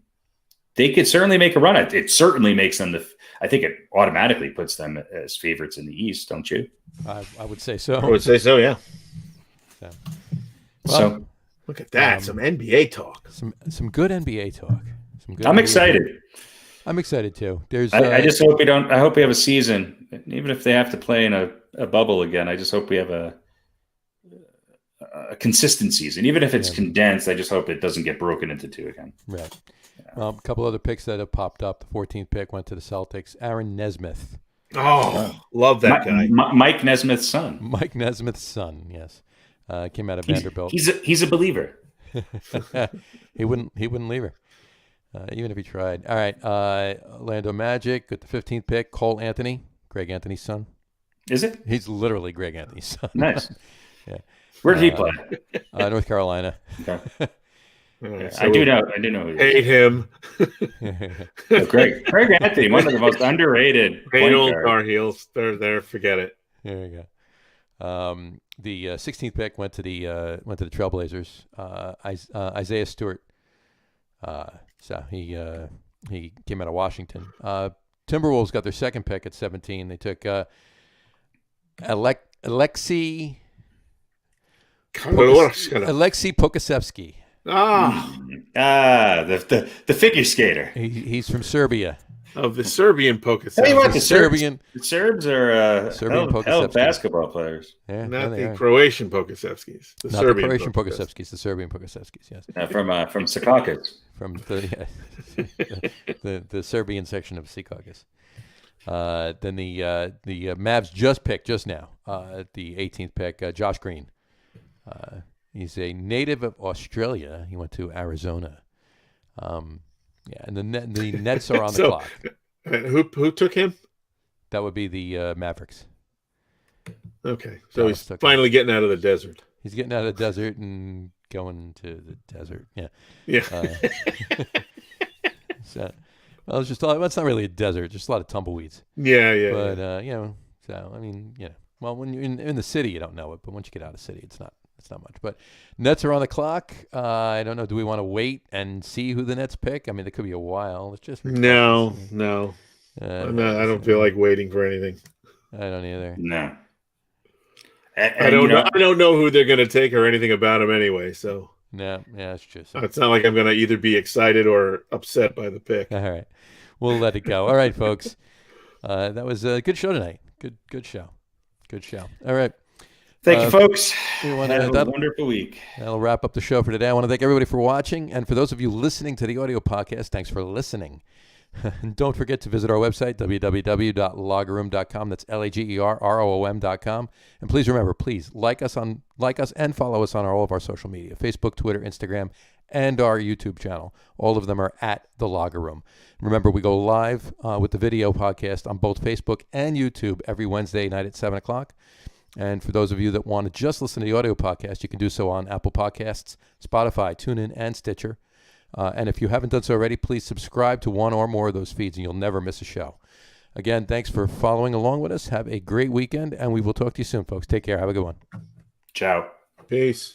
they could certainly make a run. It certainly makes them I think it automatically puts them as favorites in the East, don't you? I would say so. I would say so, yeah. So look at that, some NBA talk. Some good NBA talk. I'm excited. I'm excited too. I just hope we don't. I hope we have a season, even if they have to play in a bubble again. I just hope we have a consistent season, even if it's condensed. I just hope it doesn't get broken into two again. Right. A couple other picks that have popped up. The 14th pick went to the Celtics. Aaron Nesmith. Oh, love that guy. Mike Nesmith's son. Mike Nesmith's son. Yes. Came out of Vanderbilt. He's a believer. He wouldn't leave her, even if he tried. All right, Orlando Magic with the 15th pick. Cole Anthony, Greg Anthony's son. Is it? He's literally Greg Anthony's son. Nice. Yeah. Where did he play? North Carolina. Okay. So I do know. Who he is. hate him. Greg Anthony, one of the most underrated. Hate old Tar Heels. They're there. Forget it. There you go. The 16th pick went to the Trailblazers. Isaiah Stewart. So he came out of Washington. Timberwolves got their second pick at 17. They took Alexei Pokasevsky. The figure skater. He's from Serbia. Of the Serbian Pokasevsky. Tell you what, The Serbian the Serbs are Serbian hell Pokasevskis. basketball players. Yeah, Not they the are. Croatian Pokasevskis. The Not Serbian the Croatian Pokasevskis, the Serbian Pokasevskis, yes. From Secaucus. From the Serbian section of Secaucus. Then the Mavs just picked just now the 18th pick, Josh Green. He's a native of Australia. He went to Arizona. And the Nets are on the clock. Who took him? That would be the Mavericks. Okay, so Dallas he's finally getting out of the desert. He's getting out of the desert and going to the desert. Yeah. Yeah. Well, it's that's not really a desert, just a lot of tumbleweeds. Yeah. But so I mean, well, when you're in the city, you don't know it, but once you get out of the city, it's not much. But Nets are on the clock. I don't know. Do we want to wait and see who the Nets pick? I mean, it could be a while. It's just no. I don't feel like waiting for anything. I don't either. No. I don't know who they're going to take or anything about them anyway. So no, yeah, it's true. So. It's not like I'm going to either be excited or upset by the pick. All right, we'll let it go. All right, folks. That was a good show tonight. Good show. All right. Thank you, folks. Have a wonderful week. That'll wrap up the show for today. I want to thank everybody for watching. And for those of you listening to the audio podcast, thanks for listening. And don't forget to visit our website, www.logaroom.com. That's LAGERROOM.com. And please remember, like us and follow us on all of our social media, Facebook, Twitter, Instagram, and our YouTube channel. All of them are at The Logger Room. Remember, we go live with the video podcast on both Facebook and YouTube every Wednesday night at 7 o'clock. And for those of you that want to just listen to the audio podcast, you can do so on Apple Podcasts, Spotify, TuneIn, and Stitcher. And if you haven't done so already, please subscribe to one or more of those feeds, and you'll never miss a show. Again, thanks for following along with us. Have a great weekend, and we will talk to you soon, folks. Take care. Have a good one. Ciao. Peace.